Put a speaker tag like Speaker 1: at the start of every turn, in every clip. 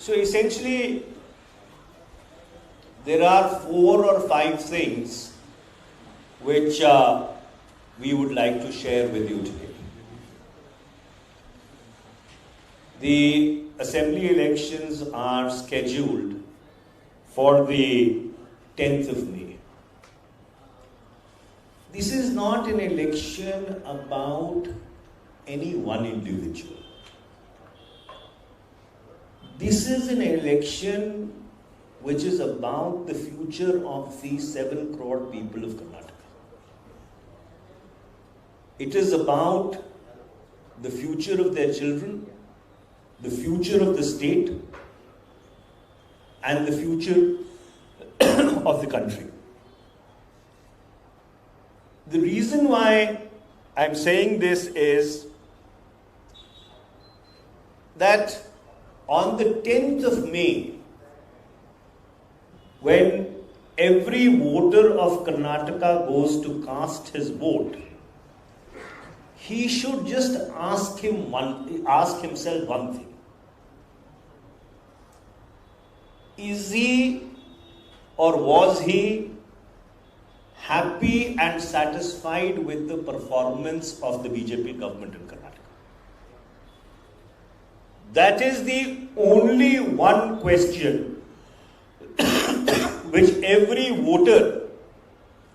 Speaker 1: So essentially, there are 4 or 5 things which we would like to share with you today. The assembly elections are scheduled for the 10th of May. This is not an election about any one individual. This is an election which is about the future of the 7 crore people of Karnataka. It is about the future of their children, the future of the state, and the future of the country. The reason why I'm saying this is that on the 10th of May, when every voter of Karnataka goes to cast his vote, he should just ask himself one thing. Is he or was he happy and satisfied with the performance of the BJP government in Karnataka? That is the only one question which every voter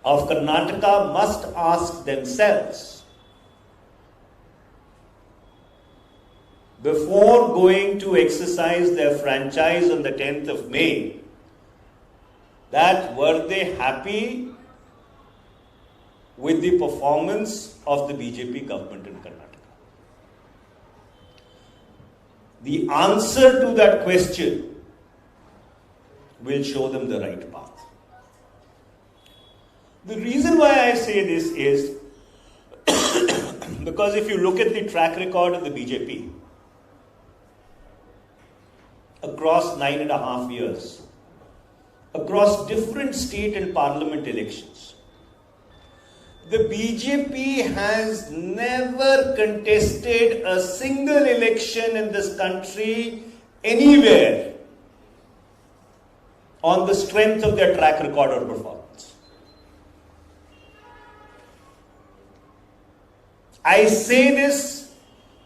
Speaker 1: of Karnataka must ask themselves before going to exercise their franchise on the 10th of May, that were they happy with the performance of the BJP government in Karnataka? The answer to that question will show them the right path. The reason why I say this is because if you look at the track record of the BJP across 9.5 years, across different state and parliament elections, the BJP has never contested a single election in this country anywhere on the strength of their track record or performance. I say this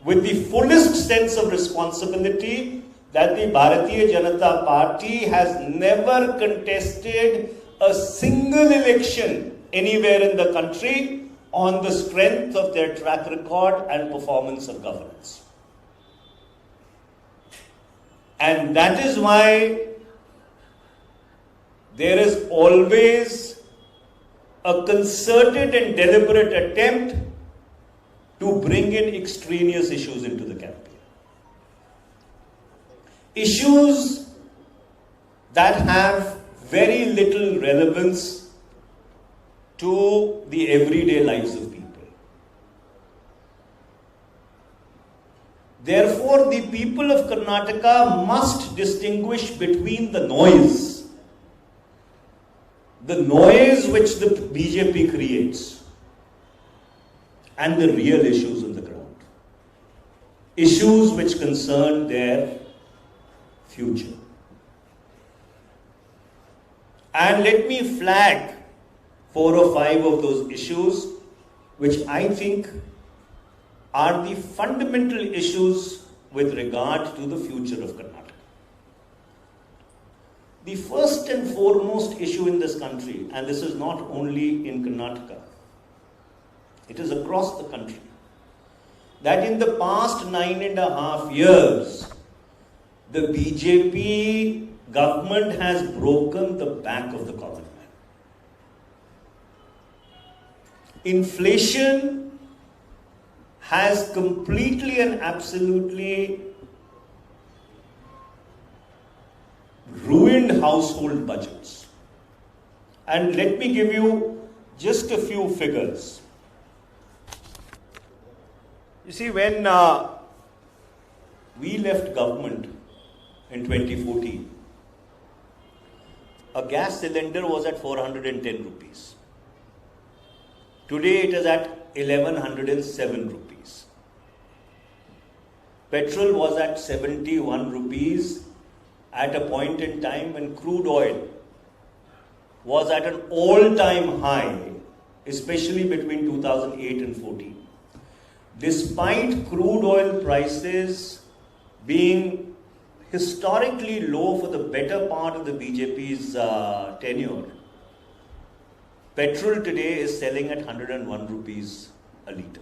Speaker 1: with the fullest sense of responsibility that the Bharatiya Janata Party has never contested a single election anywhere in the country on the strength of their track record and performance of governance. And that is why there is always a concerted and deliberate attempt to bring in extraneous issues into the campaign. Issues that have very little relevance to the everyday lives of people. Therefore, the people of Karnataka must distinguish between the noise which the BJP creates, and the real issues on the ground. Issues which concern their future. And let me flag 4 or 5 of those issues which I think are the fundamental issues with regard to the future of Karnataka. The first and foremost issue in this country, and this is not only in Karnataka, it is across the country, that in the past 9.5 years, the BJP government has broken the back of the common man. Inflation has completely and absolutely ruined household budgets. And let me give you just a few figures. You see, when we left government in 2014, a gas cylinder was at 410 rupees. Today it is at 1107 rupees. Petrol was at 71 rupees at a point in time when crude oil was at an all-time high, especially between 2008 and 14. Despite crude oil prices being historically low for the better part of the BJP's tenure, petrol today is selling at 101 rupees a litre.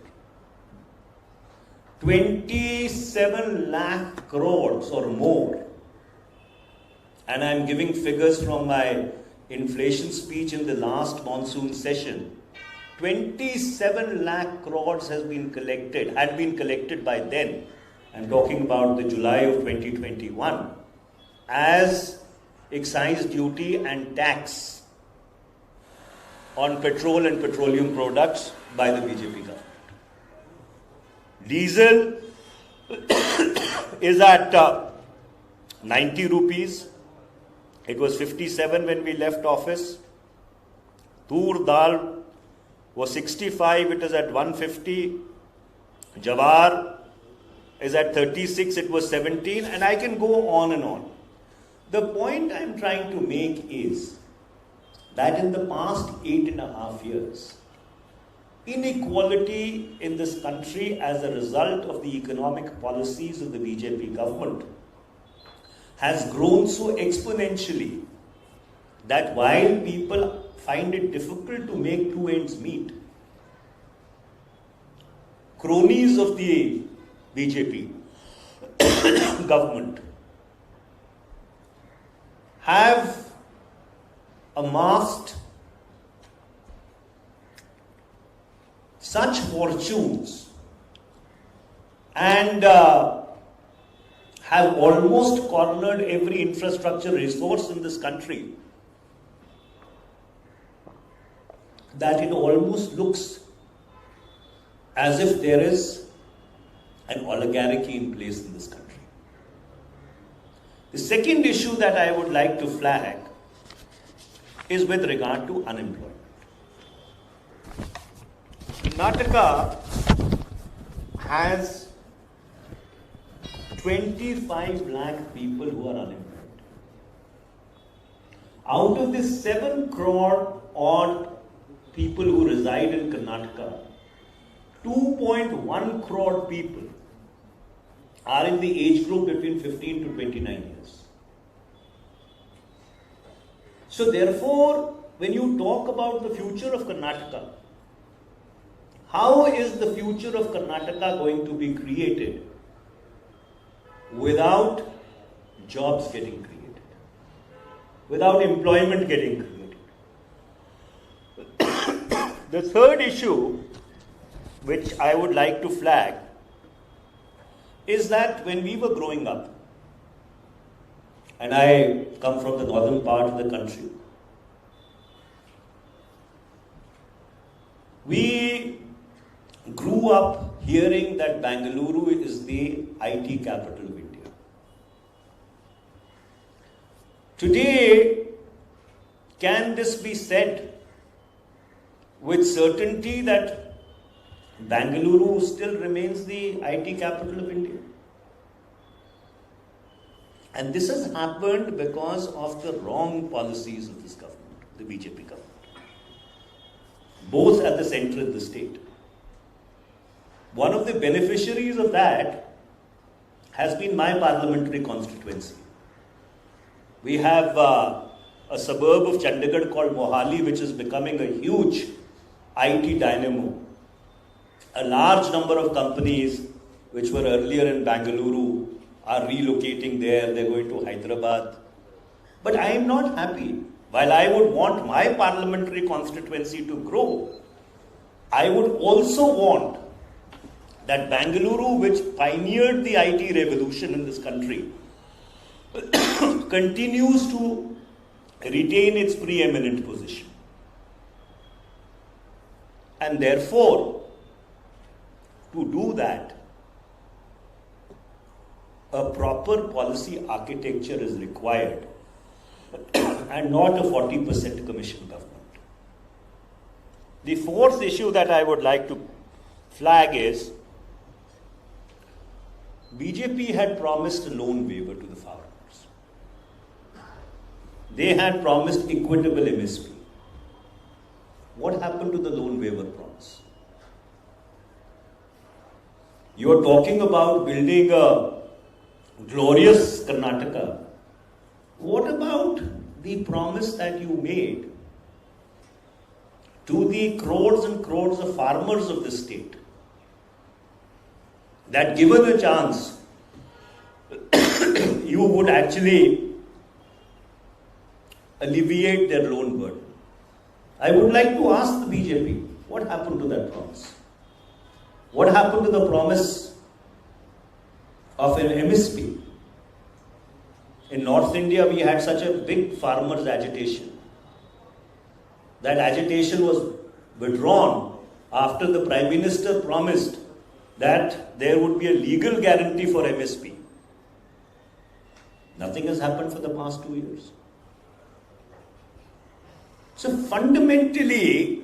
Speaker 1: 27 lakh crores or more. And I'm giving figures from my inflation speech in the last monsoon session. 27 lakh crores had been collected by then. I'm talking about the July of 2021 as excise duty and tax on petrol and petroleum products by the BJP government. Diesel is at 90 rupees. It was 57 when we left office. Tur dal was 65, it is at 150. Jawar is at 36, it was 17, and I can go on and on. The point I'm trying to make is that in the past 8.5 years, inequality in this country as a result of the economic policies of the BJP government has grown so exponentially that while people find it difficult to make two ends meet, cronies of the BJP government have amassed such fortunes and have almost cornered every infrastructure resource in this country that it almost looks as if there is an oligarchy in place in this country. The second issue that I would like to flag is with regard to unemployment. Karnataka has 25 lakh people who are unemployed. Out of the 7 crore odd people who reside in Karnataka, 2.1 crore people are in the age group between 15 to 29 years. So therefore, when you talk about the future of Karnataka, how is the future of Karnataka going to be created without jobs getting created, without employment getting created? The third issue which I would like to flag is that when we were growing up, and I come from the northern part of the country, we grew up hearing that Bangalore is the IT capital of India. Today, can this be said with certainty that Bangalore still remains the IT capital of India? And this has happened because of the wrong policies of this government, the BJP government, both at the center and the state. One of the beneficiaries of that has been my parliamentary constituency. We have a suburb of Chandigarh called Mohali, which is becoming a huge IT dynamo. A large number of companies which were earlier in Bangalore are relocating there. They're going to Hyderabad. But I am not happy. While I would want my parliamentary constituency to grow, I would also want that Bangalore, which pioneered the IT revolution in this country, continues to retain its preeminent position. And therefore, to do that, a proper policy architecture is required and not a 40% commission government. The fourth issue that I would like to flag is BJP had promised a loan waiver to the farmers. they had promised equitable MSP. What happened to the loan waiver promise? You are talking about building a glorious Karnataka. What about the promise that you made to the crores and crores of farmers of the state, that given a chance, you would actually alleviate their loan burden? I would like to ask the BJP, what happened to that promise? What happened to the promise of an MSP? In North India, we had such a big farmers' agitation. That agitation was withdrawn after the Prime Minister promised that there would be a legal guarantee for MSP. Nothing has happened for the past 2 years. So fundamentally,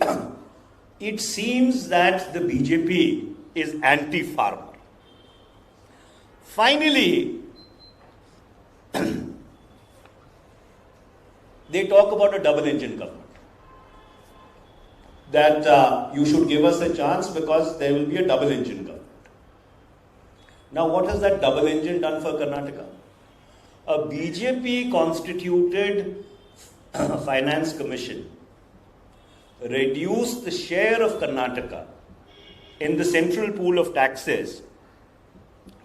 Speaker 1: it seems that the BJP is anti-farmer. Finally, they talk about a double-engine government. That you should give us a chance because there will be a double-engine government. Now, what has that double engine done for Karnataka? A BJP constituted finance commission reduced the share of Karnataka in the central pool of taxes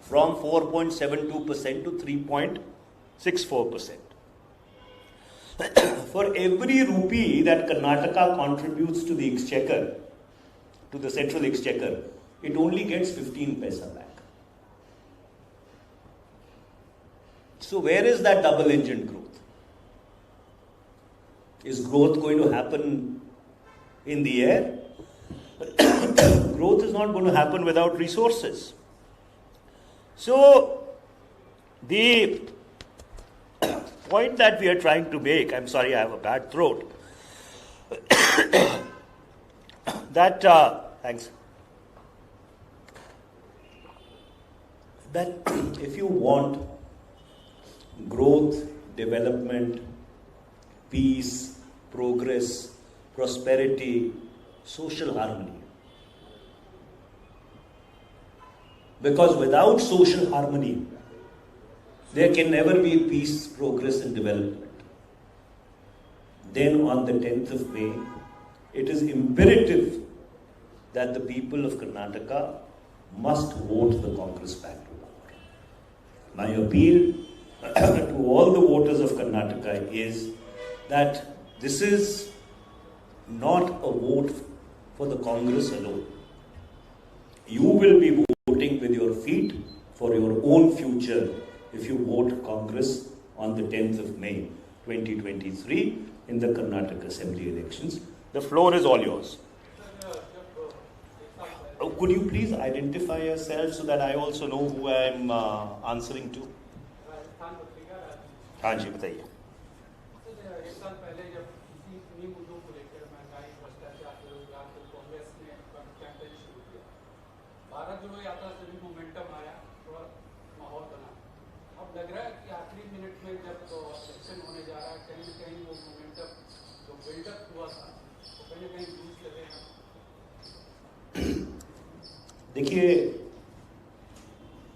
Speaker 1: from 4.72% to 3.64%. For every rupee that Karnataka contributes to the exchequer, to the central exchequer, it only gets 15 paisa back. So where is that double-engine growth? Is growth going to happen in the air? Growth is not going to happen without resources. So the point that we are trying to make, I'm sorry, I have a bad throat, that, thanks, that if you want growth, development, peace, progress, prosperity, social harmony. Because without social harmony, there can never be peace, progress and development. Then on the 10th of May, it is imperative that the people of Karnataka must vote the Congress back to power. My appeal to all the voters of Karnataka is that this is not a vote for the Congress alone. You will be voting with your feet for your own future if you vote Congress on the 10th of May 2023 in the Karnataka Assembly elections. The floor is all yours. Could you please identify yourself so that I also know who I am answering to? हाँ जी बताइए।
Speaker 2: एक साल पहले जब इन्हीं मुद्दों को लेकर महंगाई, भ्रष्टाचार, बेरोजगार को कांग्रेस ने कैंपेन शुरू किया। भारत जोड़ो यात्रा से भी मोमेंटम आया, थोड़ा माहौल बना। अब लग रहा है कि आखिरी मिनट में जब इलेक्शन होने जा रहा है, कहीं न कहीं वो मोमेंटम जो बिल्डअप हुआ था, वो कहीं न कहीं लूज लगेगा।
Speaker 1: देखिए,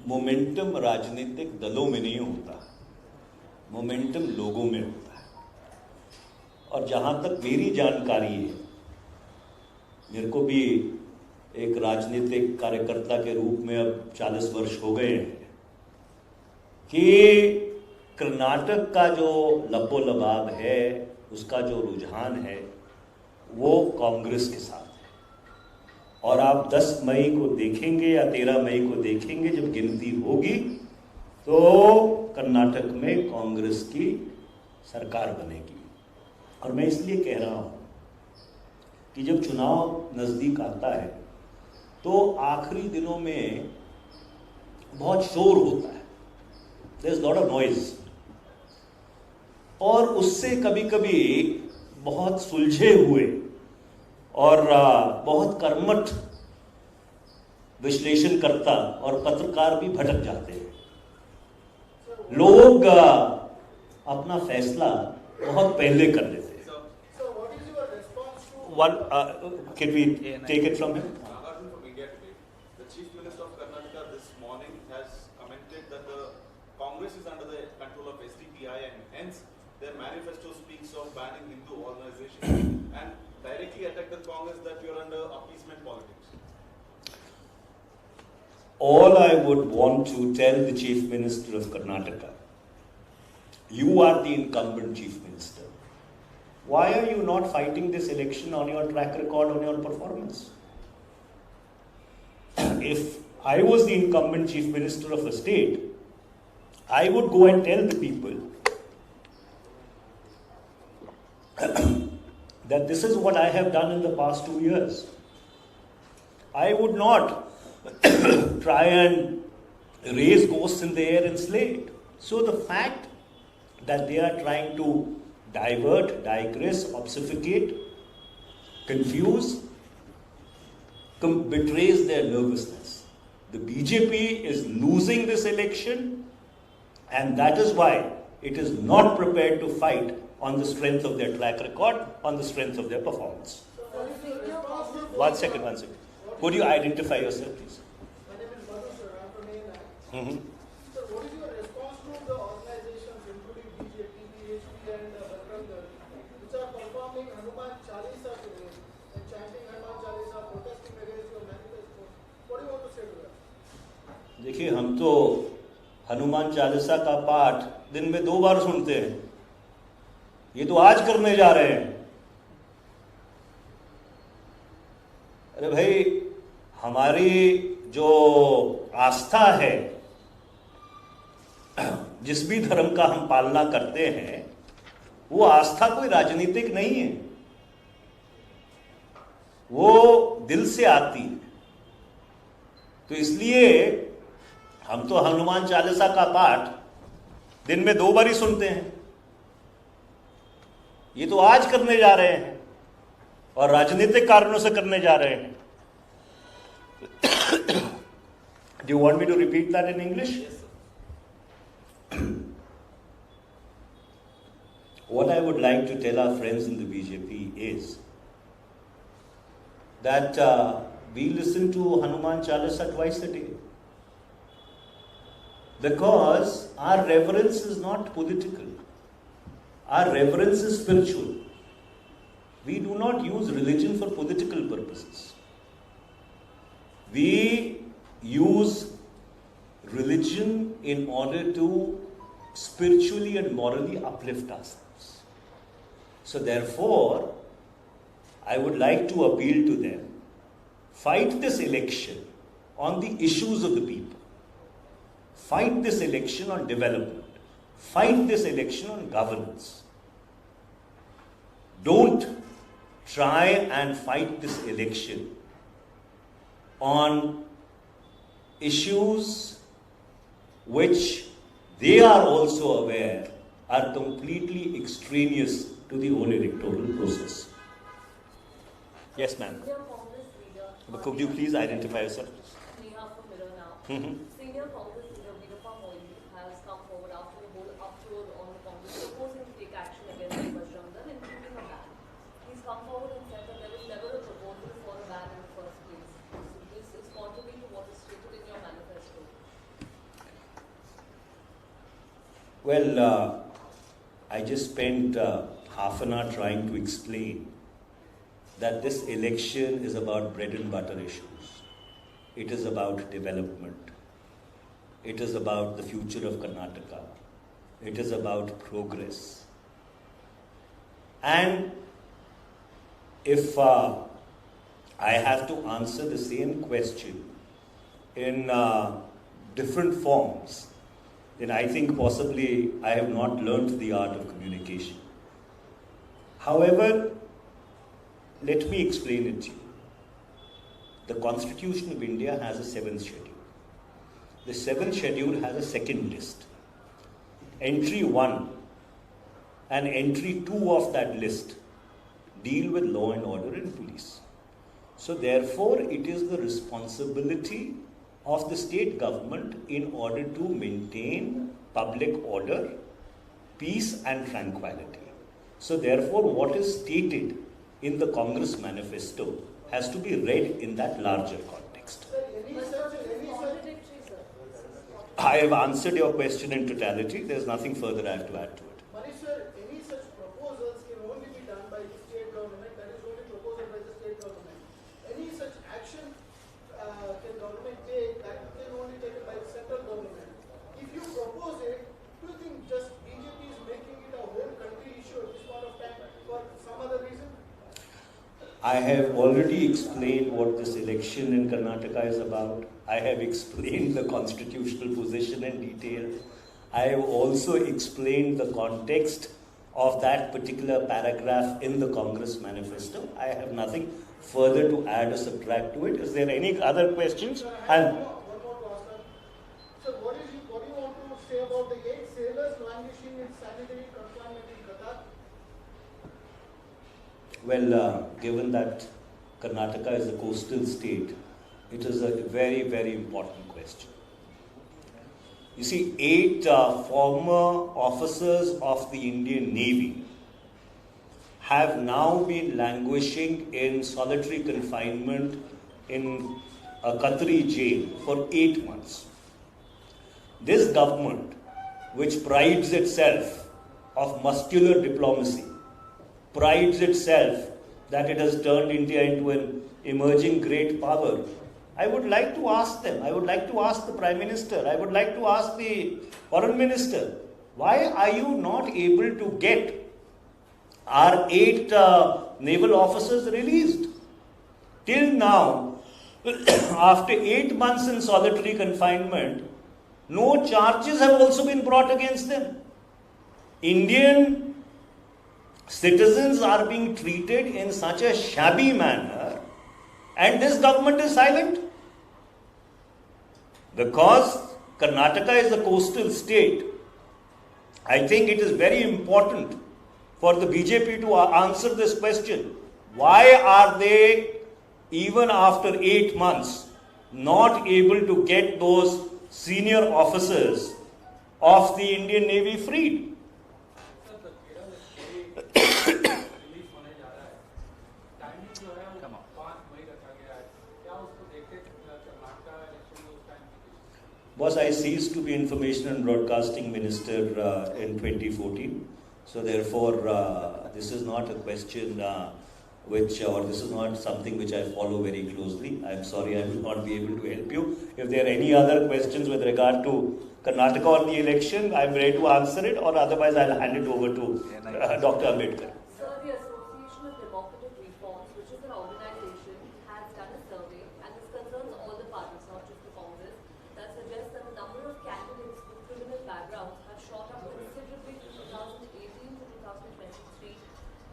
Speaker 1: मोमेंटम राजनीतिक दलों में नहीं होता, मोमेंटम लोगों में होता है। और जहाँ तक मेरी जानकारी है, मेरे को भी एक राजनीतिक कार्यकर्ता के रूप में अब 40 वर्ष हो गए हैं कि कर्नाटक का जो लबो लबाब है, उसका जो रुझान है, वो कांग्रेस के साथ है। और आप 10 मई को देखेंगे या 13 मई को देखेंगे, जब गिनती होगी तो कर्नाटक में कांग्रेस की सरकार बनेगी। और मैं इसलिए कह रहा हूं कि जब चुनाव नजदीक आता है तो आखिरी दिनों में बहुत शोर होता है, there is lot of noise, और उससे कभी कभी बहुत सुलझे हुए और बहुत कर्मठ विश्लेषणकर्ता और पत्रकार भी भटक जाते हैं। लोग अपना फैसला बहुत पहले कर लेते हैं.
Speaker 3: So what is your response to
Speaker 1: One, can we take it from him?
Speaker 4: Nagarjun from India Today. The Chief Minister of Karnataka this morning has commented that the Congress is under the control of SDPI and hence their manifesto speaks of banning Hindu organizations and directly attacked the Congress that you are under appeasement politics.
Speaker 1: All I would want to tell the Chief Minister of Karnataka, you are the incumbent Chief Minister. Why are you not fighting this election on your track record, on your performance? If I was the incumbent Chief Minister of a state, I would go and tell the people that this is what I have done in the past 2 years. I would not try and raise ghosts in the air and slay it. So the fact that they are trying to divert, digress, obfuscate, confuse, betrays their nervousness. The BJP is losing this election, and that is why it is not prepared to fight on the strength of their track record, on the strength of their performance. One second. Could you identify yourself, please?
Speaker 3: My name is Madhu, sir. I'm from ANI.
Speaker 1: Mm-hmm.
Speaker 3: So what is your response to the organizations including BJP, PHP and Bajrang Dal, which are performing Hanuman Chalisa today and chanting Hanuman Chalisa, protesting against your manifesto? What do you want to say to that?
Speaker 1: देखिए, हम तो हनुमान चालीसा का पाठ दिन में 2 बार सुनते हैं. ये तो आज करने जा रहे हैं. अरे भाई, हमारी जो आस्था है, जिस भी धर्म का हम पालना करते हैं, वो आस्था कोई राजनीतिक नहीं है. वो दिल से आती है. तो इसलिए हम तो हनुमान चालीसा का पाठ दिन में 2 बार ही सुनते हैं. ये तो आज करने जा रहे हैं और राजनीतिक कारणों से करने जा रहे हैं. Do you want me to repeat that in English?
Speaker 4: Yes, sir.
Speaker 1: What I would like to tell our friends in the BJP is that we listen to Hanuman Chalisa twice a day. Because our reverence is not political. Our reverence is spiritual. We do not use religion for political purposes. We use religion in order to spiritually and morally uplift ourselves. So therefore, I would like to appeal to them, fight this election on the issues of the people. Fight this election on development. Fight this election on governance. Don't try and fight this election on issues which they are also aware are completely extraneous to the whole electoral process. Yes, ma'am.
Speaker 5: Senior Congress leader.
Speaker 1: But could you please identify yourself?
Speaker 5: Neha from Mirror Now.
Speaker 1: Mhm.
Speaker 5: Senior Congress leader Veerappa Moily has come forward after the whole uproar on the Congress proposing to take action against the Bajrang Dal, including a ban. He's come forward and said that there was never a proposal for a ban in the first place. So this is contrary to what is stated in your manifesto.
Speaker 1: Well, I just spent half an hour trying to explain that this election is about bread and butter issues. It is about development. It is about the future of Karnataka. It is about progress. And if I have to answer the same question in different forms, then I think possibly I have not learnt the art of communication. However, let me explain it to you. The Constitution of India has a 7th schedule. The 7th schedule has a second list. Entry 1 and entry 2 of that list deal with law and order and police. So therefore, it is the responsibility of the state government in order to maintain public order, peace and tranquility. So therefore, what is stated in the Congress manifesto has to be read in that larger context.
Speaker 3: Sir, any
Speaker 5: But
Speaker 3: such,
Speaker 5: this
Speaker 3: any
Speaker 5: is
Speaker 3: such,
Speaker 5: contradictory, sir.
Speaker 1: I have answered your question in totality. There is nothing further I have to add to it.
Speaker 3: Manish sir, any such proposals can only be done by the state government, that is only proposal by the state government. Any such action can government take, that can only taken by the central government. If you propose it, do you think just BJP is making it a whole country issue at this point of time for some other reason?
Speaker 1: I have already explained what this election in Karnataka is about. I have explained the constitutional position in detail. I have also explained the context of that particular paragraph in the Congress manifesto. I have nothing further to add or subtract to it. Is there any other questions?
Speaker 3: Sir, I have
Speaker 1: And
Speaker 3: one more to ask, sir. Sir, what do you want to say about the 8 sailors languishing in sanitary confinement in Qatar?
Speaker 1: well, given that Karnataka is a coastal state, it is a very, very important question. You see, 8 former officers of the Indian Navy have now been languishing in solitary confinement in a Qatari jail for 8 months. This government, which prides itself of muscular diplomacy, prides itself that it has turned India into an emerging great power, I would like to ask them, I would like to ask the Prime Minister, I would like to ask the Foreign Minister, why are you not able to get our 8 naval officers released? Till now, after 8 months in solitary confinement, no charges have also been brought against them. Indian citizens are being treated in such a shabby manner, and this government is silent. Because Karnataka is a coastal state, I think it is very important for the BJP to answer this question. Why are they, even after 8 months, not able to get those senior officers of the Indian Navy freed?
Speaker 2: Sir तो Kerala release होने जा रहा है, timing जो है वो 5 मई रखा गया है, क्या उसको देखते कर्नाटका इलेक्शन में उस टाइम की?
Speaker 1: Boss, I ceased to be Information and Broadcasting Minister in 2014. So therefore, this is not a question this is not something which I follow very closely. I'm sorry, I will not be able to help you. If there are any other questions with regard to Karnataka or the election, I'm ready to answer it, or otherwise I'll hand it over to Dr. Ambedkar.
Speaker 5: Sir, the Association of Democratic Reforms, which is an organization, has done a survey, and this concerns all the parties, not just the Congress, that suggests that the number of candidates with criminal backgrounds have shot up considerably from 2018 to 2023.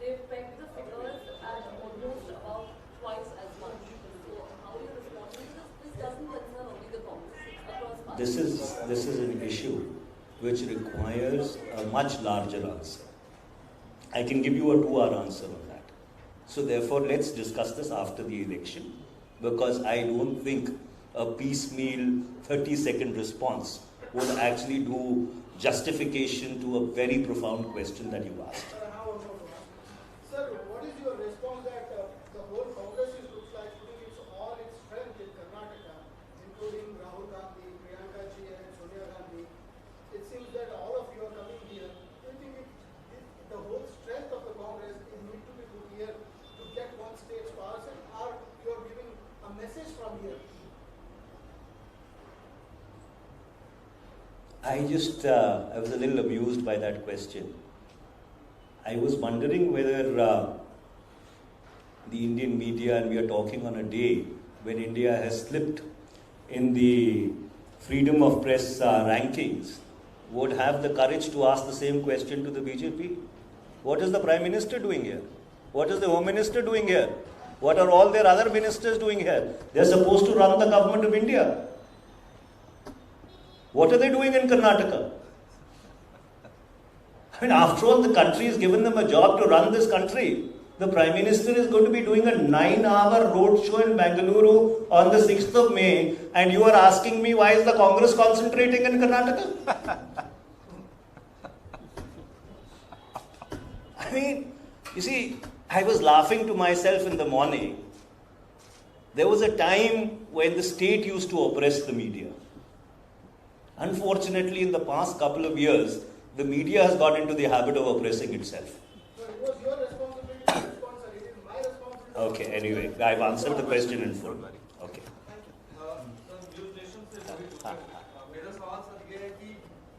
Speaker 5: They've pegged the figures at almost about twice as much. So, how are you responding to this? This doesn't concern only the Congress, it's across parties.
Speaker 1: This is an issue which requires a much larger answer. I can give you a 2-hour answer on that. So therefore, let's discuss this after the election, because I don't think a piecemeal 30-second response would actually do justification to a very profound question that you asked.
Speaker 3: Sir, I have one more to ask. Sir, what is your response that the whole Congress looks like putting all its strength in Karnataka, including Rahul Gandhi, Priyanka Ji and Sonia Gandhi? It seems that all of you are coming here. Do you think the whole strength of the Congress is need to be put here to get one state's powers, or you are giving a message from here?
Speaker 1: I was a little amused by that question. I was wondering whether the Indian media, and we are talking on a day when India has slipped in the freedom of press rankings, would have the courage to ask the same question to the BJP. What is the Prime Minister doing here? What is the Home Minister doing here? What are all their other ministers doing here? They are supposed to run the government of India. What are they doing in Karnataka? I mean, after all, the country has given them a job to run this country. The Prime Minister is going to be doing a 9-hour road show in Bengaluru on the 6th of May, and you are asking me why is the Congress concentrating in Karnataka? I mean, you see, I was laughing to myself in the morning. There was a time when the state used to oppress the media. Unfortunately, in the past couple of years, the media has got into the habit of oppressing itself.
Speaker 3: So it was your responsibility to respond, sir. It is my responsibility.
Speaker 1: Okay, anyway, I've answered the question in full. Okay.
Speaker 2: News nation से जुड़ी मेरा सवाल sir ये है कि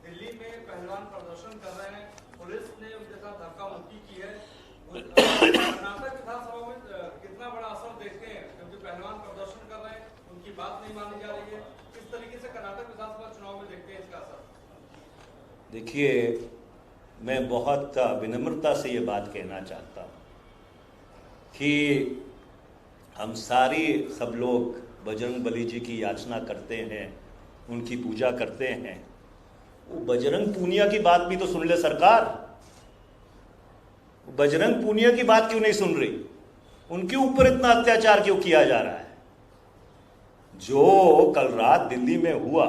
Speaker 2: दिल्ली में पहलवान प्रदर्शन कर रहे हैं, पुलिस ने उनके साथ धक्का मुक्की की है। कर्नाटक विधानसभा में कितना बड़ा असर देखते हैं, क्योंकि पहलवान प्रदर्शन कर रहे हैं, उनकी बात नहीं मानी जा रही है। किस तरीके से कर्नाटक विधानसभा चुनाव में देखते हैं इसका असर?
Speaker 1: देखिए, मैं बहुत विनम्रता से ये बात कहना चाहता हूँ कि हम सब लोग बजरंग बली जी की याचना करते हैं, उनकी पूजा करते हैं। वो बजरंग पूनिया की बात भी तो सुन ले सरकार। बजरंग पूनिया की बात क्यों नहीं सुन रही? उनके ऊपर इतना अत्याचार क्यों किया जा रहा है? जो कल रात दिल्ली में हुआ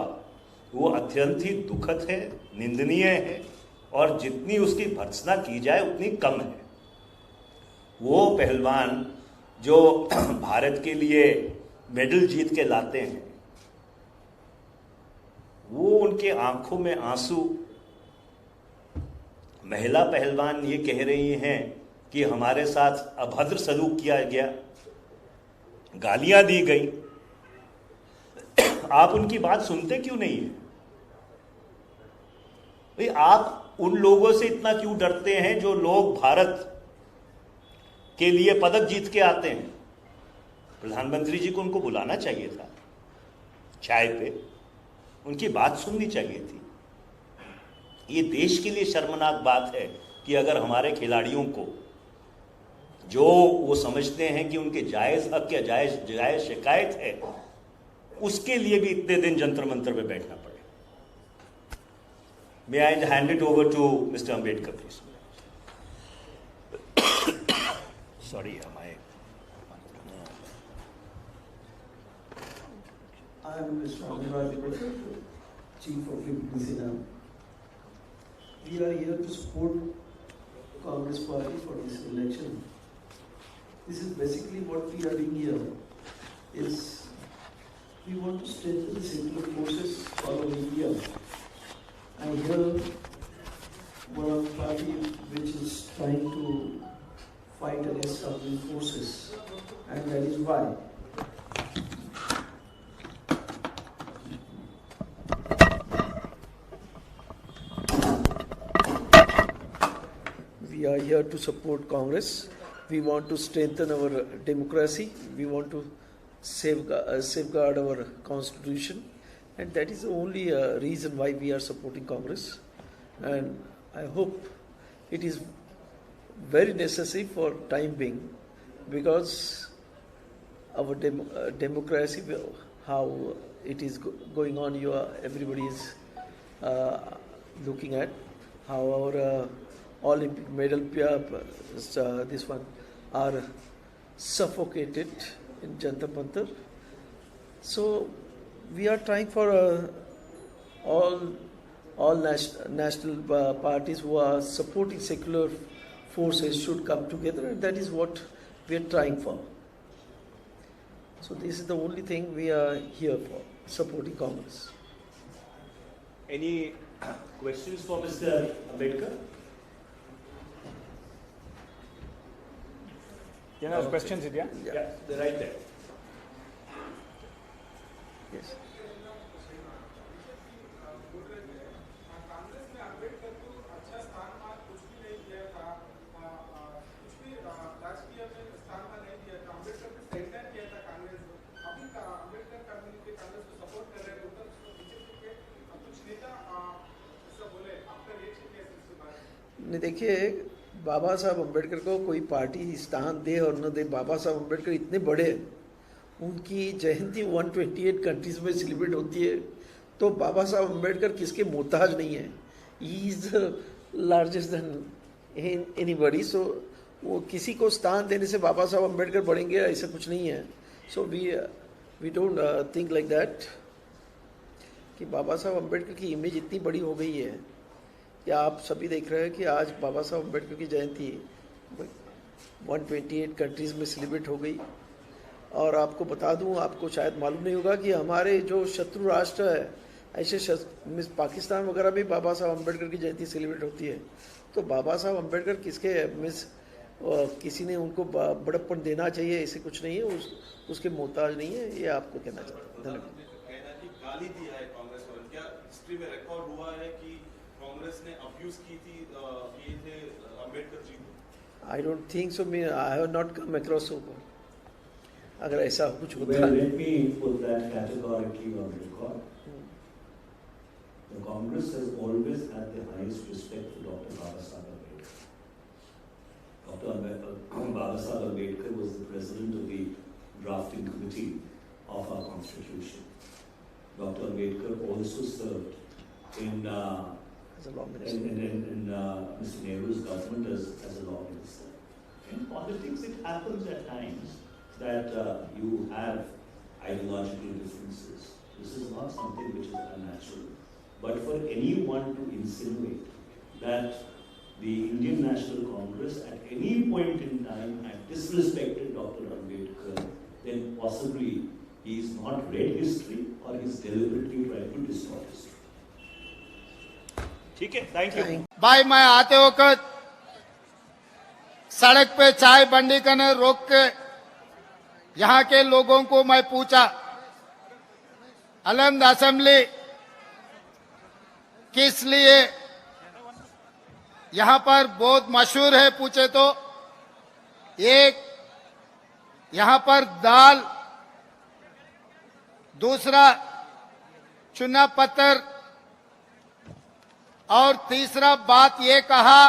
Speaker 1: वो अत्यंत ही दुखद है, निंदनीय है, और जितनी उसकी भर्त्सना की जाए उतनी कम है। वो पहलवान जो भारत के लिए मेडल जीत के लाते हैं, वो उनके आंखों में आंसू। महिला पहलवान ये कह रही हैं कि हमारे साथ अभद्र सलूक किया गया, गालियां दी गई। आप उनकी बात सुनते क्यों नहीं है भाई? आप उन लोगों से इतना क्यों डरते हैं जो लोग भारत के लिए पदक जीत के आते हैं? प्रधानमंत्री जी को उनको बुलाना चाहिए था चाय पे, उनकी बात सुननी चाहिए थी। ये देश के लिए शर्मनाक बात है कि अगर हमारे खिलाड़ियों को जो वो समझते हैं कि उनके जायज़ हक या जायज़ शिकायत है, उसके लिए भी इतने दिन जंतर मंतर पे बैठना पड़े। May I hand it over to Mr. Ambedkar, please? Sorry,
Speaker 6: I am Mr. Ambedkar, Chief of Imprisonment. We are here to support Congress Party for this election. This is basically what we are doing here. Is we want to strengthen the secular forces all over India. And here, one of the party which is trying to fight against communist forces, and that is why. We are here to support Congress. We want to strengthen our democracy. We want to safeguard our constitution. And that is the only reason why we are supporting Congress. And I hope it is very necessary for time being, because our democracy, how it is going on, everybody is looking at how our Olympic medal this one are suffocated in Jantar Mantar. So we are trying for all national parties who are supporting secular forces should come together, and that is what we are trying for. So this is the only thing we are here for, supporting Congress.
Speaker 1: Any questions for Mr. Ambedkar?
Speaker 7: You know, questions, Vidya?
Speaker 1: Yeah, they're right there.
Speaker 6: Yes. नहीं, देखिए, बाबा साहब अम्बेडकर को कोई party स्थान दे और न दे, बाबा साहब अम्बेडकर इतने बड़े, उनकी जयंती 128 कंट्रीज में सेलिब्रेट होती है, तो बाबा साहब अम्बेडकर किसके मोहताज नहीं है। He is largest than anybody. So वो किसी को स्थान देने से बाबा साहब अम्बेडकर बढ़ेंगे, ऐसा कुछ नहीं है। So we don't think like that कि बाबा साहब अम्बेडकर की इमेज इतनी बड़ी हो गई है कि आप सभी देख रहे हैं कि आज बाबा साहब अम्बेडकर की जयंती 128 कंट्रीज़ में सेलिब्रेट हो गई। और आपको बता दूं, आपको शायद मालूम नहीं होगा कि हमारे जो शत्रु राष्ट्र है, ऐसे पाकिस्तान वगैरह भी बाबा साहब अम्बेडकर की जयंती सेलिब्रेट होती है। तो बाबा साहब अम्बेडकर किसके किसी ने उनको बड़प्पन देना चाहिए, ऐसे कुछ नहीं है, उसके मोहताज नहीं है, ये आपको कहना चाहता हूँ। धन्यवाद।
Speaker 4: कहना कि गाली दिया है कांग्रेस को, क्या हिस्ट्री में रिकॉर्ड हुआ है कि कांग्रेस ने अब्यूज किए थे अम्बेडकर जी को?
Speaker 6: I don't think so, I have not come across so. अगर ऐसा कुछ होता
Speaker 1: Well,
Speaker 6: है,
Speaker 1: let me put that categorically on record. The Congress has always had the highest respect for Dr. Baba Saheb Ambedkar. Baba Saheb Ambedkar was the president of the drafting committee of our constitution. Dr. Ambedkar also served in
Speaker 6: as a law minister.
Speaker 1: in Mr. Nehru's government as a law minister. In politics, it happens at times that you have ideological differences. This is not something which is unnatural. But for anyone to insinuate that the Indian National Congress at any point in time had disrespected Dr. Ambedkar, then possibly he is not read history or he is deliberately trying to distort history.
Speaker 7: ठीक है, thank you.
Speaker 3: भाई, मैं आते वक्त सड़क पे चाय बंडी करने रोक के यहाँ के लोगों को मैं पूछा, अलंद असेंबली किस लिए यहाँ पर बहुत मशहूर है पूछे तो, एक यहाँ पर दाल, दूसरा चुना पत्थर, और तीसरा बात ये कहा,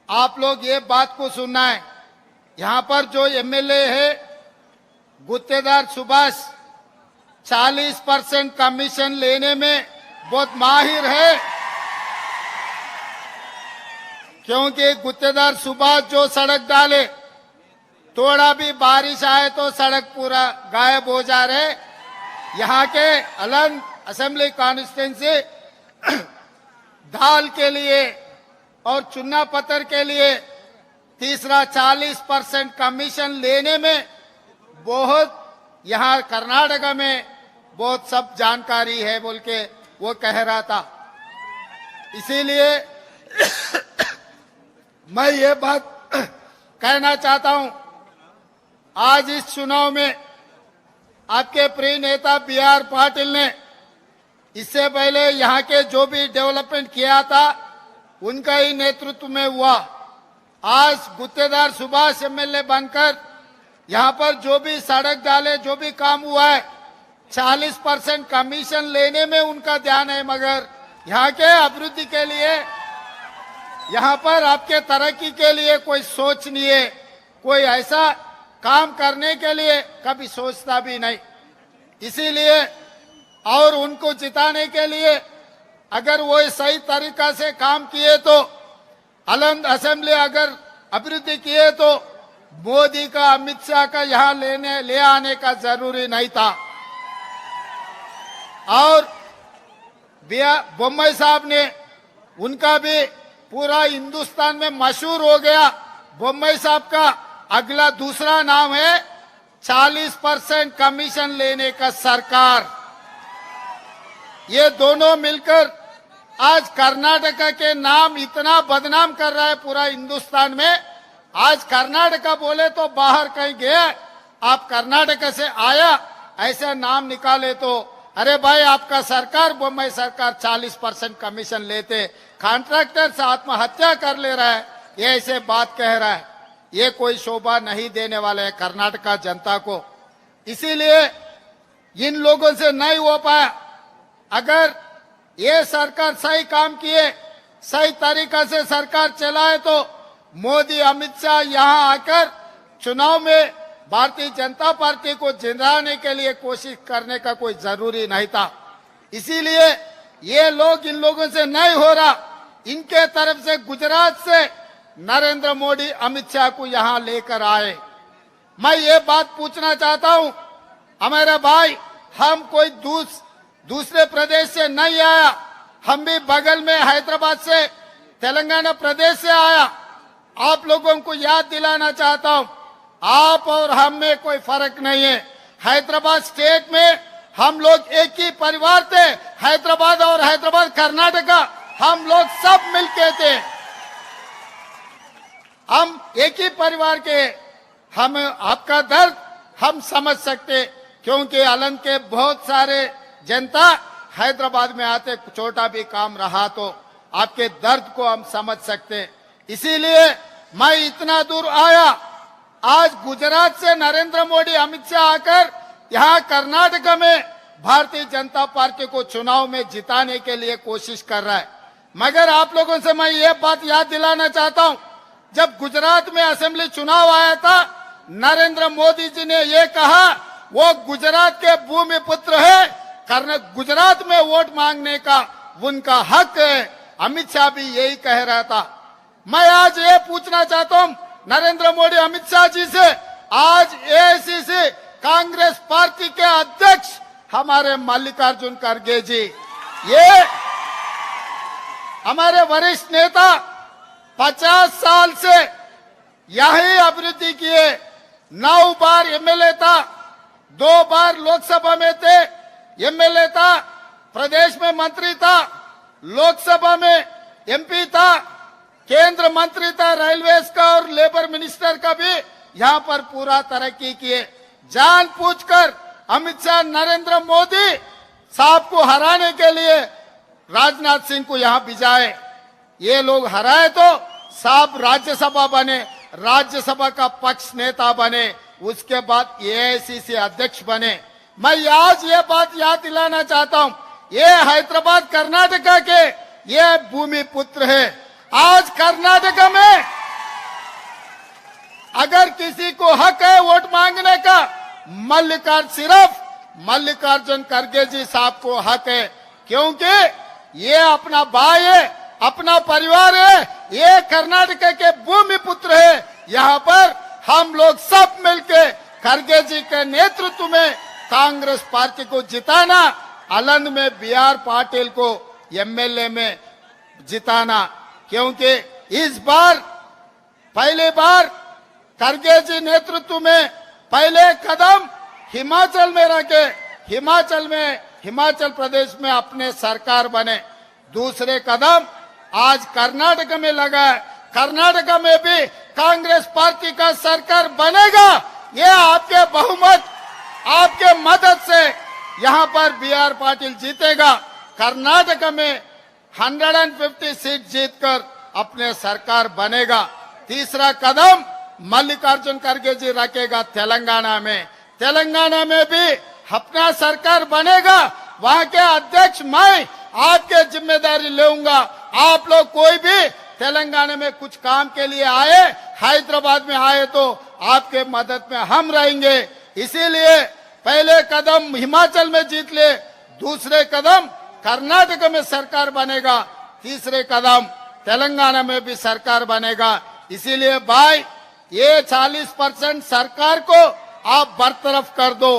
Speaker 3: आप लोग ये बात को सुनना है, यहाँ पर जो एमएलए है गुत्तेदार सुभाष 40% कमीशन लेने में बहुत माहिर है, क्योंकि गुत्तेदार सुभाष जो सड़क डाले, थोड़ा भी बारिश आए तो सड़क पूरा गायब हो जा रहे। यहाँ के अलंग असेंबली कॉन्स्टिट्यूंसी दाल के लिए और चुना पत्थर के लिए तीसरा 40% कमीशन लेने में बहुत, यहाँ कर्नाटका में बहुत सब जानकारी है बोल के वो कह रहा था। इसीलिए मैं ये बात कहना चाहता हूं, आज इस चुनाव में आपके प्रिय नेता BR पाटिल ने इससे पहले यहाँ के जो भी डेवलपमेंट किया था उनका ही नेतृत्व में हुआ। आज गुत्तेदार सुभाष एमएलए बनकर यहाँ पर जो भी सड़क डाले, जो भी काम हुआ है, 40% कमीशन लेने में उनका ध्यान है, मगर यहाँ के अभिवृद्धि के लिए, यहाँ पर आपके तरक्की के लिए कोई सोच नहीं है, कोई ऐसा काम करने के लिए कभी सोचता भी नहीं। इसीलिए और उनको जिताने के लिए अगर वो सही तरीका से काम किए तो, अलंद असेंबली अगर अभिवृद्धि किए तो मोदी का, अमित शाह का यहाँ ले आने का जरूरी नहीं था। और बोम्मई साहब ने, उनका भी पूरा हिंदुस्तान में मशहूर हो गया। बोम्मई साहब का अगला दूसरा नाम है 40% कमीशन लेने का सरकार। ये दोनों मिलकर आज कर्नाटका के नाम इतना बदनाम कर रहा है पूरा हिंदुस्तान में। आज कर्नाटका बोले तो बाहर कहीं गया, आप कर्नाटका से आया ऐसा नाम निकाले तो अरे भाई आपका सरकार, बोम्मई सरकार 40% कमीशन लेते, कॉन्ट्रैक्टर से आत्महत्या कर ले रहा है, ये ऐसे बात कह रहा है। ये कोई शोभा नहीं देने वाले है कर्नाटका जनता को। इसीलिए इन लोगों से नहीं हो पाया। अगर ये सरकार सही काम किए, सही तरीका से सरकार चलाए तो मोदी, अमित शाह यहाँ आकर चुनाव में भारतीय जनता पार्टी को जिताने के लिए कोशिश करने का कोई जरूरी नहीं था। इसीलिए ये लोग, इन लोगों से नहीं हो रहा, इनके तरफ से गुजरात से नरेंद्र मोदी, अमित शाह को यहाँ लेकर आए। मैं ये बात पूछना चाहता हूँ, हमारे भाई, हम कोई दूसरे प्रदेश से नहीं आया,
Speaker 7: हम भी बगल में हैदराबाद से, तेलंगाना प्रदेश से आया। आप लोगों को याद दिलाना चाहता हूं, आप और हम में कोई फर्क नहीं है। हैदराबाद स्टेट में हम लोग एक ही परिवार थे। हैदराबाद और हैदराबाद कर्नाटका हम लोग सब मिलके थे, हम एक ही परिवार के। हम आपका दर्द हम समझ सकते, क्योंकि अलंग के बहुत सारे जनता हैदराबाद में आते, छोटा भी काम रहा तो आपके दर्द को हम समझ सकते। इसीलिए मैं इतना दूर आया। आज गुजरात से नरेंद्र मोदी, अमित शाह आकर यहाँ कर्नाटक में भारतीय जनता पार्टी को चुनाव में जिताने के लिए कोशिश कर रहा है। मगर आप लोगों से मैं ये बात याद दिलाना चाहता हूँ, जब गुजरात में असेंबली चुनाव आया था, नरेंद्र मोदी जी ने ये कहा वो गुजरात के भूमि पुत्र है, गुजरात में वोट मांगने का उनका हक है। अमित शाह भी यही कह रहा था। मैं आज ये पूछना चाहता हूँ नरेंद्र मोदी, अमित शाह जी से, आज एआईसीसी कांग्रेस पार्टी के अध्यक्ष हमारे मल्लिकार्जुन खड़गे जी, ये हमारे वरिष्ठ नेता 50 साल से यही अभिवृद्धि किए। 9 बार एमएलए था, 2 बार लोकसभा में थे, एमएलए था, प्रदेश में मंत्री था, लोकसभा में एमपी था, केंद्र मंत्री था, रेलवेज का और लेबर मिनिस्टर का भी यहाँ पर पूरा तरक्की किए। जानबूझकर अमित शाह नरेंद्र मोदी साहब को हराने के लिए राजनाथ सिंह को यहाँ भिजाए। ये लोग हराए तो साहब राज्यसभा बने, राज्यसभा का पक्ष नेता बने, उसके बाद एआईसीसी अध्यक्ष बने। मैं आज ये बात याद दिलाना चाहता हूँ, ये हैदराबाद कर्नाटका के ये भूमि पुत्र है। आज कर्नाटक में अगर किसी को हक है वोट मांगने का, सिर्फ मल्लिकार्जुन खड़गे जी साहब को हक है, क्योंकि ये अपना भाई है, अपना परिवार है, ये कर्नाटक के भूमि पुत्र है। यहाँ पर हम लोग सब मिलके खड़गे जी के नेतृत्व में कांग्रेस पार्टी को जिताना, अलंग में बीआर पाटिल को एमएलए में जिताना, क्योंकि इस बार पहली बार खड़गे जी नेतृत्व में पहले कदम हिमाचल में रखे, हिमाचल प्रदेश में अपने सरकार बने। दूसरे कदम आज कर्नाटक में लगा है, कर्नाटक में भी कांग्रेस पार्टी का सरकार बनेगा। ये आपके बहुमत, आपके मदद से यहाँ पर बीआर पाटिल जीतेगा। कर्नाटक में 150 सीट जीतकर अपने सरकार बनेगा। तीसरा कदम मल्लिकार्जुन खड़गे जी रखेगा तेलंगाना में, तेलंगाना में भी अपना सरकार बनेगा। वहाँ के अध्यक्ष मैं आपके जिम्मेदारी लूंगा। आप लोग कोई भी तेलंगाना में कुछ काम के लिए आए, हैदराबाद में आए तो आपके मदद में हम रहेंगे। इसीलिए पहले कदम हिमाचल में जीत ले, दूसरे कदम कर्नाटक में सरकार बनेगा, तीसरे कदम तेलंगाना में भी सरकार बनेगा। इसीलिए भाई ये 40% सरकार को आप बरतरफ कर दो।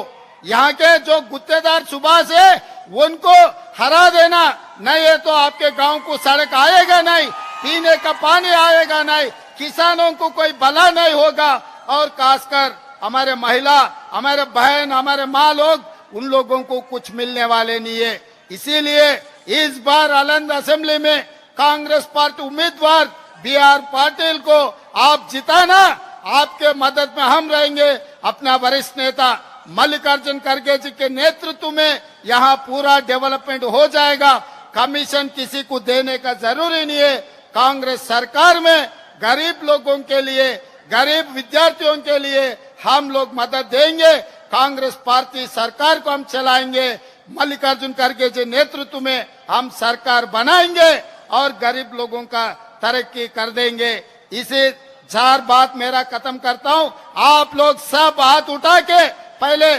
Speaker 7: यहाँ के जो गुत्तेदार सुभाष है उनको हरा देना, नहीं है तो आपके गांव को सड़क आएगा नहीं, पीने का पानी आएगा नहीं, किसानों को कोई भला नहीं होगा, और खासकर हमारे महिला, हमारे बहन, हमारे माँ लोग, उन लोगों को कुछ मिलने वाले नहीं है। इसीलिए इस बार अलंग असेंबली में कांग्रेस पार्टी उम्मीदवार बीआर पाटिल को आप जिताना, आपके मदद में हम रहेंगे। अपना वरिष्ठ नेता मल्लिकार्जुन खड़गे जी के नेतृत्व में यहाँ पूरा डेवलपमेंट हो जाएगा। कमीशन किसी को देने का जरूरी नहीं है। कांग्रेस सरकार में गरीब लोगों के लिए, गरीब विद्यार्थियों के लिए हम लोग मदद देंगे। कांग्रेस पार्टी सरकार को हम चलाएंगे, मल्लिकार्जुन खड़गे जी नेतृत्व में हम सरकार बनाएंगे और गरीब लोगों का तरक्की कर देंगे। इसे 4 बात मेरा खत्म करता हूँ। आप लोग सब हाथ उठा के, पहले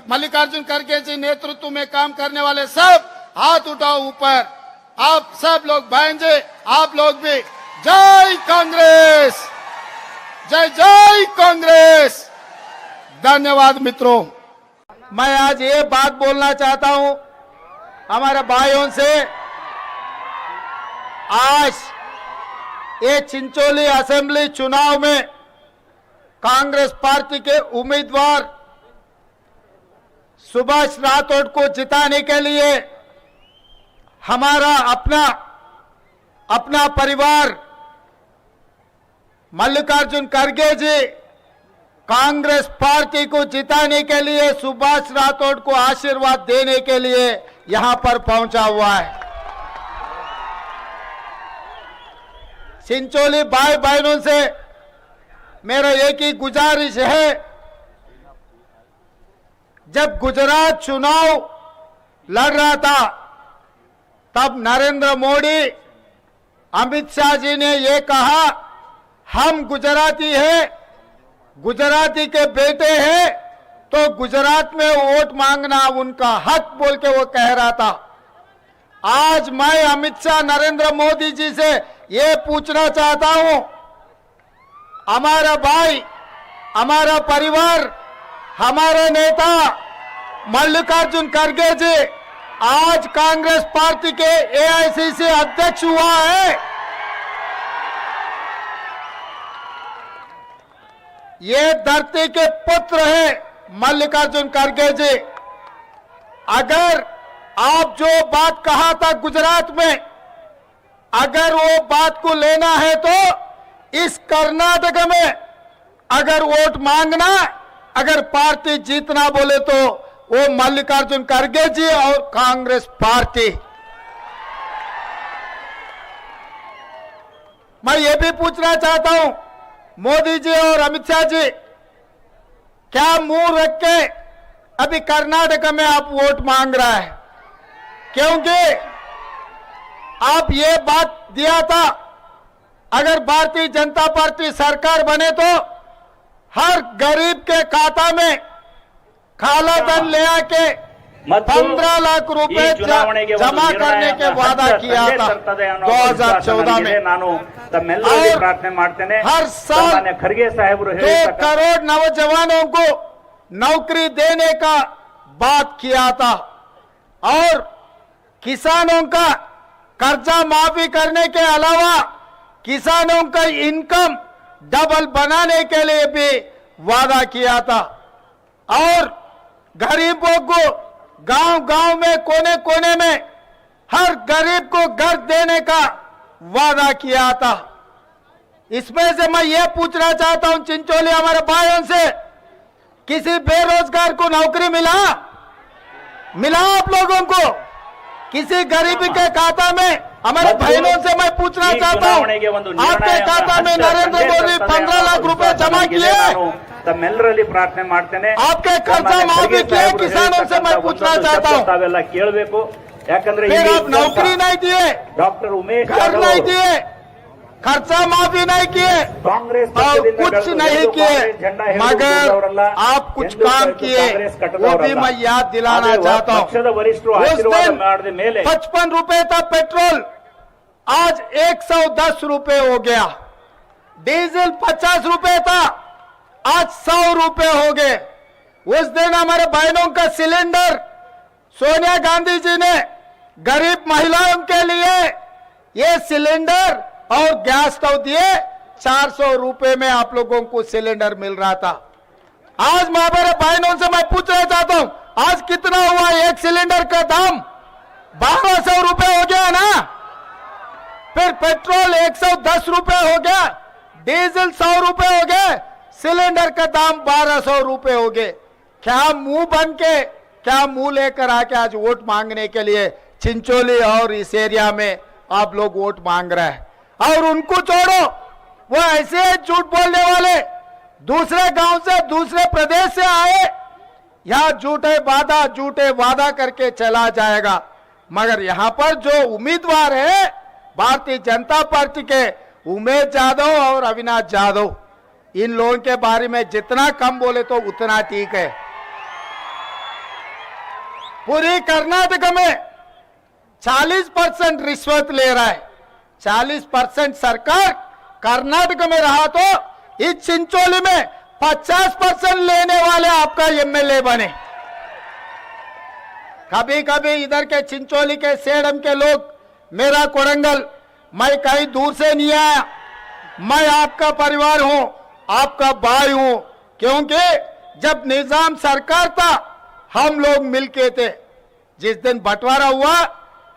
Speaker 7: मल्लिकार्जुन खड़गे जी नेतृत्व में काम करने वाले सब हाथ उठाओ ऊपर। आप सब लोग बहन जी, आप लोग भी जय कांग्रेस, जय जय कांग्रेस। धन्यवाद मित्रों। मैं आज ये बात बोलना चाहता हूँ हमारे भाइयों से, आज ये चिंचोली असेंबली चुनाव में कांग्रेस पार्टी के उम्मीदवार सुभाष राठौड़ को जिताने के लिए हमारा अपना परिवार मल्लिकार्जुन खड़गे जी कांग्रेस पार्टी को जिताने के लिए सुभाष राठौड़ को आशीर्वाद देने के लिए यहां पर पहुंचा हुआ है। चिंचोली भाई बहनों से मेरा एक ही गुजारिश है, जब गुजरात चुनाव लड़ रहा था तब नरेंद्र मोदी, अमित शाह जी ने ये कहा हम गुजराती हैं, गुजराती के बेटे हैं, तो गुजरात में वोट मांगना उनका हक बोल के वो कह रहा था। आज मैं अमित शाह नरेंद्र मोदी जी से ये पूछना चाहता हूं, हमारा भाई, हमारा परिवार, हमारे नेता मल्लिकार्जुन खड़गे जी आज कांग्रेस पार्टी के एआईसीसी अध्यक्ष हुआ है। ये धरती के पुत्र हैं मल्लिकार्जुन खड़गे जी। अगर आप जो बात कहा था गुजरात में, अगर वो बात को लेना है तो इस कर्नाटक में अगर वोट मांगना, अगर पार्टी जीतना बोले तो वो मल्लिकार्जुन खड़गे जी और कांग्रेस पार्टी। मैं ये भी पूछना चाहता हूं मोदी जी और अमित शाह जी, क्या मुंह रख के अभी कर्नाटक में आप वोट मांग रहा है? क्योंकि आप ये बात दिया था अगर भारतीय जनता पार्टी सरकार बने तो हर गरीब के खाता में काला धन ले आके 15 लाख रुपए जमा करने के वादा किया था 2014 में। हर साल
Speaker 8: खड़गे साहब
Speaker 7: 2 करोड़ नौजवानों को नौकरी देने का बात किया था और किसानों का कर्जा माफी करने के अलावा किसानों का इनकम डबल बनाने के लिए भी वादा किया था और गरीबों को गांव-गांव में कोने कोने में हर गरीब को घर देने का वादा किया था। इसमें से मैं ये पूछना चाहता हूं चिंचोली हमारे भाइयों से, किसी बेरोजगार को नौकरी मिला आप लोगों को? किसी गरीबी के खाता में हमारे बहनों से मैं पूछना चाहता हूं, आपके खाता में नरेंद्र मोदी 15 लाख रुपए जमा किए?
Speaker 8: तम्मेಲ್ಲರಲ್ಲಿ ಪ್ರಾರ್ಥನೆ ಮಾಡ್ತೇನೆ,
Speaker 7: आपके कर्जा माफी किए? किसानों से मैं पूछना चाहता हूं,
Speaker 8: ತಾವೆಲ್ಲ ಕೇಳಬೇಕು। ಯಾಕಂದ್ರೆ
Speaker 7: फिर आप नौकरी नहीं दिए,
Speaker 8: डॉक्टर उमेश
Speaker 7: घर नहीं दिए, खर्चा माफी नहीं किए
Speaker 8: कांग्रेस
Speaker 7: और कुछ नहीं किए, मगर आप कुछ काम किए वो भी मैं याद दिलाना चाहता हूं।
Speaker 8: ಪಕ್ಷದ ವರಿಷ್ಠರು
Speaker 7: उस
Speaker 8: ಆಶೀರ್ವಾದ
Speaker 7: दिन
Speaker 8: ಮಾಡಿದ ಮೇಲೆ
Speaker 7: 55 रुपए था पेट्रोल, आज 110 रुपए हो गया। डीजल 50 रुपए था, आज 100 रुपए हो गए। उस दिन हमारे बहनों का सिलेंडर सोनिया गांधी जी ने गरीब महिलाओं के लिए ये सिलेंडर और गैस स्टोव दिए, 400 रुपए में आप लोगों को सिलेंडर मिल रहा था। आज हमारे बहनों से मैं पूछना चाहता हूं, आज कितना हुआ एक सिलेंडर का दाम? 1200 रुपए हो गया ना। फिर पेट्रोल 110 रुपए हो गया, डीजल 100 रुपए हो गए, सिलेंडर का दाम 1200 रुपए हो गए। क्या मुंह बन के, क्या मुंह लेकर आके आज वोट मांगने के लिए चिंचोली और इस एरिया में आप लोग वोट मांग रहे हैं? और उनको छोड़ो, वो ऐसे झूठ बोलने वाले दूसरे गांव से, दूसरे प्रदेश से आए, यहां झूठे वादा करके चला जाएगा। मगर यहां पर जो उम्मीदवार है भारतीय जनता पार्टी के उमेश यादव और अविनाश यादव, इन लोगों के बारे में जितना कम बोले तो उतना ठीक है। पूरी कर्नाटक में 40% रिश्वत ले रहा है, 40% सरकार कर्नाटक में रहा तो इस चिंचोली में 50% लेने वाले आपका एमएलए बने। कभी कभी इधर के चिंचोली के सेडम के लोग, मेरा कोडंगल मैं कहीं दूर से नहीं आया, मैं आपका परिवार हूं, आपका भाई हूं, क्योंकि जब निजाम सरकार था हम लोग मिलके थे। जिस दिन बंटवारा हुआ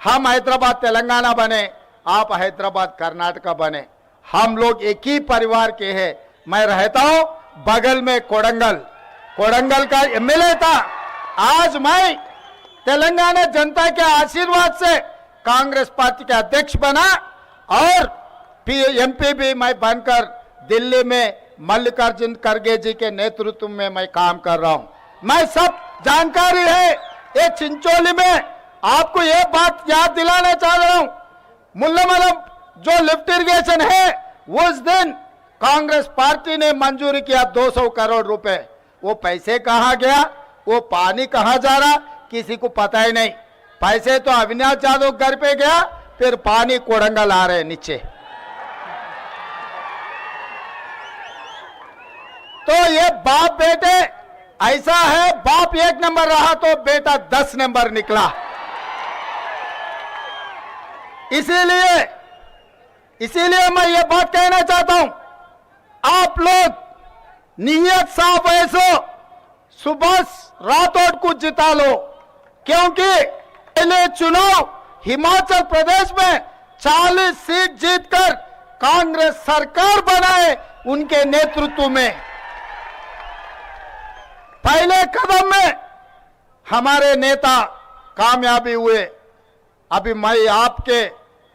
Speaker 7: हम हैदराबाद तेलंगाना बने, आप हैदराबाद कर्नाटका बने, हम लोग एक ही परिवार के हैं। मैं रहता हूं बगल में कोडंगल का एमएलए था। आज मैं तेलंगाना जनता के आशीर्वाद से कांग्रेस पार्टी के अध्यक्ष बना और एमपी भी मैं बनकर दिल्ली में मल्लिकार्जुन खड़गे जी के नेतृत्व में मैं काम कर रहा हूं। मैं सब जानकारी है। ये चिंचोली में आपको ये बात याद दिलाना चाह रहा हूं, मुल्लामलम जो लिफ्ट इरिगेशन है उस दिन कांग्रेस पार्टी ने मंजूरी किया 200 करोड़ रुपए। वो पैसे कहां गया, वो पानी कहां जा रहा, किसी को पता ही नहीं। पैसे तो अविनाश यादव घर पे गया, फिर पानी कोडंगल आ रहे नीचे। तो ये बाप बेटे ऐसा है, बाप 1 नंबर रहा तो बेटा 10 नंबर निकला। इसीलिए मैं ये बात कहना चाहता हूं, आप लोग नियत साफ ऐसो सुभाष राठौड़ को जिता लो, क्योंकि पहले चुनाव हिमाचल प्रदेश में 40 सीट जीतकर कांग्रेस सरकार बनाए उनके नेतृत्व में। पहले कदम में हमारे नेता कामयाबी हुए। अभी मैं आपके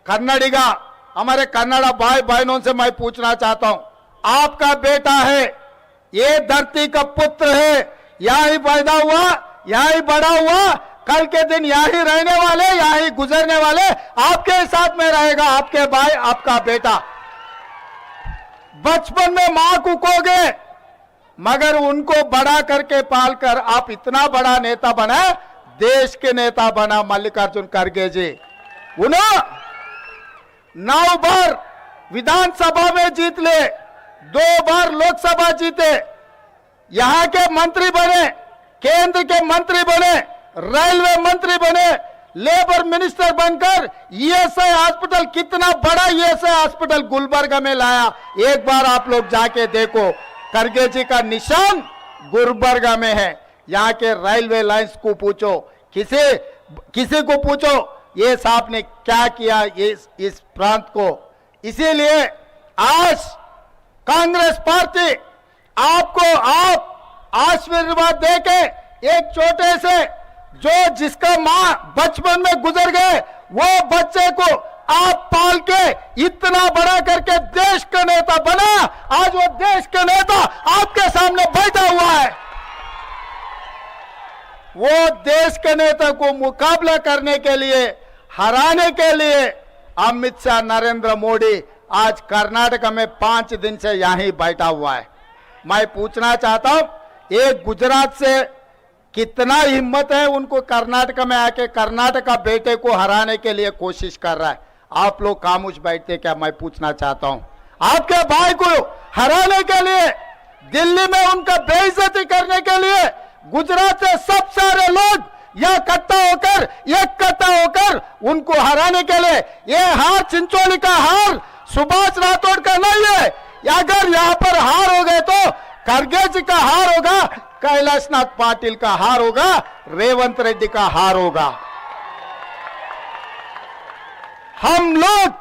Speaker 7: कन्नडिगा, हमारे कन्नड़ा भाई बहनों से मैं पूछना चाहता हूं, आपका बेटा है, ये धरती का पुत्र है, यहां ही पैदा हुआ, यहां ही बड़ा हुआ, कल के दिन यहां ही रहने वाले, यहां ही गुजरने वाले, आपके साथ में रहेगा आपके भाई, आपका बेटा। बचपन में मां को खोगे, मगर उनको बड़ा करके पालकर आप इतना बड़ा नेता बना, देश के नेता बना मल्लिकार्जुन खड़गे जी। उन्होंने 9 बार विधानसभा में जीत ले, 2 बार लोकसभा जीते, यहां के मंत्री बने, केंद्र के मंत्री बने, रेलवे मंत्री बने, लेबर मिनिस्टर बनकर ईएसआई हॉस्पिटल, कितना बड़ा ईएसआई हॉस्पिटल गुलबर्गा में लाया। एक बार आप लोग जाके देखो, खड़गे जी का निशान गुलबर्गा में है। यहाँ के रेलवे लाइंस को पूछो, किसी को पूछो ये साहब ने क्या किया इस प्रांत को। इसीलिए आज कांग्रेस पार्टी आपको आप आशीर्वाद देके एक छोटे से जिसका मां बचपन में गुजर गए वो बच्चे को आप पाल के इतना बड़ा करके देश का नेता बना। आज वो देश का नेता आपके सामने बैठा हुआ है। वो देश के नेता को मुकाबला करने के लिए, हराने के लिए अमित शाह, नरेंद्र मोदी आज कर्नाटक में 5 दिन से यहीं बैठा हुआ है। मैं पूछना चाहता हूं, एक गुजरात से कितना हिम्मत है उनको कर्नाटक में आके कर्नाटक का बेटे को हराने के लिए कोशिश कर रहा है। आप लोग खामोश बैठते क्या? मैं पूछना चाहता हूं, आपके भाई को हराने के लिए, दिल्ली में उनका बेइज्जती करने के लिए गुजरात से सब सारे लोग या इकट्ठा होकर उनको हराने के लिए। ये हार चिंचोली का हार सुभाष राठौड़ का नहीं है। अगर यहां पर हार हो गए तो खड़गे जी का हार होगा, कैलाशनाथ पाटिल का हार होगा, रेवंत रेड्डी का हार होगा। हम लोग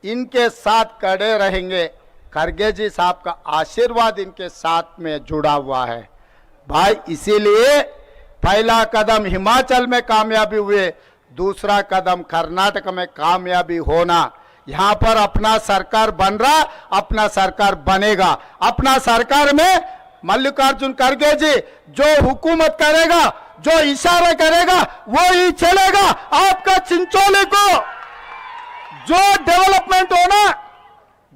Speaker 7: इनके साथ खड़े रहेंगे। खड़गे जी साहब का आशीर्वाद इनके साथ में जुड़ा हुआ है भाई। इसीलिए पहला कदम हिमाचल में कामयाबी हुए, दूसरा कदम कर्नाटक में कामयाबी होना। यहां पर अपना सरकार बन रहा, अपना सरकार बनेगा। अपना सरकार में मल्लिकार्जुन खड़गे जी जो हुकूमत करेगा, जो इशारा करेगा वो ही चलेगा। आपका चिंचोली को जो डेवलपमेंट होना,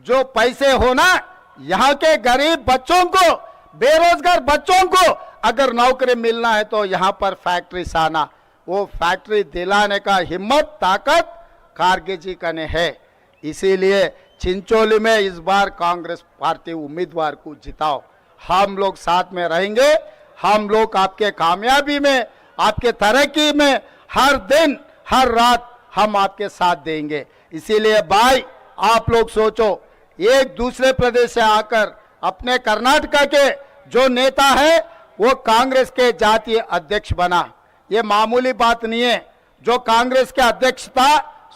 Speaker 7: जो पैसे होना, यहां के गरीब बच्चों को, बेरोजगार बच्चों को अगर नौकरी मिलना है तो यहां पर फैक्ट्री आना, वो फैक्ट्री दिलाने का हिम्मत, ताकत खड़गे जी का ने है। इसीलिए चिंचोली में इस बार कांग्रेस पार्टी उम्मीदवार को जिताओ। हम लोग साथ में रहेंगे। हम लोग आपके कामयाबी में, आपके तरक्की में हर दिन हर रात हम आपके साथ देंगे। इसीलिए भाई आप लोग सोचो, एक दूसरे प्रदेश से आकर अपने कर्नाटका के जो नेता है वो कांग्रेस के जातीय अध्यक्ष बना, ये मामूली बात नहीं है। जो कांग्रेस के अध्यक्ष था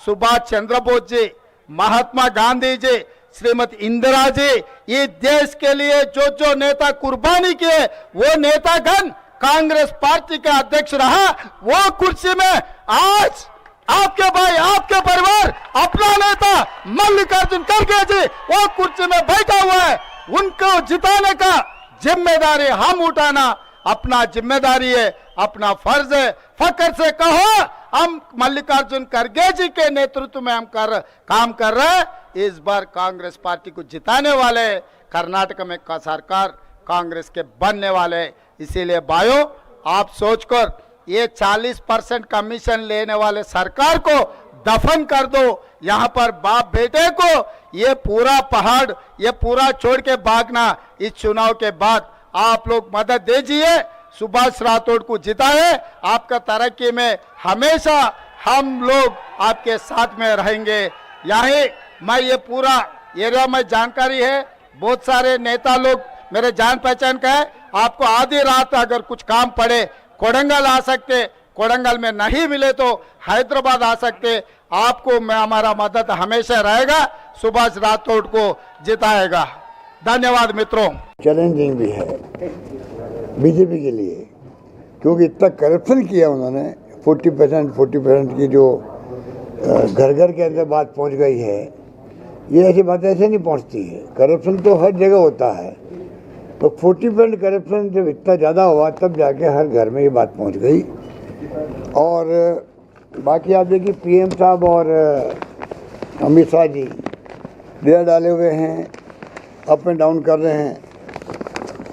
Speaker 7: सुभाष चंद्र बोस जी, महात्मा गांधी जी, श्रीमती इंदिरा जी, ये देश के लिए जो नेता कुर्बानी किए वो नेतागण कांग्रेस पार्टी का अध्यक्ष रहा। वो कुर्सी में आज आपके भाई, आपके परिवार, अपना नेता मल्लिकार्जुन खड़गे जी वो कुर्सी में बैठा हुआ है। उनको जिताने का जिम्मेदारी हम उठाना अपना जिम्मेदारी है, अपना फर्ज है। फकर से कहो हम मल्लिकार्जुन खड़गे जी के नेतृत्व में हम काम कर रहे हैं। इस बार कांग्रेस पार्टी को जिताने वाले, कर्नाटक में का सरकार कांग्रेस के बनने वाले। इसीलिए भाइयों आप सोचकर ये 40% कमीशन लेने वाले सरकार को दफन कर दो। यहाँ पर बाप बेटे को ये पूरा पहाड़, ये पूरा छोड़ के भागना। इस चुनाव के बाद आप लोग मदद दीजिए, सुभाष राठौड़ को जिताए। आपका तरक्की में हमेशा हम लोग आपके साथ में रहेंगे। यही मैं ये पूरा एरिया में जानकारी है, बहुत सारे नेता लोग मेरे जान पहचान का है। आपको आधी रात अगर कुछ काम पड़े कोडंगल आ सकते, कोडंगल में नहीं मिले तो हैदराबाद आ सकते। आपको मैं हमारा मदद हमेशा रहेगा, सुभाष राठौड़ को जिताएगा। धन्यवाद मित्रों।
Speaker 9: चैलेंजिंग भी है बीजेपी के लिए, क्योंकि इतना करप्शन किया उन्होंने। 40% की जो घर घर के अंदर बात पहुंच गई है, ये ऐसी बात ऐसे नहीं पहुंचती है। करप्शन तो हर जगह होता है, तो 40% करप्शन जब इतना ज़्यादा हुआ तब जाके हर घर में ये बात पहुंच गई। और बाकी आप देखिए पीएम साहब और अमित शाह जी डेरा डाले हुए हैं, अप एंड डाउन कर रहे हैं।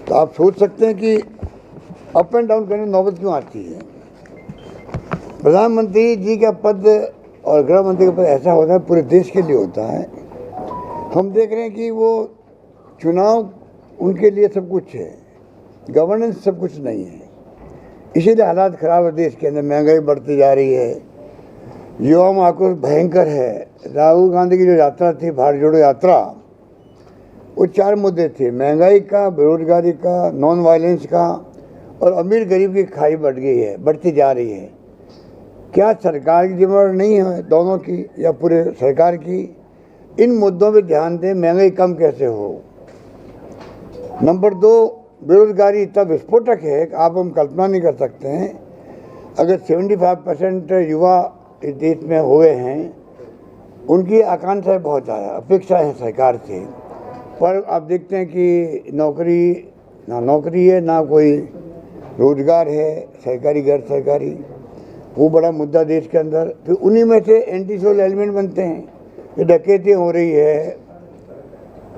Speaker 9: तो आप सोच सकते हैं कि अप एंड डाउन करने में नौबत क्यों आती है। प्रधानमंत्री जी का पद और गृह मंत्री का पद ऐसा होता है, पूरे देश के लिए होता है। हम देख रहे हैं कि वो चुनाव उनके लिए सब कुछ है, गवर्नेंस सब कुछ नहीं है। इसीलिए हालात खराब है देश के अंदर, महंगाई बढ़ती जा रही है, युवा में आक्रोश भयंकर है। राहुल गांधी की जो यात्रा थी, भारत जोड़ो यात्रा, वो 4 मुद्दे थे: महंगाई का, बेरोजगारी का, नॉन वायलेंस का, और अमीर गरीब की खाई बढ़ गई है, बढ़ती जा रही है। क्या सरकार की जिम्मेदारी नहीं है दोनों की या पूरे सरकार की? इन मुद्दों पे ध्यान दें, महंगाई कम कैसे हो। नंबर 2, बेरोजगारी इतना विस्फोटक है कि आप हम कल्पना नहीं कर सकते हैं। अगर 75% युवा इस देश में हुए हैं, उनकी आकांक्षाएं बहुत ज़्यादा, अपेक्षा है सरकार से, पर आप देखते हैं कि ना नौकरी है, ना कोई रोजगार है, सरकारी गैर सरकारी। वो बड़ा मुद्दा देश के अंदर। फिर उन्हीं में से एंटी सोशल एलिमेंट बनते हैं कि डकैतियाँ हो रही है,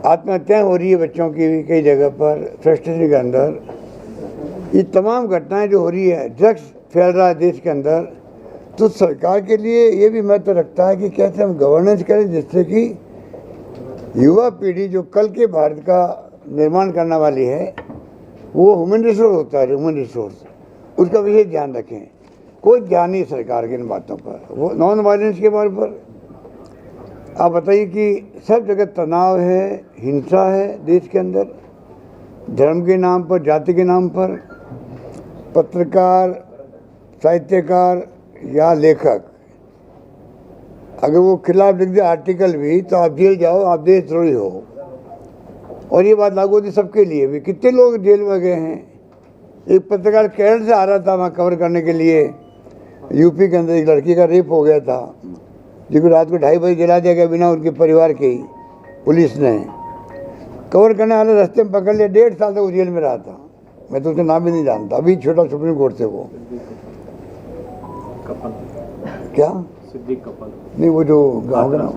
Speaker 9: आत्महत्याएं हो रही है बच्चों की भी कई जगह पर, फ्रस्ट्रेशन के अंदर। ये तमाम घटनाएं जो हो रही है, ड्रग्स फैल रहा है देश के अंदर। तो सरकार के लिए ये भी महत्व रखता है कि कैसे हम गवर्नेंस करें जिससे कि युवा पीढ़ी जो कल के भारत का निर्माण करने वाली है, वो ह्यूमन रिसोर्स होता है, ह्यूमन रिसोर्स, उसका विशेष ध्यान रखें। कोई ध्यान नहीं सरकार के इन बातों पर। वो नॉन वायलेंस के बारे पर आप बताइए कि सब जगह तनाव है, हिंसा है देश के अंदर, धर्म के नाम पर, जाति के नाम पर। पत्रकार, साहित्यकार या लेखक अगर वो खिलाफ लिख दे आर्टिकल भी, तो आप जेल जाओ, आप देशद्रोही हो। और ये बात लागू होती सबके लिए भी। कितने लोग जेल में गए हैं। एक पत्रकार केरल से आ रहा था वहाँ कवर करने के लिए, यूपी के अंदर एक लड़की का रेप हो गया था, जिसको रात को 2:30 बजे जला दिया गया बिना उनके परिवार के ही। पुलिस ने कवर करने वाले रास्ते में पकड़ लिया, 1.5 साल तक वो जेल में रहा था। मैं तो उसका नाम भी नहीं जानता, अभी छोटा सुप्रीम कोर्ट से वो क्या
Speaker 10: सिद्दीक कपल
Speaker 9: नहीं, वो जो गाँव का नाम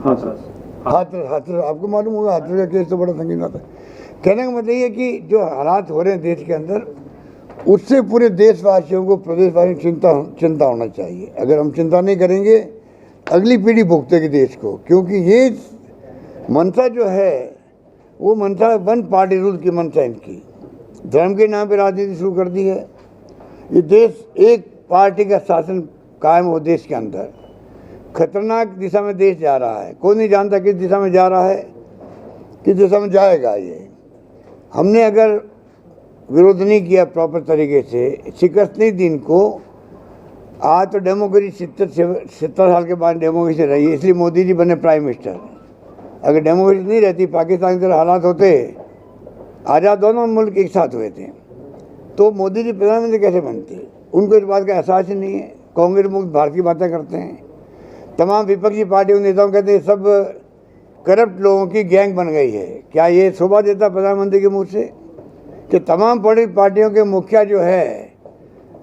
Speaker 9: हाथरस, आपको मालूम होगा हाथरस का केस तो बड़ा संगीन आता है। कहने का मतलब ये कि जो हालात हो रहे हैं देश के अंदर, उससे पूरे देशवासियों को, प्रदेशवासियों को चिंता होना चाहिए। अगर हम चिंता नहीं करेंगे, अगली पीढ़ी भुगतेगी देश को। क्योंकि ये मंशा जो है वो मंशा वन पार्टी रूल की मंशा इनकी, धर्म के नाम पे राजनीति शुरू कर दी है। ये देश एक पार्टी का शासन कायम हो देश के अंदर, खतरनाक दिशा में देश जा रहा है। कोई नहीं जानता किस दिशा में जा रहा है, किस दिशा में जाएगा। ये हमने अगर विरोध नहीं किया प्रॉपर तरीके से, शिकस्त नहीं दी इनको, आज तो डेमोक्रेसी 70 साल के बाद डेमोक्रेसी रही है, इसलिए मोदी जी बने प्राइम मिनिस्टर। अगर डेमोक्रेसी नहीं रहती, पाकिस्तान के तरह हालात होते, आज़ाद दोनों मुल्क एक साथ हुए थे, तो मोदी जी प्रधानमंत्री कैसे बनते? उनको इस बात का एहसास ही नहीं है। कांग्रेस मुक्त भारत की बातें करते हैं। तमाम विपक्षी पार्टियों के नेताओं कहते हैं सब करप्ट लोगों की गैंग बन गई है। क्या ये शोभा देता प्रधानमंत्री के मुँह से कि तमाम पॉलिटिकल पार्टियों के मुखिया जो है,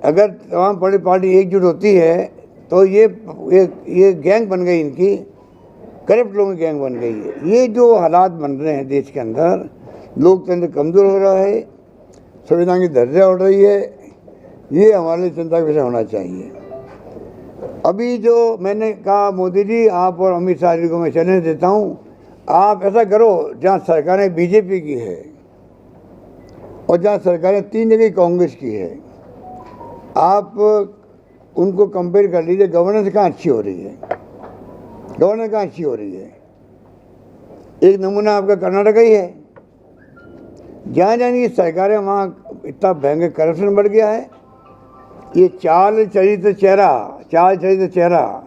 Speaker 9: अगर तमाम पॉलिटिकल पार्टी एकजुट होती है तो ये गैंग बन गई, इनकी करप्ट लोगों की गैंग बन गई है। ये जो हालात बन रहे हैं देश के अंदर, लोकतंत्र कमज़ोर हो रहा है, संविधान की दर्जा उड़ रही है, ये हमारे लिए चिंता का विषय होना चाहिए। अभी जो मैंने कहा, मोदी जी आप और अमित शाह जी को मैं चैलेंज देता हूँ, आप ऐसा करो जहाँ सरकारें बीजेपी की है और जहाँ सरकारें 3 जगह कांग्रेस की है, आप उनको कंपेयर कर लीजिए, गवर्नेंस कहाँ अच्छी हो रही है, गवर्नेंस कहाँ अच्छी हो रही है। एक नमूना आपका कर्नाटक ही है, जहाँ जहाँ की सरकारें वहाँ इतना भयंकर करप्शन बढ़ गया है। ये चाल चरित्र चेहरा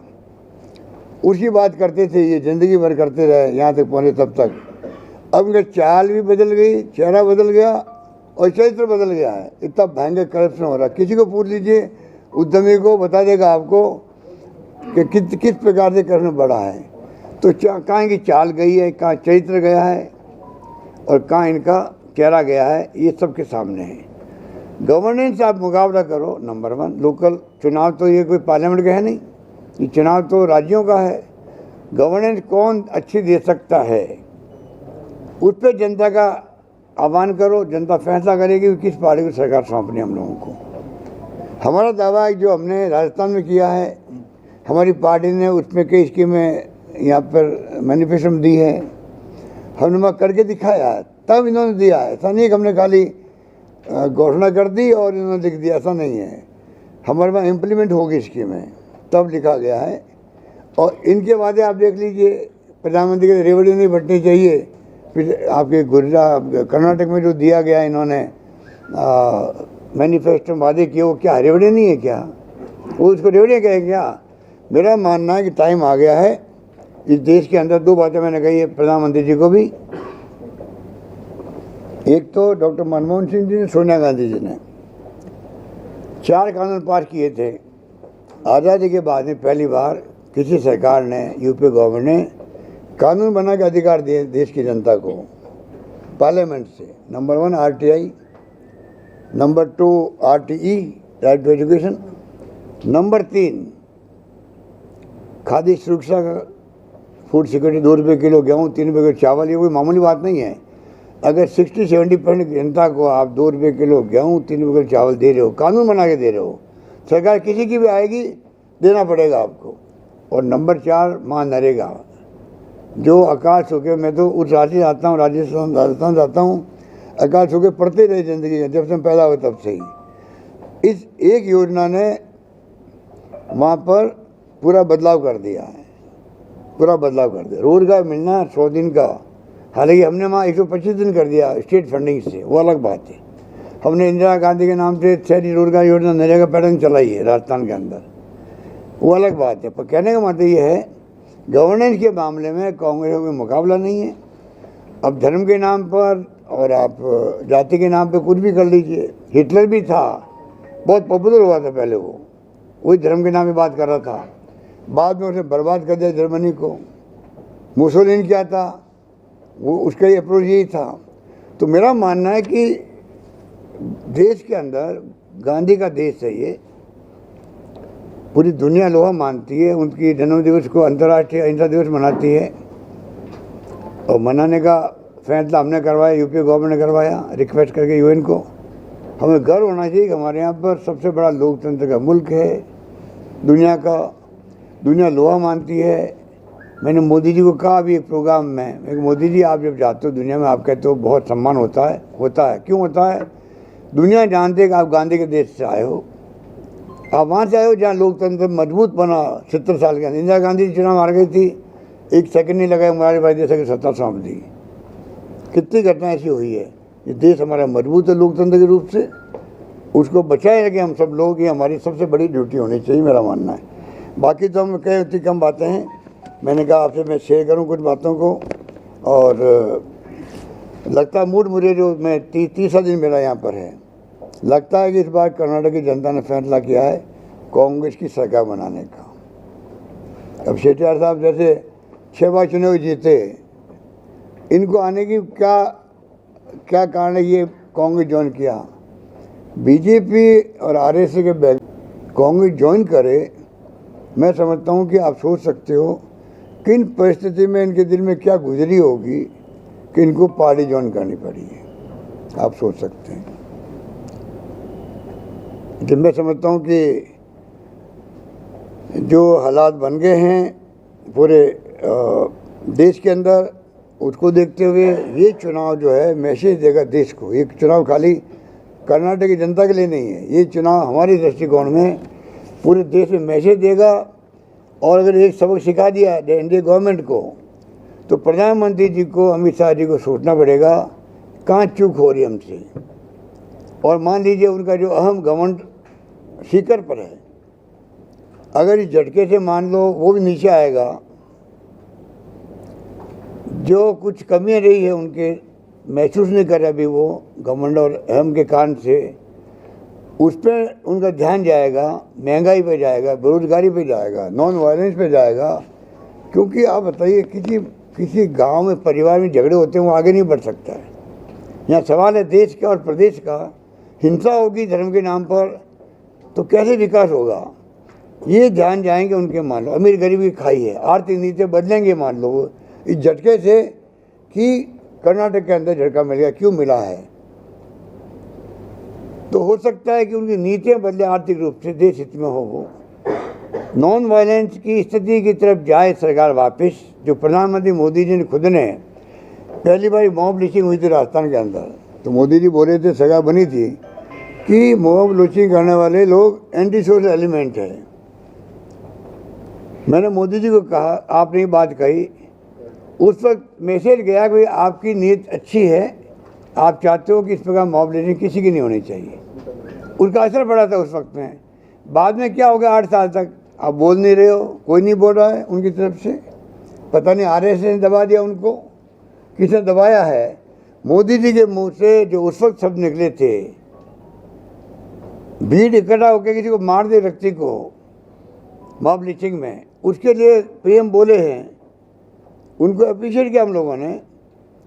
Speaker 9: उसकी बात करते थे, ये ज़िंदगी भर करते रहे, यहाँ तक पहुँचे तब तक। अब इनका चाल भी बदल गई, चेहरा बदल गया और चरित्र बदल गया है। इतना भयंकर करप्शन हो रहा है, किसी को पूछ लीजिए, उद्यमी को बता देगा आपको कि किस प्रकार से करप्शन बढ़ा है। तो कहाँ की चाल गई है, कहाँ चरित्र गया है और कहाँ इनका चेहरा गया है, ये सबके सामने है। गवर्नेंस आप मुकाबला करो, नंबर 1। लोकल चुनाव तो ये कोई पार्लियामेंट का है नहीं, ये चुनाव तो राज्यों का है। गवर्नेंस कौन अच्छी दे सकता है, उस पर जनता का आह्वान करो, जनता फैसला करेगी कि किस पार्टी को सरकार सौंपनी हम लोगों को। हमारा दावा है जो हमने राजस्थान में किया है, हमारी पार्टी ने उसमें कई स्कीमें यहाँ पर मैनिफेस्टो में दी है, हमने करके दिखाया है, तब इन्होंने दिया है। ऐसा नहीं कि हमने खाली घोषणा कर दी और इन्होंने लिख दिया, ऐसा नहीं है। हमारे पास इम्प्लीमेंट होगी स्कीमें, तब लिखा गया है। और इनके वादे आप देख लीजिए, प्रधानमंत्री के रेवड़ी नहीं बटनी चाहिए, फिर आपके कर्नाटक में जो दिया गया इन्होंने मैनिफेस्टो वादे किए, वो क्या रेवड़ी नहीं है क्या? वो उसको रेवड़ी कहे क्या? मेरा मानना है कि टाइम आ गया है इस देश के अंदर। 2 बातें मैंने कही है प्रधानमंत्री जी को भी। एक तो डॉक्टर मनमोहन सिंह जी ने, सोनिया गांधी जी ने 4 कानून पास किए थे। आज़ादी के बाद में पहली बार किसी सरकार ने, यूपी गवर्नमेंट ने कानून बना के अधिकार दिए देश की जनता को पार्लियामेंट से। Number 1 RTI, number 2 RTE, right to education, number 3 खाद्य सुरक्षा का, फूड सिक्योरिटी, 2 रुपये किलो गेहूँ, 3 रुपये किलो चावल। ये कोई मामूली बात नहीं है। अगर 60-70% जनता को आप 2 रुपये किलो गेहूँ, 3 रुपये किलो चावल दे रहे हो, कानून बना के दे रहे हो, सरकार किसी की भी आएगी देना पड़ेगा आपको। और नंबर 4 महानरेगा, जो अकाल सूखे, मैं तो उस राज्य आता हूँ, राजस्थान जाता हूँ, अकाल सूखे पड़ते रहे ज़िंदगी में, जब से पैदा हुए तब से ही। इस एक योजना ने वहाँ पर पूरा बदलाव कर दिया है, पूरा बदलाव कर दिया। रोजगार मिलना 100 दिन का, हालांकि हमने वहाँ 125 दिन कर दिया स्टेट फंडिंग से, वो अलग बात है। हमने इंदिरा गांधी के नाम से शहरी रोजगार योजना नरेगा पैटर्न चलाई है राजस्थान के अंदर, वो अलग बात है। पर कहने का मतलब ये है, गवर्नेंस के मामले में कांग्रेस का कोई मुकाबला नहीं है। अब धर्म के नाम पर और आप जाति के नाम पे कुछ भी कर लीजिए। हिटलर भी था, बहुत पॉपुलर हुआ था पहले, वो वही धर्म के नाम पे बात कर रहा था, बाद में उसने बर्बाद कर दिया जर्मनी को। मुसोलिनी क्या था, वो उसका ही अप्रोच यही था। तो मेरा मानना है कि देश के अंदर गांधी का देश है ये, पूरी दुनिया लोहा मानती है। उनकी जन्मदिवस को अंतर्राष्ट्रीय अहिंसा दिवस मनाती है और मनाने का फैसला हमने करवाया, यूपी गवर्नमेंट ने करवाया रिक्वेस्ट करके UN को। हमें गर्व होना चाहिए कि हमारे यहाँ पर सबसे बड़ा लोकतंत्र का मुल्क है दुनिया का, दुनिया लोहा मानती है। मैंने मोदी जी को कहा अभी एक प्रोग्राम में, मोदी जी आप जब जाते हो दुनिया में, आप कहते हो बहुत सम्मान होता है। क्यों होता है? दुनिया जानती है कि आप गांधी के देश से आए हो, आप वहाँ से आए हो जहाँ लोकतंत्र मजबूत बना 70 साल के अंदर। इंदिरा गांधी चुनाव हार गई थी, 1 सेकंड नहीं लगा मुरारी भाई देसाई की सत्ता सौंप दी। कितनी घटना ऐसी हुई है। ये देश हमारा मजबूत है लोकतंत्र के रूप से, उसको बचाए रखें हम सब लोग, ये हमारी सबसे बड़ी ड्यूटी होनी चाहिए, मेरा मानना है। बाकी तो हम कई उतनी कम बातें हैं, मैंने कहा आपसे मैं शेयर करूं कुछ बातों को। और लगता है मूड मुझे जो मैं तीसरा दिन मेरा यहाँ पर है, लगता है कि इस बार कर्नाटक की जनता ने फैसला किया है कांग्रेस की सरकार बनाने का। अब शेट्टियार साहब जैसे 6 बार चुनाव जीते, इनको आने की क्या कारण है ये कांग्रेस ज्वाइन किया। बीजेपी और आरएसएस के बैग कांग्रेस ज्वाइन करे, मैं समझता हूँ कि आप सोच सकते हो किन परिस्थिति में इनके दिल में क्या गुजरी होगी कि इनको पार्टी ज्वाइन करनी पड़ी है। आप सोच सकते हैं। तो मैं समझता हूँ कि जो हालात बन गए हैं पूरे देश के अंदर, उसको देखते हुए ये चुनाव जो है मैसेज देगा देश को। ये चुनाव खाली कर्नाटक की जनता के लिए नहीं है, ये चुनाव हमारे दृष्टिकोण में पूरे देश में मैसेज देगा। और अगर एक सबक सिखा दिया एनडीए गवर्नमेंट को, तो प्रधानमंत्री जी को, अमित शाह जी को सोचना पड़ेगा कहाँ चूक हो रही है हमसे। और मान लीजिए उनका जो अहम घमंड शिखर पर है, अगर इस झटके से मान लो वो भी नीचे आएगा, जो कुछ कमियां रही है उनके महसूस नहीं कर रहे अभी वो घमंड और अहम के कारण से, उस पर उनका ध्यान जाएगा, महंगाई पे जाएगा, बेरोजगारी पे जाएगा, नॉन वायलेंस पे जाएगा। क्योंकि आप बताइए किसी गांव में परिवार में झगड़े होते हैं वो आगे नहीं बढ़ सकता है। यहाँ सवाल है देश का और प्रदेश का। हिंसा होगी धर्म के नाम पर तो कैसे विकास होगा, ये ध्यान जाएंगे उनके। मान लो अमीर गरीब की खाई है, आर्थिक नीतियाँ बदलेंगे मान लो इस झटके से कि कर्नाटक के अंदर झटका मिल गया, क्यों मिला है, तो हो सकता है कि उनकी नीतियाँ बदले आर्थिक रूप से, देश हित में हो वो नॉन वायलेंस की स्थिति की तरफ जाए सरकार वापस। जो प्रधानमंत्री मोदी जी ने खुद ने पहली बार मॉब लिंचिंग हुई थी राजस्थान के अंदर, तो मोदी जी बोले थे, सरकार बनी थी कि मॉब लिंचिंग करने वाले लोग एंटी सोशल एलिमेंट है। मैंने मोदी जी को कहा, आपने ये बात कही, उस वक्त मैसेज गया कि आपकी नीयत अच्छी है, आप चाहते हो कि इस प्रकार मॉब लिंचिंग किसी की नहीं होनी चाहिए। उनका असर पड़ा था उस वक्त में। बाद में क्या हो गया, 8 साल तक आप बोल नहीं रहे हो, कोई नहीं बोल रहा है उनकी तरफ से। पता नहीं आरएसएस ने दबा दिया उनको, किसने दबाया है। मोदी जी के मुंह से जो उस वक्त शब्द निकले थे, भीड़ इकट्ठा होकर किसी को मार दे व्यक्ति को मॉब लिंचिंग में, उसके लिए पीएम बोले हैं, उनको अप्रिशिएट किया हम लोगों ने।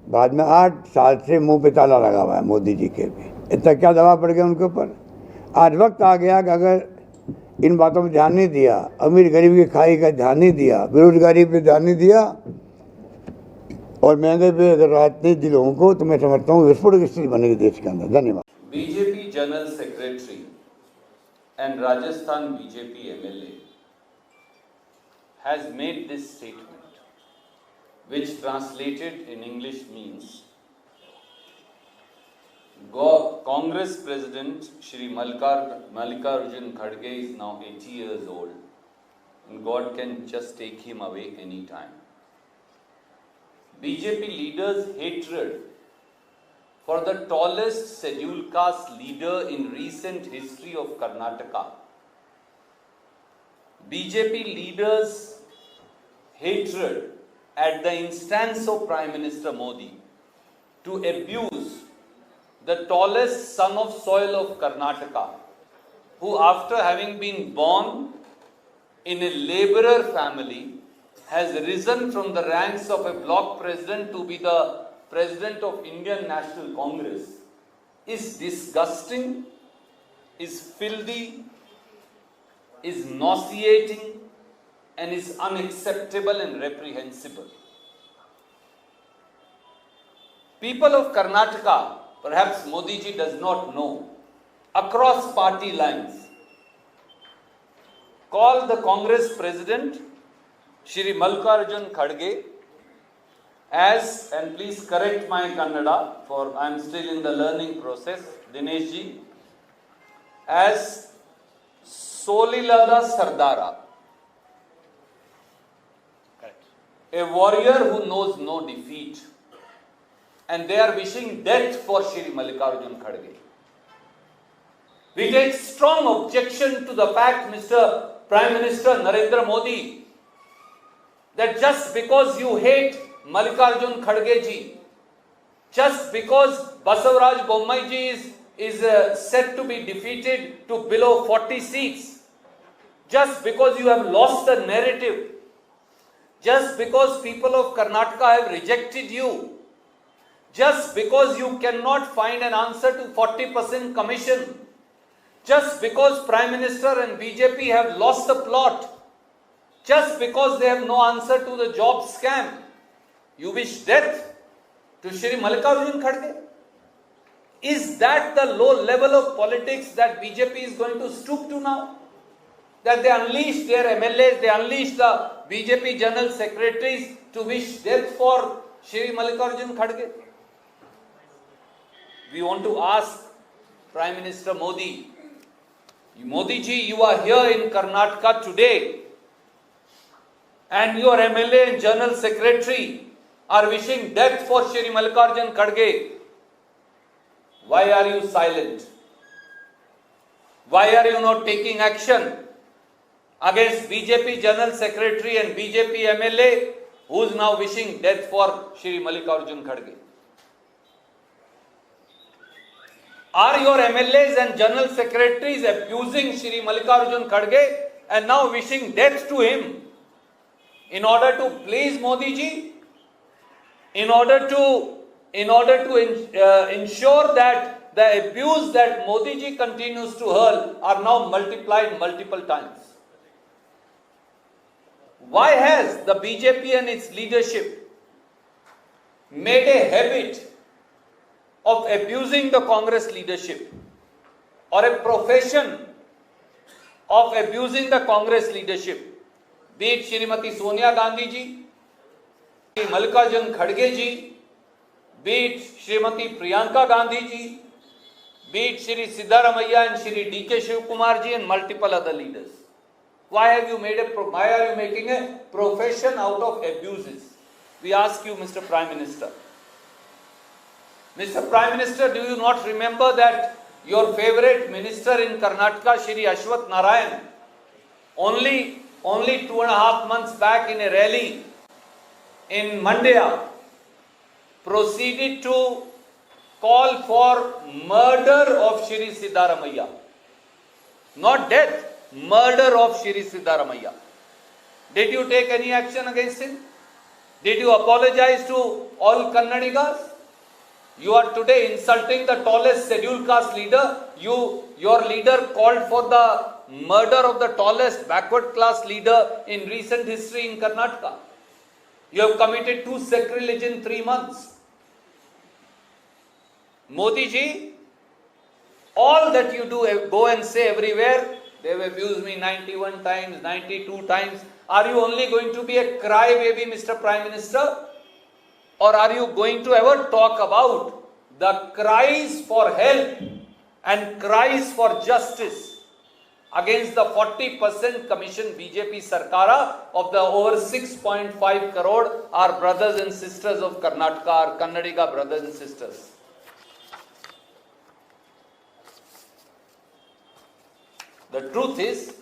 Speaker 9: बाद में 8 साल से मुंह पे ताला लगा हुआ है मोदी जी के भी। इतना क्या दबाव पड़ गया उनके ऊपर। आज वक्त आ गया कि अगर इन बातों पर ध्यान नहीं दिया, अमीर गरीब की खाई का ध्यान नहीं दिया, बेरोजगारी पे ध्यान नहीं दिया और महंगाई पे अगर राहत नहीं दी लोगों को, तो मैं समझता हूँ विस्फोटक स्थिति बनेगी देश के अंदर। धन्यवाद।
Speaker 10: BJP general secretary and Rajasthan BJP MLA has made this statement, which translated in English means Congress President Shri Mallikarjun Kharge is now 80 years old and God can just take him away any time. BJP leaders' hatred for the tallest scheduled caste leader in recent history of Karnataka. BJP leaders' hatred at the instance of Prime Minister Modi to abuse the tallest son of soil of Karnataka, who after having been born in a laborer family has risen from the ranks of a bloc president to be the President of Indian National Congress, is disgusting, is filthy, is nauseating, and is unacceptable and reprehensible. People of Karnataka, perhaps Modi ji does not know, across party lines, call the Congress President, Shri Mallikarjun Kharge, as, and please correct my Kannada, for I am still in the learning process, Dinesh ji, as Solilada Sardara, a warrior who knows no defeat, and they are wishing death for Shri Mallikarjun Kharge. We take strong objection to the fact, Mr. Prime Minister Narendra Modi, that just because you hate Mallikarjun Kharge ji, just because Basavaraj Bommai ji is said to be defeated to below 40 seats, just because you have lost the narrative, just because people of Karnataka have rejected you, just because you cannot find an answer to 40% commission, just because Prime Minister and BJP have lost the plot, just because they have no answer to the job scam, you wish death to Shri Mallikarjun Kharge? Is that the low level of politics that BJP is going to stoop to now? That they unleash their MLAs, they unleash the BJP general secretaries to wish death for Shri Mallikarjun Kharge? We want to ask Prime Minister Modi, Modi ji, you are here in Karnataka today, and your MLA and general secretary are wishing death for Shri Mallikarjun Kharge. Why are you silent? Why are you not taking action against BJP General Secretary and BJP MLA who is now wishing death for Shri Mallikarjun Kharge? Are your MLAs and General Secretaries abusing Shri Mallikarjun Kharge and now wishing death to him in order to please Modi ji? In order to ensure that the abuse that Modi ji continues to hurl are now multiplied multiple times. Why has the BJP and its leadership made a habit of abusing the Congress leadership, or a profession of abusing the Congress leadership? Be it Shrimati Sonia Gandhi ji, Mallikarjun Kharge ji, be it Shrimati Priyanka Gandhi ji, be it Shri Siddaramaiah and Shri D.K. Shivkumar ji and multiple other leaders. Why are you making a profession out of abuses? We ask you, Mr. Prime Minister. Mr. Prime Minister, do you not remember that your favorite minister in Karnataka, Shri Ashwath Narayan, only 2.5 months back in a rally in Mandya, proceeded to call for murder of Shri Siddaramaiah. Not death, murder of Shri Siddaramaiah. Did you take any action against him? Did you apologize to all Kannadigas? You are today insulting the tallest scheduled caste leader. Your leader called for the murder of the tallest backward class leader in recent history in Karnataka. You have committed 2 sacrilege in 3 months. Modi ji, all that you do, go and say everywhere, they have abused me 91 times, 92 times. Are you only going to be a crybaby, Mr. Prime Minister? Or are you going to ever talk about the cries for help and cries for justice against the 40% commission BJP Sarkara of the over 6.5 crore our brothers and sisters of Karnataka, our Kannadiga brothers and sisters? The truth is,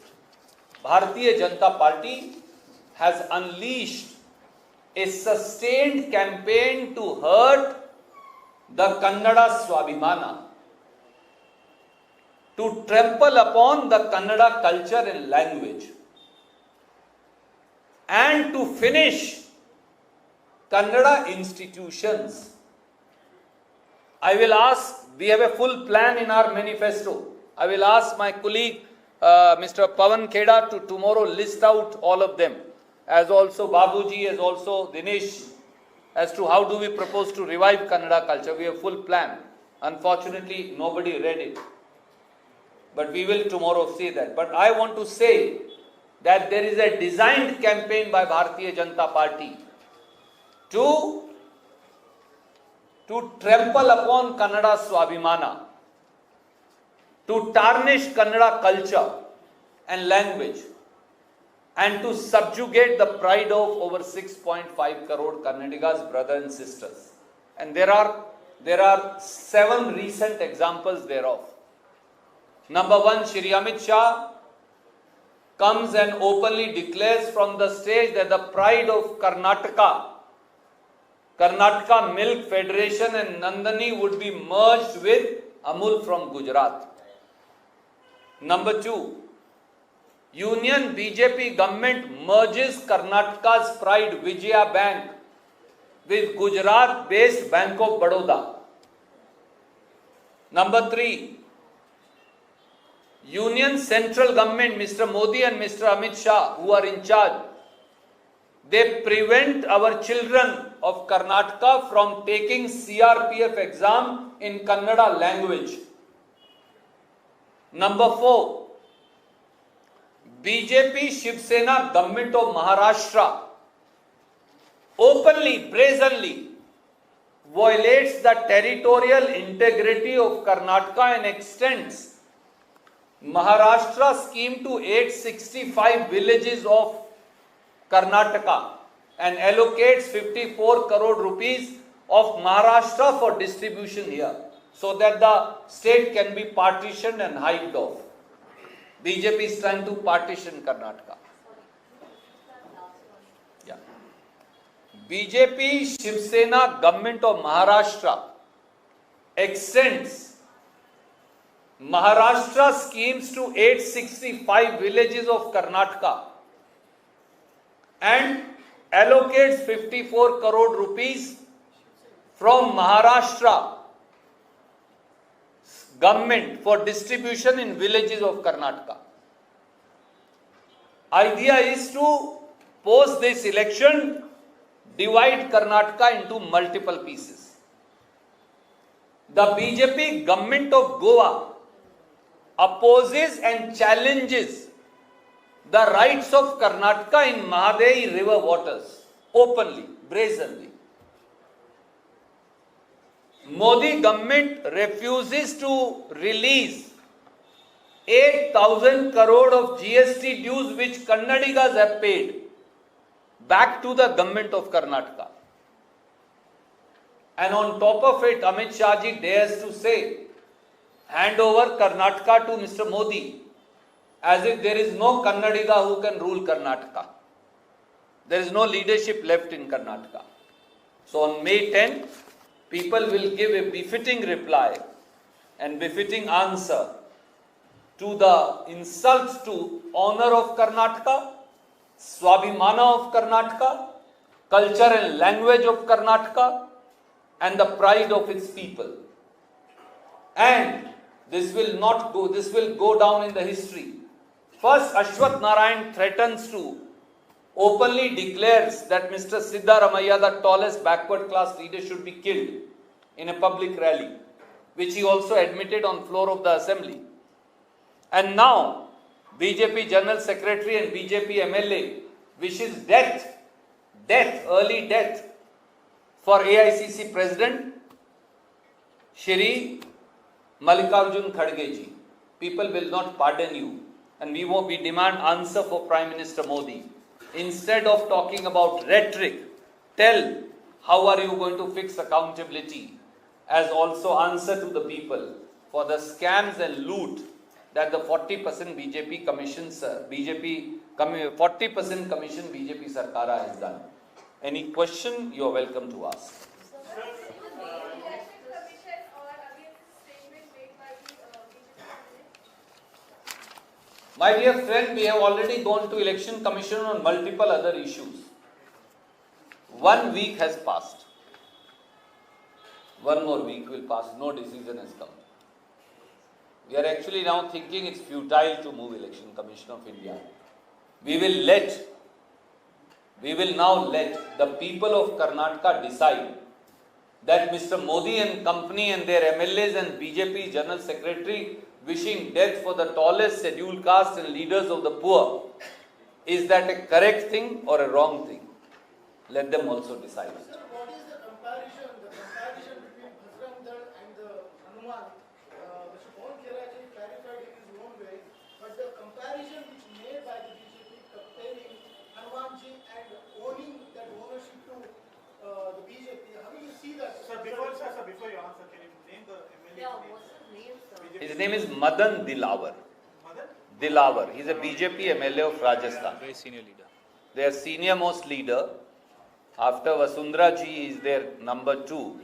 Speaker 10: Bharatiya Janata Party has unleashed a sustained campaign to hurt the Kannada Swabhimana, to trample upon the Kannada culture and language, and to finish Kannada institutions. I will ask, we have a full plan in our manifesto. I will ask my colleague Mr. Pawan Kheda to tomorrow list out all of them, as also Babuji, as also Dinesh, as to how do we propose to revive Kannada culture. We have full plan. Unfortunately, nobody read it. But we will tomorrow say that. But I want to say that there is a designed campaign by Bharatiya Janata Party to trample upon Kannada Swabhimana, to tarnish Kannada culture, and language, and to subjugate the pride of over 6.5 crore Kannadigas, brothers and sisters. And there are 7 recent examples thereof. Number 1, Shri Amit Shah comes and openly declares from the stage that the pride of Karnataka Milk Federation and Nandani would be merged with Amul from Gujarat. Number 2, Union BJP government merges Karnataka's pride Vijaya Bank with Gujarat-based Bank of Baroda. Number 3, Union central government, Mr. Modi and Mr. Amit Shah, who are in charge, they prevent our children of Karnataka from taking CRPF exam in Kannada language. Number 4, BJP Shiv Sena government of Maharashtra openly, brazenly violates the territorial integrity of Karnataka and extends Maharashtra scheme to 865 villages of Karnataka and allocates 54 crore rupees of Maharashtra for distribution here, so that the state can be partitioned and hived off. BJP is trying to partition Karnataka. Yeah. BJP Shiv Sena government of Maharashtra extends Maharashtra schemes to 865 villages of Karnataka and allocates 54 crore rupees from Maharashtra government for distribution in villages of Karnataka. Idea is to, post this election, divide Karnataka into multiple pieces. The BJP government of Goa opposes and challenges the rights of Karnataka in Mahadevi river waters openly, brazenly. Modi government refuses to release 8,000 crore of GST dues which Kannadigas have paid back to the government of Karnataka. And on top of it, Amit Shah ji dares to say, hand over Karnataka to Mr. Modi, as if there is no Kannadiga who can rule Karnataka. There is no leadership left in Karnataka. So on May 10th, people will give a befitting reply and befitting answer to the insults to honor of Karnataka, Swabhimana of Karnataka, culture and language of Karnataka, and the pride of its people. And this will go down in the history. First, Ashwath Narayan threatens to, openly declares that Mr. Siddaramaiah, the tallest backward class leader, should be killed in a public rally, which he also admitted on floor of the assembly. And now, BJP General Secretary and BJP MLA wishes early death for AICC President Shri Mallikarjun Kharge ji. People will not pardon you, and we demand answer for Prime Minister Modi. Instead of talking about rhetoric, tell how are you going to fix accountability, as also answer to the people for the scams and loot that the 40% BJP commissions, 40% commission BJP Sarkara has done. Any question, you are welcome to ask. My dear friend, we have already gone to Election Commission on multiple other issues. 1 week has passed. 1 more week will pass, no decision has come. We are actually now thinking it's futile to move Election Commission of India. We will now let the people of Karnataka decide that Mr. Modi and company and their MLAs and BJP General Secretary wishing death for the tallest scheduled caste and leaders of the poor, is that a correct thing or a wrong thing? Let them also decide.
Speaker 3: Sir, what is the comparison between Bajrang Dal and the Hanuman? Mr. Pawan Khera clarified in his own way, but the comparison which
Speaker 10: His name is Madan Dilawar. Dilawar. He's a BJP MLA of Rajasthan.
Speaker 11: Very senior leader.
Speaker 10: Their senior most leader. After Vasundhara ji is their number 2.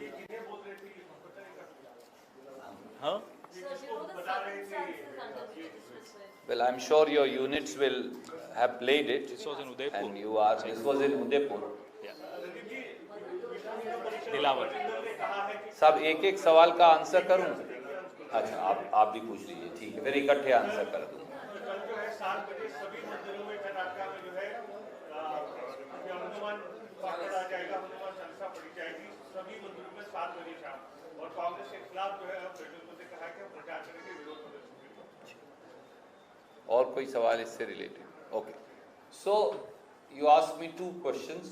Speaker 11: Huh?
Speaker 5: So, you know the circumstances under which this was said.
Speaker 10: Well, I'm sure your units will have played it.
Speaker 11: This was in Udaipur.
Speaker 10: And you are. This was in Udaipur.
Speaker 11: Dilawar.
Speaker 10: सब एक एक सवाल का answer करूं? अच्छा, आप भी पूछ लीजिए, ठीक है, फिर इकट्ठे आंसर कर दूं।
Speaker 1: कल जो है 7 बजे सभी मंदिरों में कर्नाटक में जो है हनुमान पकड़ आ जाएगा, हनुमान चालीसा पढ़ी जाएगी सभी मंदिरों में 7 बजे शाम, और कांग्रेस के खिलाफ जो है ने कहा कि हम प्रचार करेंगे, विरोध प्रदर्शन।
Speaker 10: और कोई सवाल इससे related? Okay, so you ask me 2 questions.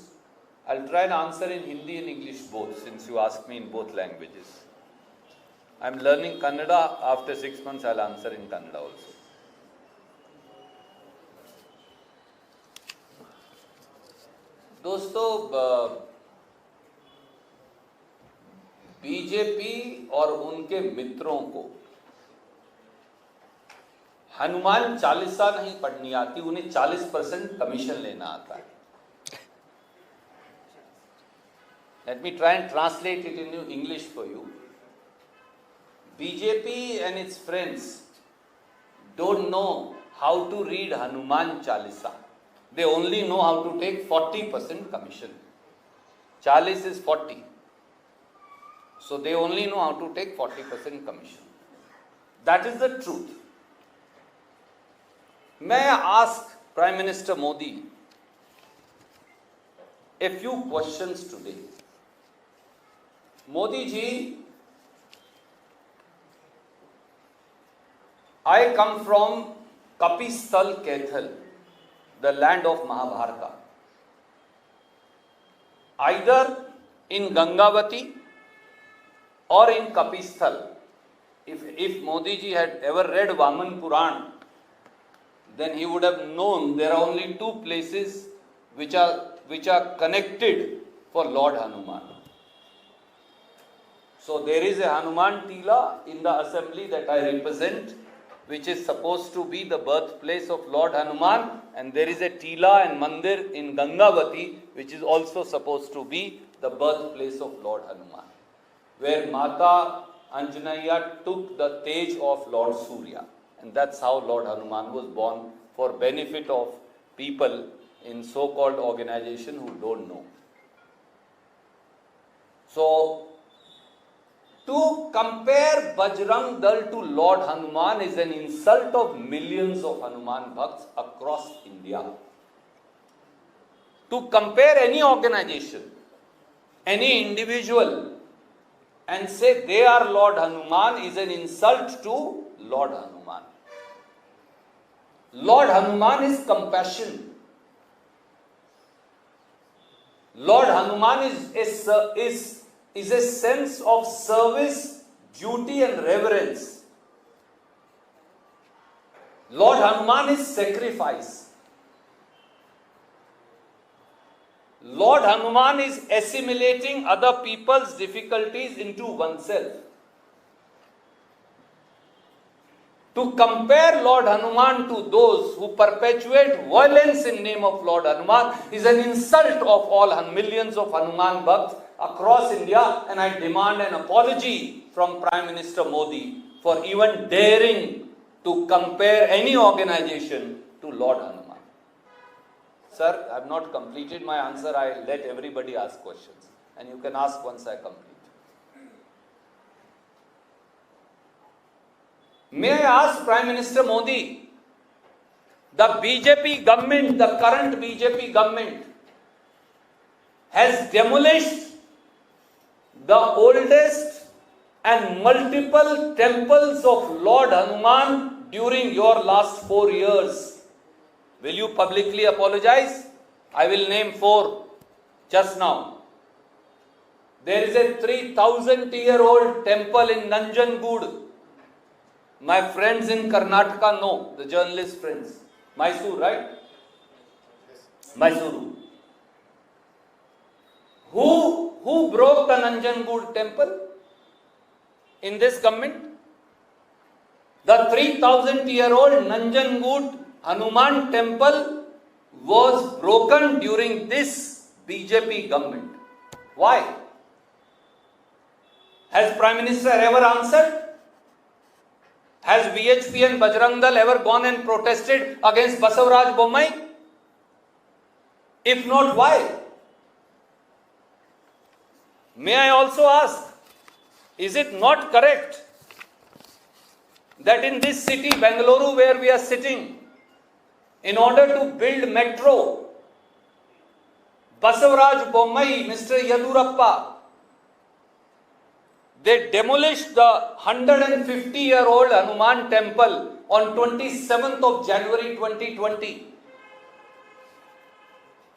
Speaker 10: I'll try and answer in Hindi and English both, since you asked me in both languages. I'm learning Kannada. After 6 months, I'll answer in Kannada also. दोस्तों, BJP और उनके मित्रों को हनुमान चालीसा नहीं पढ़नी आती, उन्हें 40% commission लेना आता है। Let me try and translate it in English for you. BJP and its friends don't know how to read Hanuman Chalisa. They only know how to take 40% commission. 40 is 40. So they only know how to take 40% commission. That is the truth. May I ask Prime Minister Modi a few questions today? Modi ji, I come from Kapisthal Kethal, the land of Mahabharata. Either in Gangavati or in Kapisthal. If Modi ji had ever read Vaman Puran, then he would have known there are only 2 places which are connected for Lord Hanuman. So there is a Hanuman Tila in the assembly that I represent, which is supposed to be the birthplace of Lord Hanuman, and there is a Tila and Mandir in Gangavati, which is also supposed to be the birthplace of Lord Hanuman, where Mata Anjanaya took the Tej of Lord Surya, and that's how Lord Hanuman was born, for benefit of people in so-called organization who don't know. So, to compare Bajrang Dal to Lord Hanuman is an insult of millions of Hanuman Bhakts across India. To compare any organization, any individual, and say they are Lord Hanuman is an insult to Lord Hanuman. Lord Hanuman is compassion. Lord Hanuman is a sense of service, duty and reverence. Lord Hanuman is sacrifice. Lord Hanuman is assimilating other people's difficulties into oneself. To compare Lord Hanuman to those who perpetuate violence in name of Lord Hanuman is an insult of all millions of Hanuman Bhakts across India, and I demand an apology from Prime Minister Modi for even daring to compare any organization to Lord Hanuman. Sir, I have not completed my answer. I let everybody ask questions, and you can ask once I complete. May I ask Prime Minister Modi, the BJP government, the current BJP government has demolished the oldest and multiple temples of Lord Hanuman during your last 4 years. Will you publicly apologize? I will name 4 just now. There is a 3,000-year-old temple in Nanjangud. My friends in Karnataka know, the journalist friends. Mysore, right? Mysuru. Who broke the Nanjangud temple in this government? The 3,000-year-old Nanjangud Hanuman temple was broken during this BJP government. Why? Has Prime Minister ever answered? Has VHP and Bajrang Dal ever gone and protested against Basavaraj Bommai? If not, why? May I also ask, is it not correct that in this city, Bengaluru, where we are sitting, in order to build metro, Basavaraj Bommai, Mr. Yadurappa, they demolished the 150-year-old Hanuman temple on 27th of January 2020.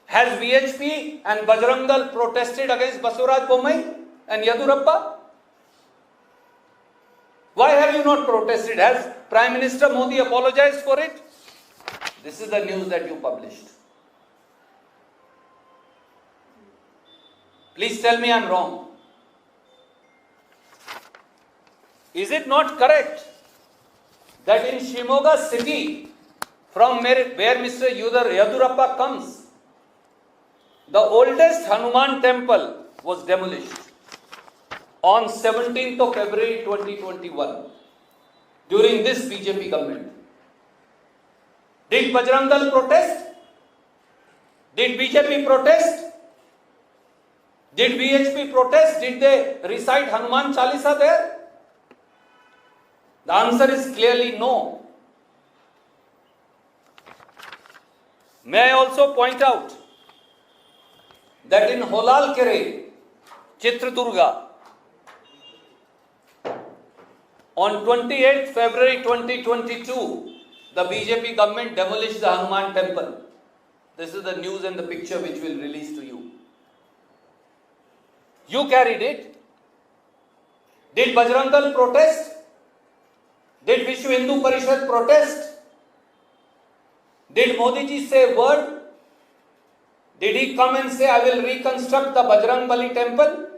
Speaker 10: Has VHP and Bajrang Dal protested against Basavaraj Bommai and Yadurappa? Why have you not protested? Has Prime Minister Modi apologized for it? This is the news that you published. Please tell me I am wrong. Is it not correct that in Shimoga city, from where Mr. Yadurappa comes, the oldest Hanuman temple was demolished on 17th of February 2021 during this BJP government? Did Bajrang Dal protest? Did BJP protest? Did VHP protest? Did they recite Hanuman Chalisa there? The answer is clearly no. May I also point out that in Holalkere, Chitradurga, on 28th February 2022, the BJP government demolished the Hanuman temple. This is the news and the picture which we'll release to you. You carried it. Did Bajrang Dal protest? Did Vishwa Hindu Parishad protest? Did Modi ji say a word? Did he come and say, I will reconstruct the Bajrang Bali temple?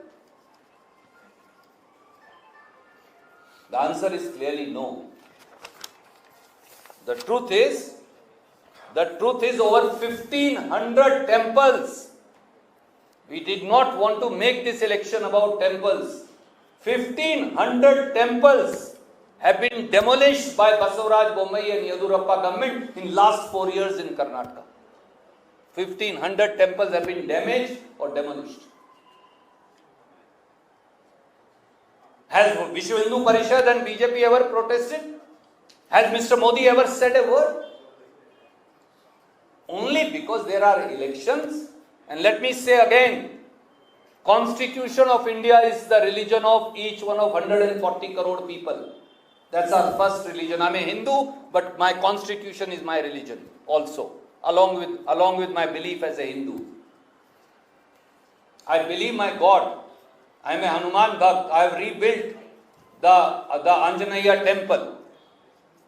Speaker 10: The answer is clearly no. The truth is over 1,500 temples. We did not want to make this election about temples. 1,500 temples have been demolished by Basavaraj Bommai and Yadurappa government in last 4 years in Karnataka. 1,500 temples have been damaged or demolished. Has Vishwa Hindu Parishad and BJP ever protested? Has Mr. Modi ever said a word? Only because there are elections. And let me say again, Constitution of India is the religion of each one of 140 crore people. That's our first religion. I'm a Hindu, but my Constitution is my religion also, along with my belief as a Hindu. I believe my God. I am a Hanuman Bhakt. I have rebuilt the Anjaneya temple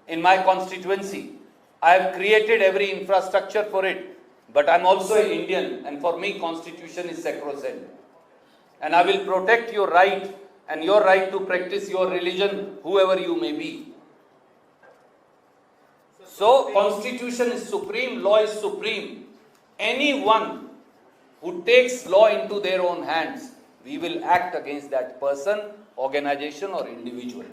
Speaker 10: in my constituency. I have created every infrastructure for it. But I am also an Indian, and for me Constitution is sacrosanct. And I will protect your right and your right to practice your religion, whoever you may be. So Constitution is supreme, law is supreme. Anyone who takes law into their own hands, we will act against that person, organization or individual.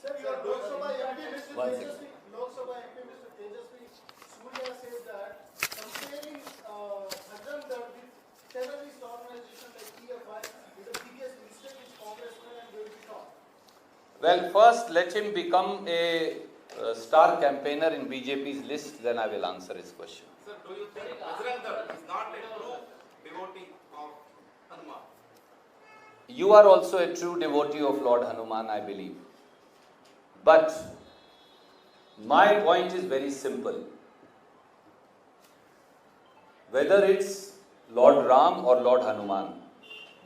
Speaker 3: Sir, your Lok Sabha MP, Mr.
Speaker 10: One second.
Speaker 3: Lok Sabha MP, Mr. Tejasvi Surya says that comparing Bajrang Dal with terrorist organization like PFI is the biggest mistake which congressmen and they will be taught.
Speaker 10: Well, first let him become a star campaigner in BJP's list, then I will answer his question.
Speaker 4: Sir, do you think Bajrang Dal is not a true devotee of Hanuman?
Speaker 10: You are also a true devotee of Lord Hanuman, I believe. But my point is very simple. Whether it's Lord Ram or Lord Hanuman,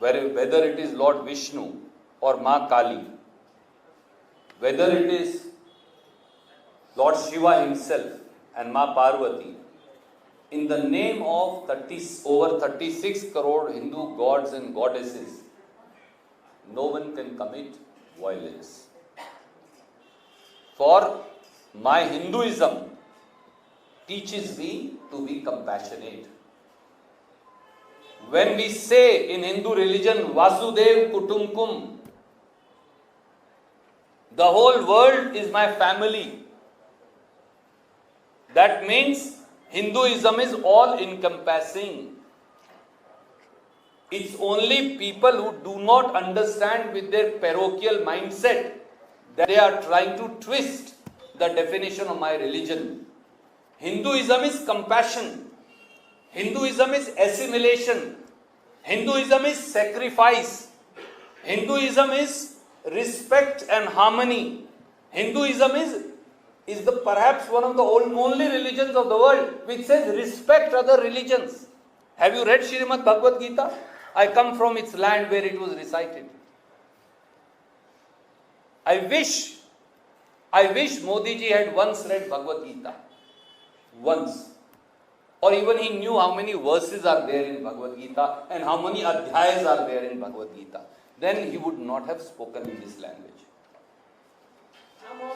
Speaker 10: whether it is Lord Vishnu or Ma Kali, whether it is Lord Shiva himself and Ma Parvati, in the name of over 36 crore Hindu gods and goddesses, no one can commit violence. For My Hinduism teaches me to be compassionate. When we say in Hindu religion, Vasudev Kutumkum, the whole world is my family. That means Hinduism is all encompassing. It's only people who do not understand with their parochial mindset that they are trying to twist the definition of my religion. Hinduism is compassion. Hinduism is assimilation. Hinduism is sacrifice. Hinduism is respect and harmony. Hinduism is the perhaps one of the only religions of the world which says respect other religions. Have you read Srimad Bhagavad Gita? I come from its land where it was recited. I wish Modi ji had once read Bhagavad Gita. Once. Or even he knew how many verses are there in Bhagavad Gita and how many adhyayas are there in Bhagavad Gita. Then he would not have spoken in this language.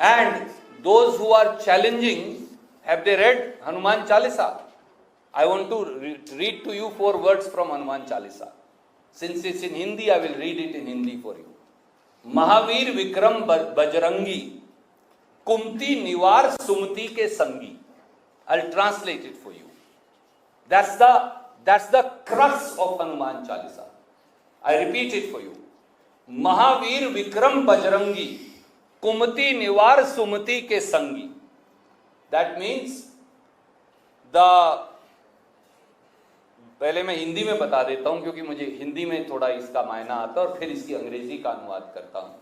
Speaker 10: And those who are challenging, have they read Hanuman Chalisa? I want to read to you 4 words from Hanuman Chalisa. Since it's in Hindi, I will read it in Hindi for you. Mahavir Vikram Bajrangi, Kumti Nivar Sumati ke Sangi. I'll translate it for you. That's the crux of Hanuman Chalisa. I repeat it for you. Mahavir Vikram Bajrangi, Kumti Nivar Sumati ke Sangi. That means पहले मैं हिंदी में बता देता हूं क्योंकि मुझे हिंदी में थोड़ा इसका मायना आता है और फिर इसकी अंग्रेजी का अनुवाद करता हूं।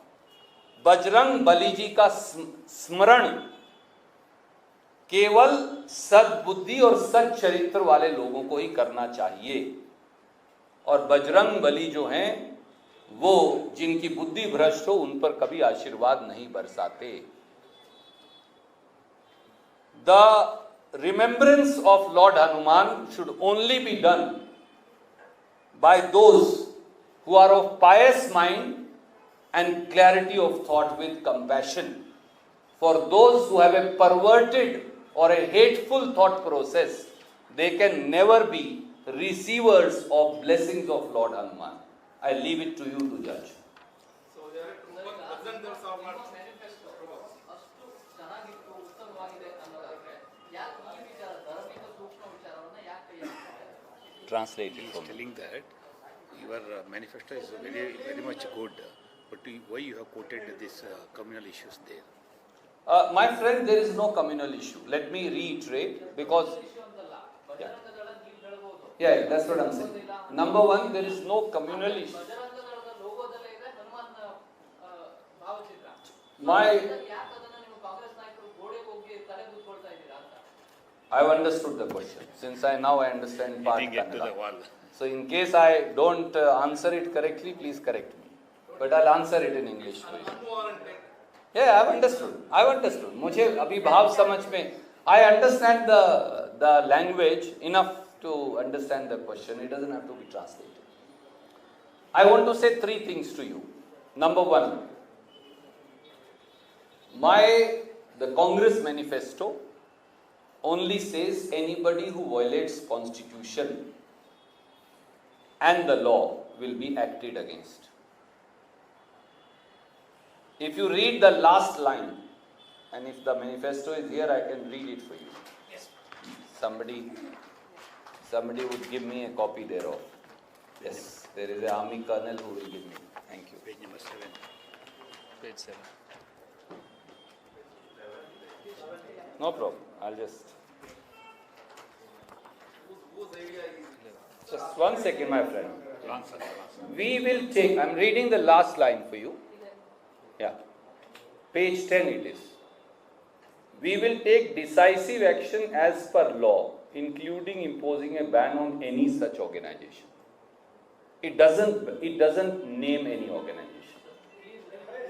Speaker 10: बजरंग बली जी का स्मरण केवल सद्बुद्धि और सच्चरित्र वाले लोगों को ही करना चाहिए। और बजरंग बली जो हैं वो जिनकी बुद्धि भ्रष्ट हो उन पर कभी आशीर्वाद नहीं बरसाते। The remembrance of Lord Hanuman should only be done by those who are of pious mind and clarity of thought with compassion. For those who have a perverted or a hateful thought process, they can never be receivers of blessings of Lord Hanuman. I leave it to you to judge.
Speaker 4: So there are two representatives of our
Speaker 10: Translate it
Speaker 12: He
Speaker 10: for
Speaker 12: is
Speaker 10: me.
Speaker 12: telling that your manifesto is very, very much good, but why you have quoted these communal issues there?
Speaker 10: My friend, there is no communal issue. Let me reiterate because yeah, that's what I'm saying. Number one, there is no communal issue. I've understood the question. Since I understand part Kannada. So in case I don't answer it correctly, please correct me. But I'll answer it in English for you. Yeah, I've understood. मुझे अभी भाव समझ में. I understand the language enough to understand the question. It doesn't have to be translated. I want to say 3 things to you. Number 1, the Congress manifesto only says anybody who violates constitution and the law will be acted against. If you read the last line, and if the manifesto is here, I can read it for you. Yes. Somebody would give me a copy thereof. Yes, there is an army colonel who will give me. Thank you.
Speaker 12: Page number 7.
Speaker 11: Page 7.
Speaker 10: No problem. I'll just 1 second, my friend. We will take, I'm reading the last line for you. Yeah. Page 10 it is. We will take decisive action as per law, including imposing a ban on any such organization. It doesn't name any organization.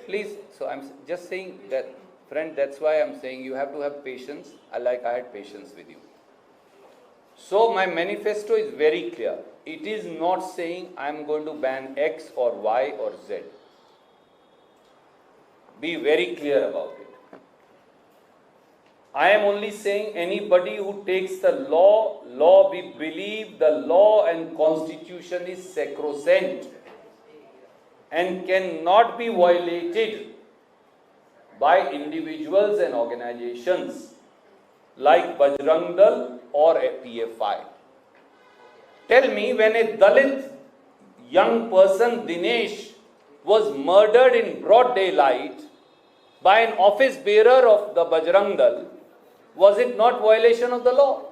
Speaker 10: Please, so I'm just saying that, friend, that's why I'm saying you have to have patience, like I had patience with you. So my manifesto is very clear. It is not saying I'm going to ban X or Y or Z. Be very clear about it. I am only saying anybody who takes the law, we believe the law and constitution is sacrosanct and cannot be violated by individuals and organizations like Bajrang Dal or a PFI. Tell me, when a Dalit young person, Dinesh, was murdered in broad daylight by an office bearer of the Bajrang Dal, was it not violation of the law?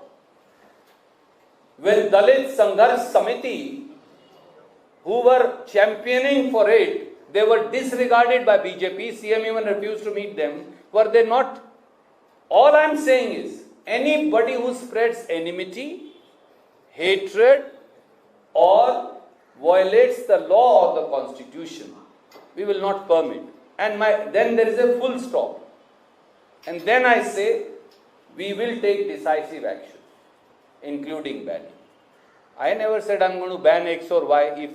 Speaker 10: When Dalit Sangharsh Samiti, who were championing for it, they were disregarded by BJP, CM even refused to meet them, were they not? All I am saying is, anybody who spreads enmity, hatred, or violates the law or the constitution, we will not permit. And then there is a full stop. And then I say, we will take decisive action, including banning. I never said I'm going to ban X or Y. If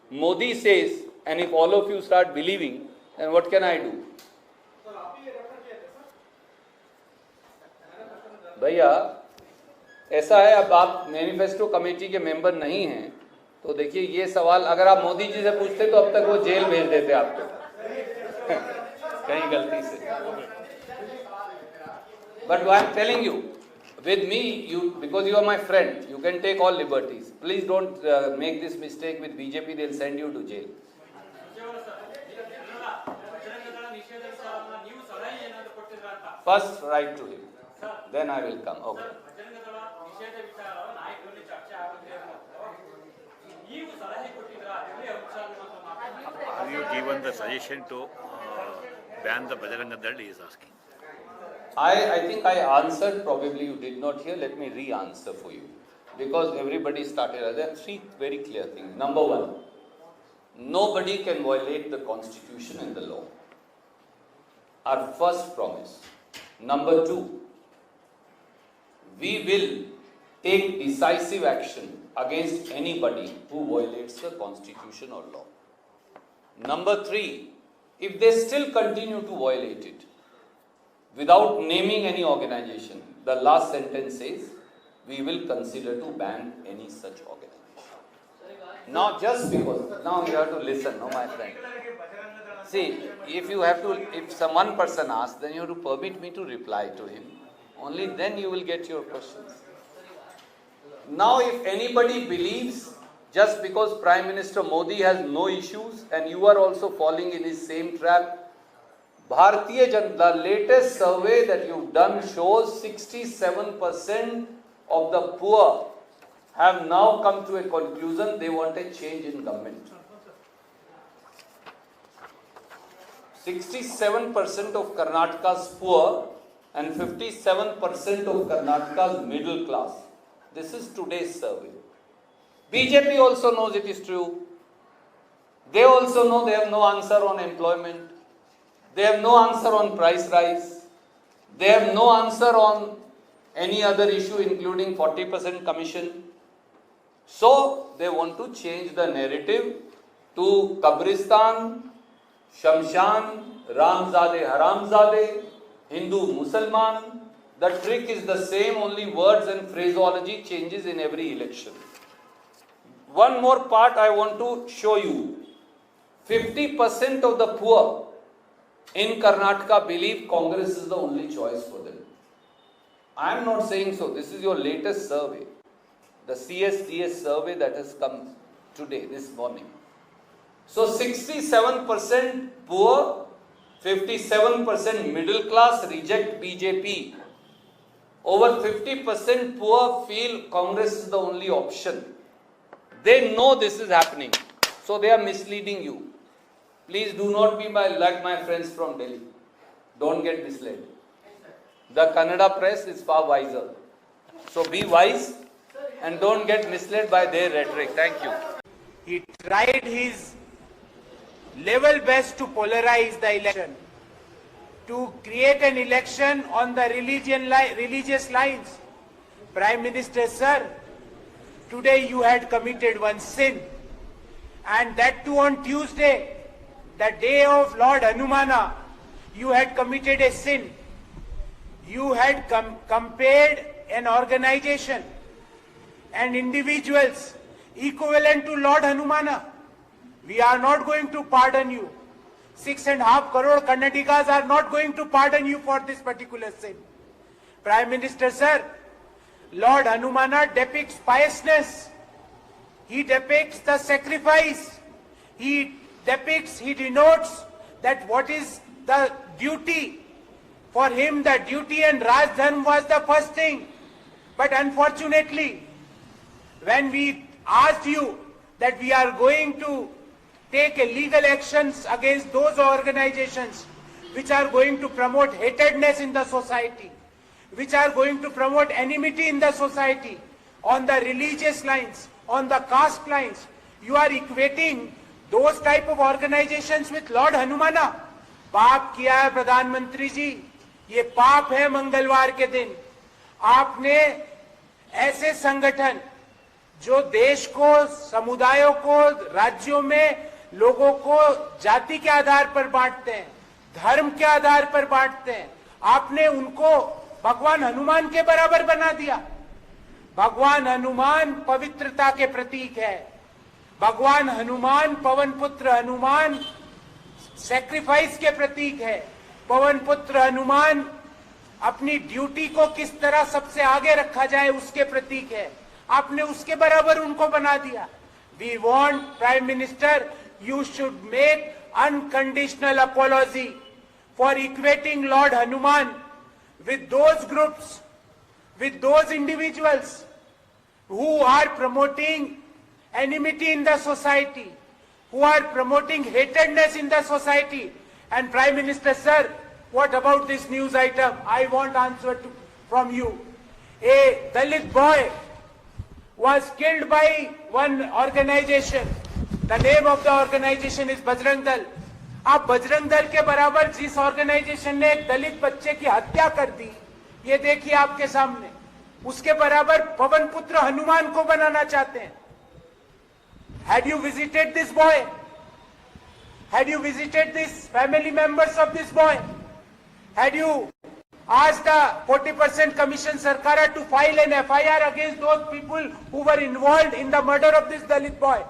Speaker 10: Modi says, and if all of you start believing, then what can I do? भैया ऐसा है, अब आप manifesto committee के member नहीं हैं, तो देखिए ये सवाल अगर आप मोदी जी से पूछते तो अब तक वो जेल भेज देते आपको कहीं गलती से. But I am telling you, with me, because you are my friend, you can take all liberties. Please don't make this mistake with BJP, they'll send you to jail. First write to him, then I will come. Okay.
Speaker 12: Have you given the suggestion to ban the Bajrang Dal, he is asking?
Speaker 10: I think I answered, probably you did not hear, let me re-answer for you. Because everybody started, there are three very clear things. Number one, nobody can violate the constitution and the law. Our first promise. Number two, we will take decisive action against anybody who violates the constitution or law. Number three, if they still continue to violate it, without naming any organization, the last sentence says, we will consider to ban any such organization. Now just because, now you have to listen, no my friend. See, if one person asks, then you have to permit me to reply to him. Only then you will get your questions. Now if anybody believes, just because Prime Minister Modi has no issues and you are also falling in his same trap, Bharatiya Janata, the latest survey that you've done shows 67% of the poor have now come to a conclusion they want a change in government. 67% of Karnataka's poor and 57% of Karnataka's middle class. This is today's survey. BJP also knows it is true. They also know they have no answer on employment. They have no answer on price rise. They have no answer on any other issue including 40% commission. So they want to change the narrative to Kabristan, Shamshan, Ramzade, Haramzade, Hindu, Musalman. The trick is the same, only words and phraseology changes in every election. One more part I want to show you. 50% of the poor in Karnataka believe Congress is the only choice for them. I am not saying so. This is your latest survey. The CSDS survey that has come today, this morning. So 67% poor, 57% middle class reject BJP. Over 50% poor feel Congress is the only option. They know this is happening. So they are misleading you. Please do not be like my friends from Delhi. Don't get misled. The Kannada press is far wiser. So be wise and don't get misled by their rhetoric. Thank you.
Speaker 13: He tried his level best to polarize the election, to create an election on the religious lines. Prime Minister, sir, today you had committed one sin, and that too on Tuesday, the day of Lord Hanumana, you had committed a sin. you had compared an organization and individuals equivalent to Lord Hanumana. We are not going to pardon you. 6.5 crore Kannadigas are not going to pardon you for this particular sin. Prime Minister, sir, Lord Hanumana depicts piousness. He depicts the sacrifice. He denotes that what is the duty. For him, the duty and Raj Dharma was the first thing. But unfortunately, when we asked you that we are going to take legal actions against those organizations which are going to promote hatredness in the society, which are going to promote enmity in the society, on the religious lines, on the caste lines, you are equating those type of organizations with Lord Hanumana. पाप किया है प्रधानमंत्री जी, ये पाप है मंगलवार के दिन आपने ऐसे संगठन जो देश को, समुदायों को, राज्यों में लोगों को जाति के आधार पर बांटते हैं, धर्म के आधार पर बांटते हैं, आपने उनको भगवान हनुमान के बराबर बना दिया। भगवान हनुमान पवित्रता के प्रतीक है। भगवान हनुमान, पवन पुत्र हनुमान सैक्रिफाइस के प्रतीक है। पवन पुत्र हनुमान अपनी ड्यूटी को किस तरह सबसे आगे रखा जाए उसके प्रतीक है। आपने उसके बराबर उनको बना दिया। We want prime minister, you should make unconditional apology for equating Lord Hanuman with those groups, with those individuals who are promoting enmity in the society, who are promoting hatredness in the society. And Prime Minister, sir, what about this news item? I want answer from you. A Dalit boy was killed by one organization. The name of the organization is Bajrang Dal. आप बजरंग दल के बराबर जिस organisation ने एक दलित बच्चे की हत्या कर दी, ये देखिए आपके सामने, उसके बराबर पवन पुत्र हनुमान को बनाना चाहते हैं। Had you visited this boy? Had you visited this family members of this boy? Had you asked the 40% Commission Sarkara to file an FIR against those people who were involved in the murder of this Dalit boy?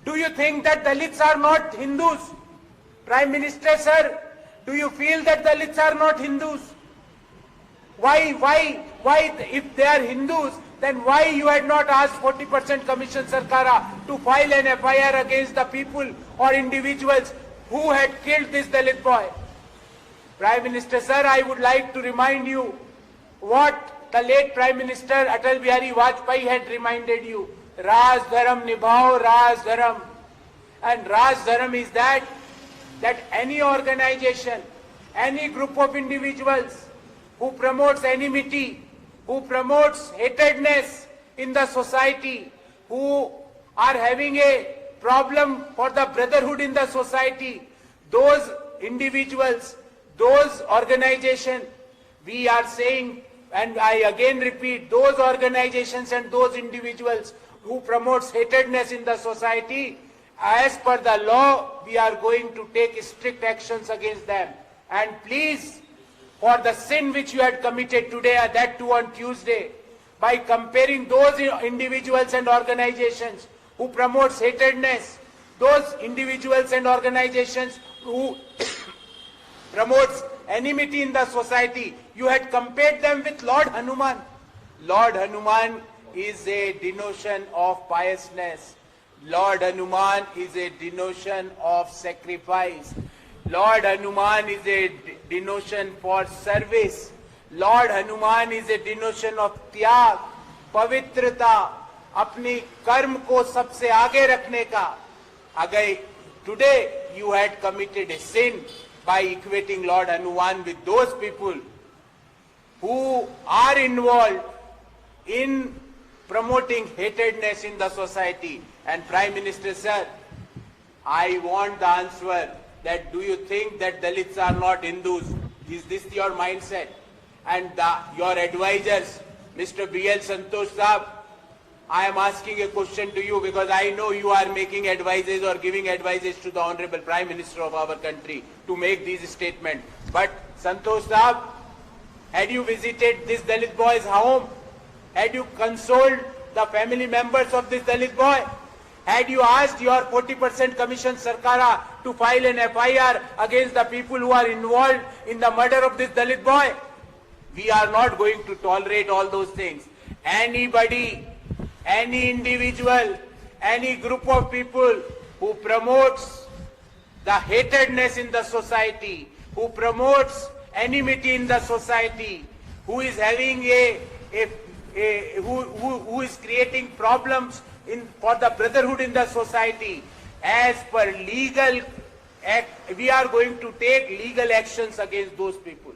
Speaker 13: Do you think that Dalits are not Hindus? Prime Minister, sir, do you feel that Dalits are not Hindus? Why, if they are Hindus, then why you had not asked 40% Commission Sarkara to file an FIR against the people or individuals who had killed this Dalit boy? Prime Minister, sir, I would like to remind you what the late Prime Minister Atal Bihari Vajpayee had reminded you. Raj Dharam Nibhao, Raj Dharam. And Raj Dharam is that any organization, any group of individuals who promotes enmity, who promotes hatredness in the society, who are having a problem for the brotherhood in the society, those individuals, those organizations, we are saying, and I again repeat, those organizations and those individuals who promotes hatredness in the society, as per the law, we are going to take strict actions against them. And please, for the sin which you had committed today, that too on Tuesday, by comparing those individuals and organizations who promotes hatredness, those individuals and organizations who promotes enmity in the society, you had compared them with Lord Hanuman. Lord Hanuman is a denotion of piousness. Lord Hanuman is a denotion of sacrifice. Lord Hanuman is a denotion for service. Lord Hanuman is a denotion of त्याग, पवित्रता, अपनी कर्म को सबसे आगे रखने का. Again, today you had committed a sin by equating Lord Hanuman with those people who are involved in promoting hatredness in the society. And Prime Minister, sir, I want the answer that do you think that Dalits are not Hindus? Is this your mindset? And your advisors, Mr. B.L. Santosh Saab, I am asking a question to you because I know you are making advices or giving advices to the Honorable Prime Minister of our country to make these statements. But Santosh Saab, Had you visited this Dalit boy's home? Had you consoled the family members of this Dalit boy? Had you asked your 40% commission Sarkara to file an FIR against the people who are involved in the murder of this Dalit boy? We are not going to tolerate all those things. Anybody, any individual, any group of people who promotes the hatredness in the society, who promotes enmity in the society, who is having who is creating problems for the brotherhood in the society, as per legal act, we are going to take legal actions against those people.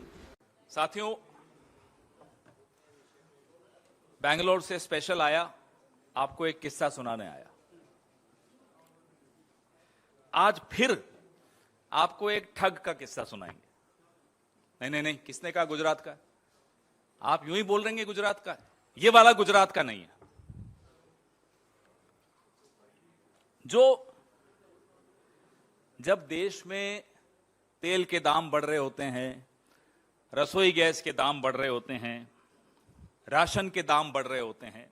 Speaker 10: साथियों, बैंगलोर से special आया, आपको एक किस्सा सुनाने आया। आज फिर आपको एक ठग का किस्सा सुनाएंगे। नहीं, किसने कहा गुजरात का? आप यूं ही बोल रहे हैं गुजरात का, ये वाला गुजरात का नहीं है। जो जब देश में तेल के दाम बढ़ रहे होते हैं, रसोई गैस के दाम बढ़ रहे होते हैं, राशन के दाम बढ़ रहे होते हैं,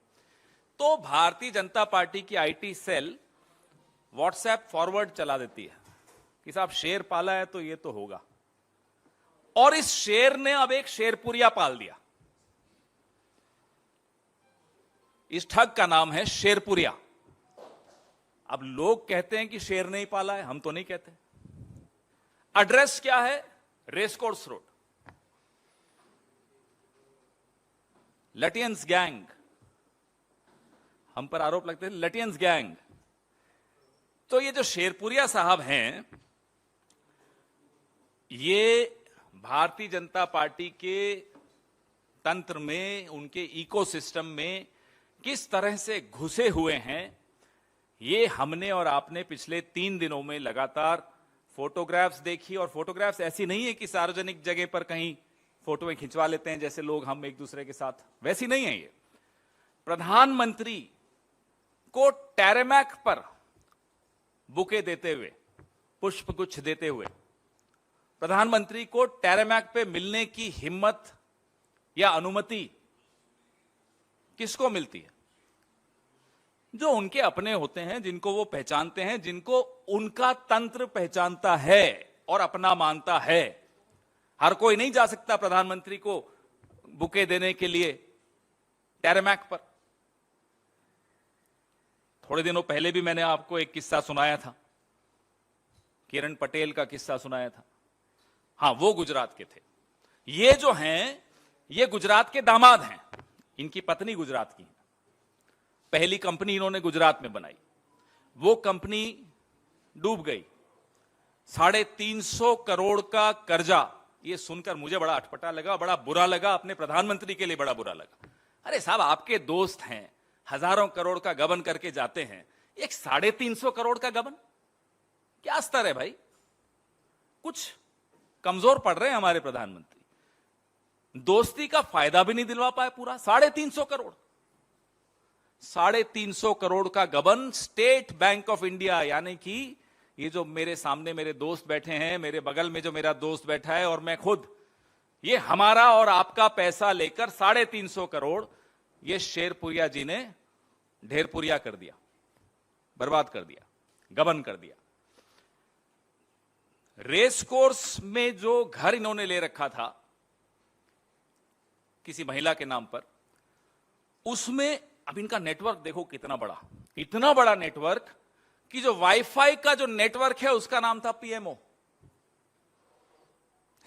Speaker 10: तो भारतीय जनता पार्टी की आईटी सेल व्हाट्सएप फॉरवर्ड चला देती है कि साहब शेर पाला है तो ये तो होगा। और इस शेर ने अब एक शेरपुरिया पाल दिया। इस ठग का नाम है शेरपुरिया। अब लोग कहते हैं कि शेर नहीं पाला है, हम तो नहीं कहते। एड्रेस क्या है? Racecourse road. लटियंस गैंग, हम पर आरोप लगते हैं लटियंस गैंग। तो ये जो शेरपुरिया साहब हैं, ये भारतीय जनता पार्टी के तंत्र में, उनके इकोसिस्टम में किस तरह से घुसे हुए हैं, ये हमने और आपने पिछले 3 दिनों में लगातार फोटोग्राफ्स देखी। और फोटोग्राफ्स ऐसी नहीं है कि सार्वजनिक जगह पर कहीं फोटोएं खिंचवा लेते हैं जैसे लोग हम एक दूसरे के साथ, वैसी नहीं है ये। प्रधानमंत्री को टैरेमैक पर बुके देते हुए, पुष्पगुच्छ देते हुए, प्रधानमंत्री को टैरेमैक पे मिलने की हिम्मत या अनुमति किसको मिलती है? जो उनके अपने होते हैं, जिनको वो पहचानते हैं, जिनको उनका तंत्र पहचानता है और अपना मानता है। हर कोई नहीं जा सकता प्रधानमंत्री को बुके देने के लिए टैरेमैक पर। थोड़े दिनों पहले भी मैंने आपको एक किस्सा सुनाया था, किरण पटेल का किस्सा सुनाया था। हां, वो गुजरात के थे। ये जो हैं, ये गुजरात के दामाद हैं। इनकी पत्नी गुजरात की है। पहली कंपनी इन्होंने गुजरात में बनाई, वो कंपनी डूब गई। 350 करोड़ का कर्जा। ये सुनकर मुझे बड़ा अटपटा लगा, बड़ा बुरा लगा, अपने प्रधानमंत्री के लिए बड़ा बुरा लगा। अरे साहब, आपके दोस्त हैं, हजारों करोड़ का गबन करके जाते हैं, एक 350 करोड़ का गबन, क्या स्तर है भाई? कुछ कमजोर पड़ रहे हैं हमारे प्रधानमंत्री। दोस्ती का फायदा भी नहीं दिलवा पाए पूरा। 350 करोड़, 350 करोड़ का गबन। स्टेट बैंक ऑफ इंडिया, यानी कि ये जो मेरे सामने मेरे दोस्त बैठे हैं, मेरे बगल में जो मेरा दोस्त बैठा है और मैं खुद, ये हमारा और आपका पैसा लेकर 350 करोड़ ये शेरपुरिया जी ने ढेरपुरिया कर दिया, बर्बाद कर दिया, गबन कर दिया। रेस कोर्स में जो घर इन्होंने ले रखा था किसी महिला के नाम पर, उसमें अब इनका नेटवर्क देखो कितना बड़ा, इतना बड़ा नेटवर्क कि जो वाईफाई का जो नेटवर्क है उसका नाम था पीएमओ।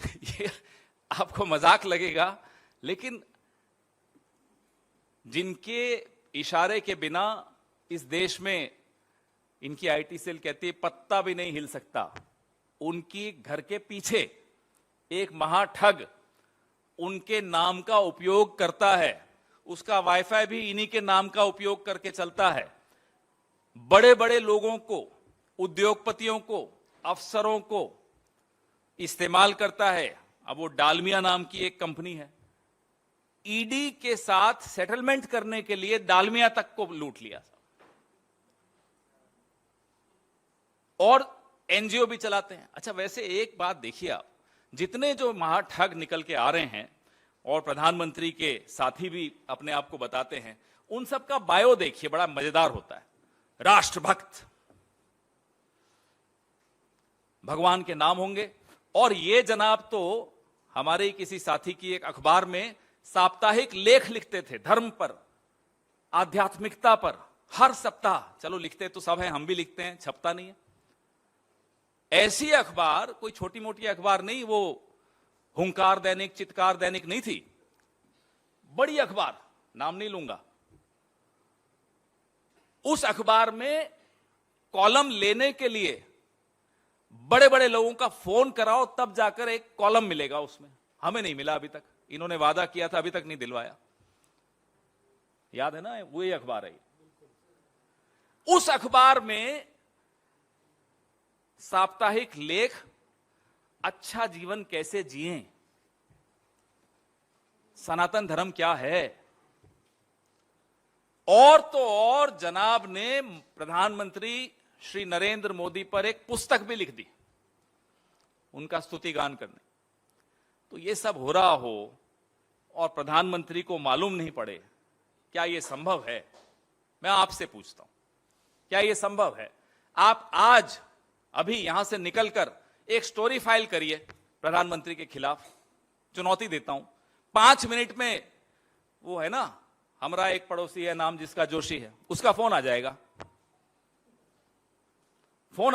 Speaker 10: ये आपको मजाक लगेगा, लेकिन जिनके इशारे के बिना इस देश में इनकी आईटी सेल कहती है पत्ता भी नहीं हिल सकता, उनकी घर के पीछे एक महाठग उनके नाम का उपयोग करता है। उसका वाईफाई भी इन्हीं के नाम का उपयोग करके चलता है। बड़े बड़े लोगों को, उद्योगपतियों को, अफसरों को इस्तेमाल करता है। अब वो डालमिया नाम की एक कंपनी है, ईडी के साथ सेटलमेंट करने के लिए डालमिया तक को लूट लिया और एनजीओ भी चलाते हैं। अच्छा, वैसे एक बात देखिए आप, जितने जो महाठग निकल के आ रहे हैं और प्रधानमंत्री के साथी भी अपने आप को बताते हैं, उन सब का बायो देखिए, बड़ा मजेदार होता है। राष्ट्रभक्त, भगवान के नाम होंगे। और ये जनाब तो हमारे किसी साथी की एक अखबार में साप्ताहिक लेख लिखते थे, धर्म पर, आध्यात्मिकता पर, हर सप्ताह। चलो लिखते तो सब हैं, हम भी लिखते हैं, छपता नहीं है। ऐसी अखबार कोई छोटी मोटी अखबार नहीं, वो हुंकार दैनिक, चित्कार दैनिक नहीं थी, बड़ी अखबार, नाम नहीं लूंगा। उस अखबार में कॉलम लेने के लिए बड़े बड़े लोगों का फोन कराओ, तब जाकर एक कॉलम मिलेगा उसमें। हमें नहीं मिला अभी तक, इन्होंने वादा किया था, अभी तक नहीं दिलवाया। याद है ना, वही अखबार है। उस अखबार में साप्ताहिक लेख, अच्छा जीवन कैसे जिएं, सनातन धर्म क्या है, और तो और जनाब ने प्रधानमंत्री श्री नरेंद्र मोदी पर एक पुस्तक भी लिख दी, उनका स्तुति गान करने। तो ये सब हो रहा हो और प्रधानमंत्री को मालूम नहीं पड़े, क्या यह संभव है? मैं आपसे पूछता हूं, क्या यह संभव है? आप आज अभी यहां से निकलकर एक स्टोरी फाइल करिए प्रधानमंत्री के खिलाफ, चुनौती देता हूं। 5 मिनट में, वो है ना हमारा एक पड़ोसी है, नाम जिसका जोशी है, उसका फोन आ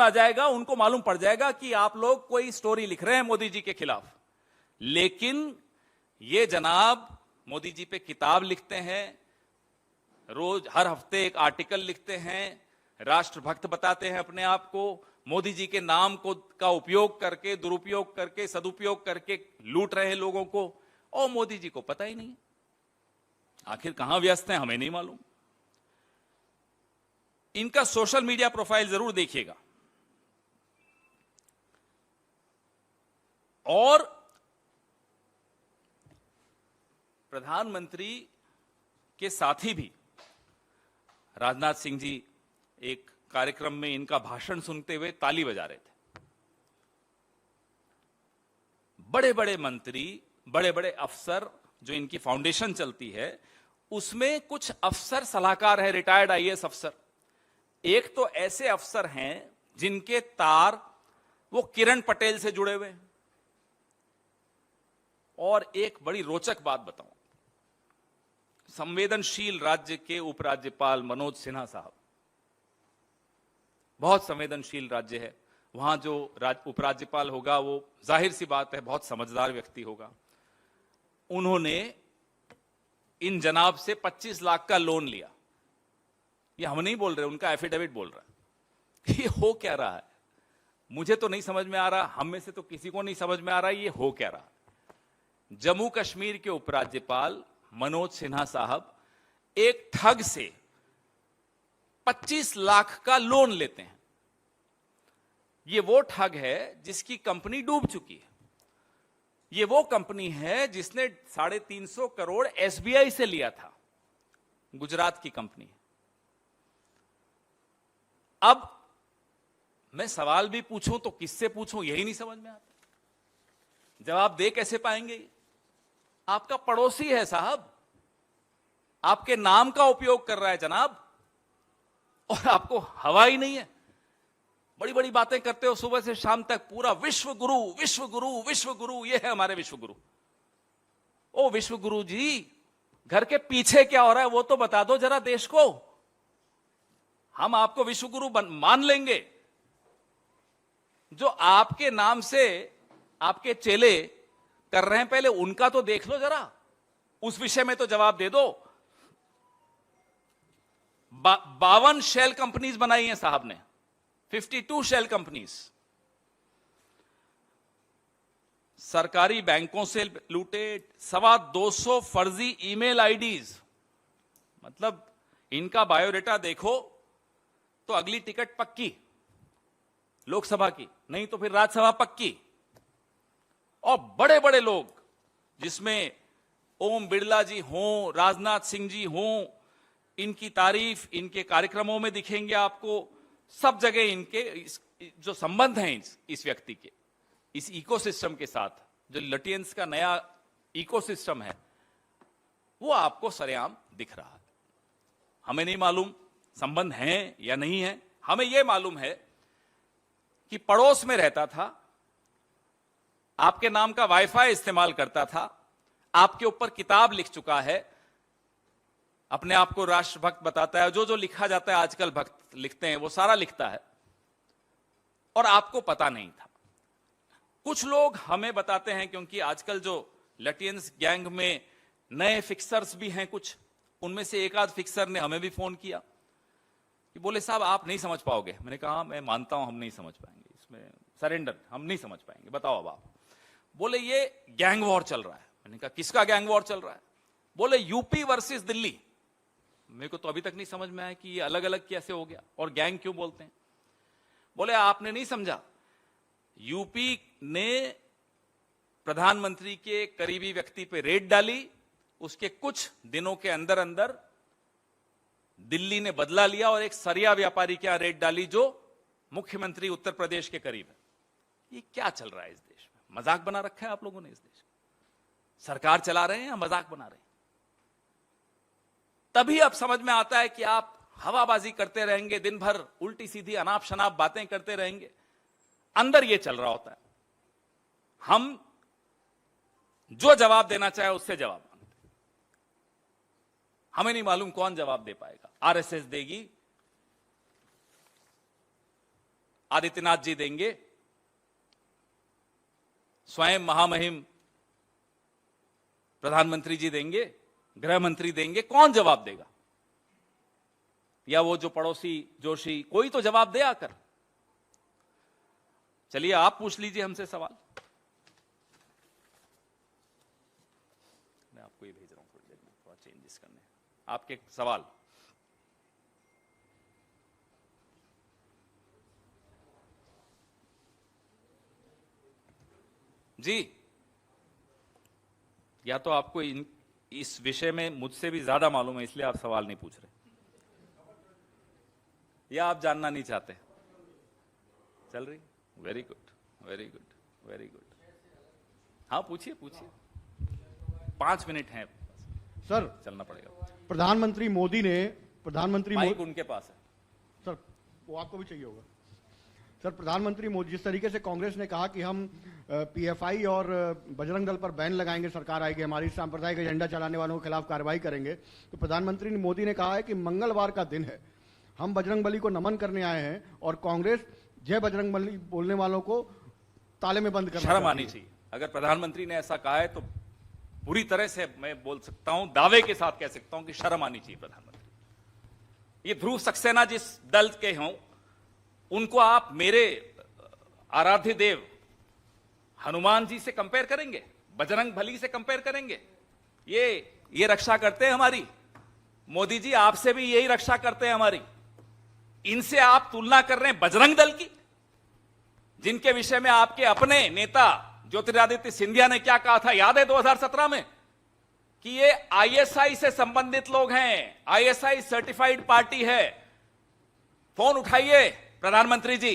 Speaker 10: जाएगा, उनको मालूम पड़ जाएगा कि आप लोग कोई स्टोरी लिख रहे हैं मोदी जी के खिलाफ। लेकिन ये जनाब मोदी जी पे किताब लिखते हैं, रोज हर हफ्ते एक आर्टिकल लिखते हैं, राष्ट्रभक्त बताते हैं अपने आप को, मोदी जी के नाम को का उपयोग करके, दुरुपयोग करके, सदुपयोग करके लूट रहे हैं लोगों को, और मोदी जी को पता ही नहीं। आखिर कहां व्यस्त हैं हमें नहीं मालूम। इनका सोशल मीडिया प्रोफाइल जरूर देखिएगा। और प्रधानमंत्री के साथी भी, राजनाथ सिंह जी एक कार्यक्रम में इनका भाषण सुनते हुए ताली बजा रहे थे। बड़े बड़े मंत्री, बड़े बड़े अफसर, जो इनकी फाउंडेशन चलती है, उसमें कुछ अफसर सलाहकार है, रिटायर्ड आईएएस अफसर। एक तो ऐसे अफसर हैं जिनके तार वो किरण पटेल से जुड़े हुए हैं। और एक बड़ी रोचक बात बताऊं, संवेदनशील राज्य के उपराज्यपाल मनोज सिन्हा साहब, बहुत संवेदनशील राज्य है, वहां जो उपराज्यपाल होगा वो जाहिर सी बात है बहुत समझदार व्यक्ति होगा। उन्होंने इन जनाब से 25 लाख का लोन लिया। ये हम नहीं बोल रहे, उनका एफिडेविट बोल रहा है। ये हो क्या रहा है मुझे तो नहीं समझ में आ रहा, हम में से तो किसी को नहीं समझ में आ रहा ये हो क्या रहा। जम्मू कश्मीर के उपराज्यपाल मनोज सिन्हा साहब एक ठग से 25 लाख का लोन लेते हैं। ये वो ठग है जिसकी कंपनी डूब चुकी है। ये वो कंपनी है जिसने 350 करोड़ एसबीआई से लिया था, गुजरात की कंपनी। अब मैं सवाल भी पूछूं तो किससे पूछूं यही नहीं समझ में आता। जवाब दे कैसे पाएंगे? आपका पड़ोसी है साहब, आपके नाम का उपयोग कर रहा है जनाब, और आपको हवा ही नहीं है। बड़ी बड़ी बातें करते हो सुबह से शाम तक, पूरा विश्व गुरु विश्व गुरु विश्व गुरु, ये है हमारे विश्व गुरु। ओ विश्व गुरु जी, घर के पीछे क्या हो रहा है वो तो बता दो जरा देश को। हम आपको विश्व गुरु मान लेंगे। जो आपके नाम से आपके चेले कर रहे हैं, पहले उनका तो देख लो जरा, उस विषय में तो जवाब दे दो। 52 शेल कंपनीज बनाई हैं साहब ने, 52 शेल कंपनीज। सरकारी बैंकों से लूटे 225 फर्जी ईमेल आईडीज। मतलब इनका बायोडेटा देखो तो अगली टिकट पक्की लोकसभा की, नहीं तो फिर राज्यसभा पक्की। और बड़े बड़े लोग, जिसमें ओम बिरला जी हों, राजनाथ सिंह जी हों, इनकी तारीफ इनके कार्यक्रमों में दिखेंगे आपको। सब जगह इनके जो संबंध हैं इस व्यक्ति के, इस इकोसिस्टम के साथ, जो लटियंस का नया इकोसिस्टम है वो आपको सरेआम दिख रहा है। हमें नहीं मालूम संबंध हैं या नहीं है, हमें यह मालूम है कि पड़ोस में रहता था, आपके नाम का वाईफाई इस्तेमाल करता था, आपके ऊपर किताब लिख चुका है, अपने आप को राष्ट्रभक्त बताता है, जो जो लिखा जाता है आजकल भक्त लिखते हैं वो सारा लिखता है, और आपको पता नहीं था। कुछ लोग हमें बताते हैं, क्योंकि आजकल जो लटियंस गैंग में नए फिक्सर्स भी हैं कुछ, उनमें से एक आध फिक्सर ने हमें भी फोन किया कि बोले साहब आप नहीं समझ पाओगे। मैंने कहा मैं मानता हूं हम नहीं समझ पाएंगे, इसमें सरेंडर, हम नहीं समझ पाएंगे, बताओ अब आप। बोले ये गैंग वॉर चल रहा है। मैंने कहा किसका गैंग वॉर चल रहा है? बोले यूपी वर्सेस दिल्ली। मेरे को तो अभी तक नहीं समझ में आया कि ये अलग अलग कैसे हो गया और गैंग क्यों बोलते हैं। बोले आपने नहीं समझा, यूपी ने प्रधानमंत्री के करीबी व्यक्ति पे रेड डाली, उसके कुछ दिनों के अंदर अंदर दिल्ली ने बदला लिया और एक सरिया व्यापारी के यहां रेड डाली जो मुख्यमंत्री उत्तर प्रदेश के करीब है। ये क्या चल रहा है इस देश में? मजाक बना रखा है आप लोगों ने इस देश का। सरकार चला रहे हैं या मजाक बना रहे हैं? तभी अब समझ में आता है कि आप हवाबाजी करते रहेंगे, दिन भर उल्टी सीधी अनाप शनाप बातें करते रहेंगे, अंदर ये चल रहा होता है। हम जो जवाब देना चाहे उससे जवाब मांगते, हमें नहीं मालूम कौन जवाब दे पाएगा। आरएसएस देगी, आदित्यनाथ जी देंगे, स्वयं महामहिम प्रधानमंत्री जी देंगे, गृह मंत्री देंगे, कौन जवाब देगा? या वो जो पड़ोसी जोशी, कोई तो जवाब दे आकर। चलिए आप पूछ लीजिए हमसे सवाल। मैं आपको ये भेज रहा हूं थोड़ी देर में, थोड़ा चेंजेस करने आपके सवाल। जी, या तो आपको इस विषय में मुझसे भी ज्यादा मालूम है इसलिए आप सवाल नहीं पूछ रहे, या आप जानना नहीं चाहते। चल रही? Very good, very good, very good. हाँ पूछिए पूछिए, 5 मिनट हैं
Speaker 14: सर,
Speaker 10: चलना पड़ेगा।
Speaker 14: प्रधानमंत्री मोदी ने
Speaker 10: माइक उनके पास है
Speaker 14: सर, वो आपको भी चाहिए होगा। सर, प्रधानमंत्री मोदी, जिस तरीके से कांग्रेस ने कहा कि हम पीएफआई और बजरंग दल पर बैन लगाएंगे, सरकार आएगी, हमारी सांप्रदायिक एजेंडा चलाने वालों के खिलाफ कार्रवाई करेंगे, तो प्रधानमंत्री मोदी ने कहा है कि मंगलवार का दिन है, हम बजरंगबली को नमन करने आए हैं और कांग्रेस जय बजरंगबली बोलने वालों को ताले में बंद करना।
Speaker 10: शर्म आनी चाहिए। अगर प्रधानमंत्री ने ऐसा कहा है तो पूरी तरह से मैं बोल सकता हूं, दावे के साथ कह सकता हूं कि शर्म आनी चाहिए प्रधानमंत्री। ये ध्रुव सक्सेना जिस दल के हों, उनको आप मेरे आराध्य देव हनुमान जी से कंपेयर करेंगे, बजरंग बली से कंपेयर करेंगे? ये रक्षा करते हैं हमारी। मोदी जी आपसे भी यही रक्षा करते हैं हमारी। इनसे आप तुलना कर रहे हैं बजरंग दल की, जिनके विषय में आपके अपने नेता ज्योतिरादित्य सिंधिया ने क्या कहा था, याद है 2017 में? कि ये आईएसआई से संबंधित लोग हैं, आईएसआई सर्टिफाइड पार्टी है। फोन उठाइए प्रधानमंत्री जी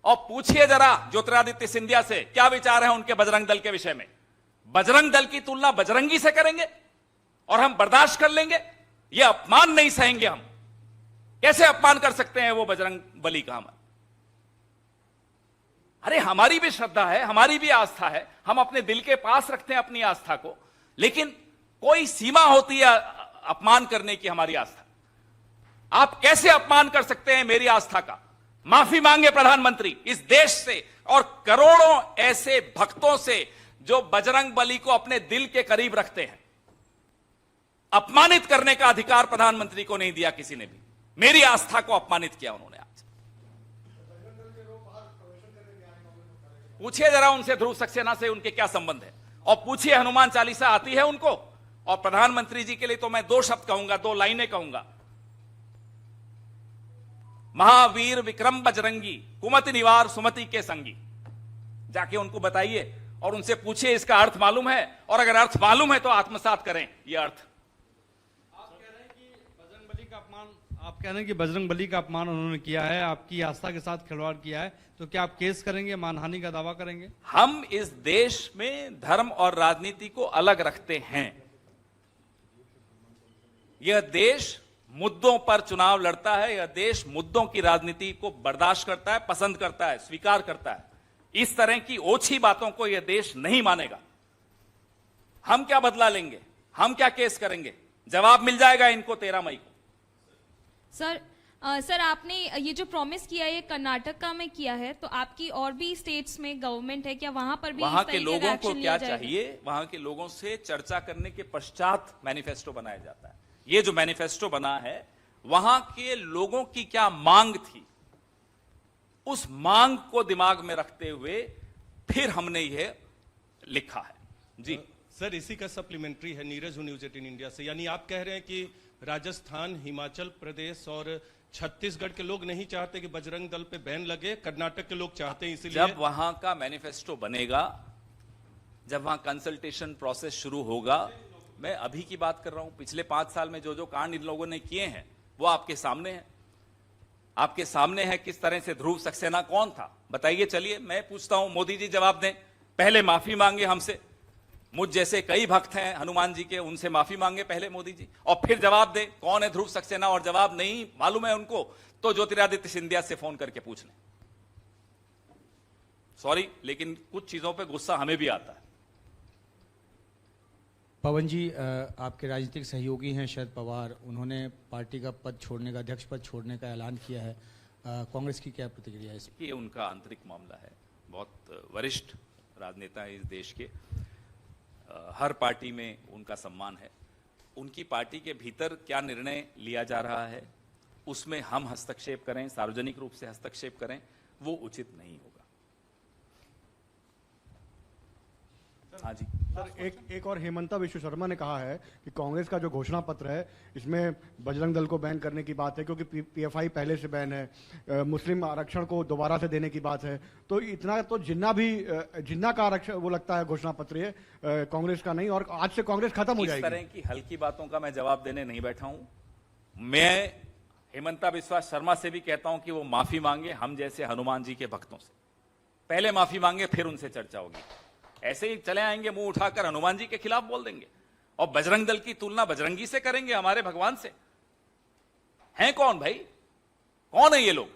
Speaker 10: और पूछिए जरा ज्योतिरादित्य सिंधिया से क्या विचार है उनके बजरंग दल के विषय में। बजरंग दल की तुलना बजरंगी से करेंगे और हम बर्दाश्त कर लेंगे? ये अपमान नहीं सहेंगे हम। कैसे अपमान कर सकते हैं वो बजरंग बली का? हम, अरे हमारी भी श्रद्धा है, हमारी भी आस्था है, हम अपने दिल के पास रखते हैं अपनी आस्था को, लेकिन कोई सीमा होती है अपमान करने की हमारी आस्था। आप कैसे अपमान कर सकते हैं मेरी आस्था का? माफी मांगे प्रधानमंत्री इस देश से और करोड़ों ऐसे भक्तों से जो बजरंग बली को अपने दिल के करीब रखते हैं। अपमानित करने का अधिकार प्रधानमंत्री को नहीं दिया किसी ने भी। मेरी आस्था को अपमानित किया उन्होंने। आज पूछिए जरा उनसे, ध्रुव सक्सेना से उनके क्या संबंध है, और पूछिए हनुमान चालीसा आती है उनको? और प्रधानमंत्री जी के लिए तो मैं 2 शब्द कहूंगा, 2 लाइनें कहूंगा। महावीर विक्रम बजरंगी, कुमति निवार सुमति के संगी। जाके उनको बताइए और उनसे पूछिए इसका अर्थ मालूम है, और अगर अर्थ मालूम है तो आत्मसात करें ये अर्थ।
Speaker 2: आप कह रहे हैं कि बजरंगबली का अपमान आप कह रहे हैं कि बजरंग बली का अपमान उन्होंने किया है, आपकी आस्था के साथ खिलवाड़ किया है, तो क्या आप केस करेंगे, मानहानि का दावा करेंगे?
Speaker 10: हम इस देश में धर्म और राजनीति को अलग रखते हैं। यह देश मुद्दों पर चुनाव लड़ता है, यह देश मुद्दों की राजनीति को बर्दाश्त करता है, पसंद करता है, स्वीकार करता है। इस तरह की ओछी बातों को यह देश नहीं मानेगा। हम क्या बदला लेंगे, हम क्या केस करेंगे? जवाब मिल जाएगा इनको 13 मई को।
Speaker 15: सर आपने ये जो प्रॉमिस किया है ये कर्नाटका में किया है, तो आपकी और भी स्टेट्स में गवर्नमेंट है, क्या वहां पर भी
Speaker 10: वहां
Speaker 15: इस
Speaker 10: के
Speaker 15: तरीके का
Speaker 10: लोगों
Speaker 15: एक्शन
Speaker 10: को
Speaker 15: लिया
Speaker 10: क्या
Speaker 15: जाएगा?
Speaker 10: चाहिए, वहां के लोगों से चर्चा करने के पश्चात मैनिफेस्टो बनाया जाता है। ये जो मैनिफेस्टो बना है, वहां के लोगों की क्या मांग थी, उस मांग को दिमाग में रखते हुए फिर हमने ये लिखा है। जी
Speaker 16: सर, इसी का सप्लीमेंट्री है नीरज हूं न्यूज 18 इंडिया से। यानी आप कह रहे हैं कि राजस्थान, हिमाचल प्रदेश और छत्तीसगढ़ के लोग नहीं चाहते कि बजरंग दल पे बैन लगे, कर्नाटक के लोग चाहते हैं, इसलिए
Speaker 10: जब वहां का मैनिफेस्टो बनेगा, जब वहां कंसल्टेशन प्रोसेस शुरू होगा, मैं अभी की बात कर रहा हूं, पिछले 5 साल में जो जो कांड इन लोगों ने किए हैं वो आपके सामने है। आपके सामने है किस तरह से ध्रुव सक्सेना कौन था, बताइए। चलिए मैं पूछता हूं, मोदी जी जवाब दें। पहले माफी मांगे हमसे, मुझ जैसे कई भक्त हैं हनुमान जी के, उनसे माफी मांगे पहले मोदी जी, और फिर जवाब दे कौन है ध्रुव सक्सेना। और जवाब नहीं मालूम है उनको तो ज्योतिरादित्य सिंधिया से फोन करके पूछ लें। सॉरी, लेकिन कुछ चीजों पे गुस्सा हमें भी आता है।
Speaker 17: पवन जी, आपके राजनीतिक सहयोगी हैं शरद पवार, उन्होंने पार्टी का पद छोड़ने का, अध्यक्ष पद छोड़ने का ऐलान किया है। कांग्रेस की क्या प्रतिक्रिया है इस पर?
Speaker 10: ये उनका आंतरिक मामला है। बहुत वरिष्ठ राजनेता है इस देश के, हर पार्टी में उनका सम्मान है। उनकी पार्टी के भीतर क्या निर्णय लिया जा रहा है उसमें हम हस्तक्षेप करें, सार्वजनिक रूप से हस्तक्षेप करें, वो उचित नहीं होगा। हाँ जी
Speaker 14: सर, एक और हेमंता विश्व शर्मा ने कहा है कि कांग्रेस का जो घोषणा पत्र है इसमें बजरंग दल को बैन करने की बात है, क्योंकि पीएफआई पहले से बैन है, मुस्लिम आरक्षण को दोबारा से देने की बात है। तो इतना तो जिन्ना का आरक्षण वो लगता है घोषणा पत्र ये कांग्रेस का नहीं, और आज से कांग्रेस खत्म हो जाएगी।
Speaker 10: इस तरह की हल्की बातों का मैं जवाब देने नहीं बैठा हूं। मैं हेमंता बिस्वा शर्मा से भी कहता हूं कि वो माफी मांगे हम जैसे हनुमान जी के भक्तों से। पहले माफी मांगे, फिर उनसे चर्चा होगी। ऐसे ही चले आएंगे मुंह उठाकर हनुमान जी के खिलाफ बोल देंगे, और बजरंग दल की तुलना बजरंगी से करेंगे, हमारे भगवान से। हैं कौन भाई, कौन है ये लोग?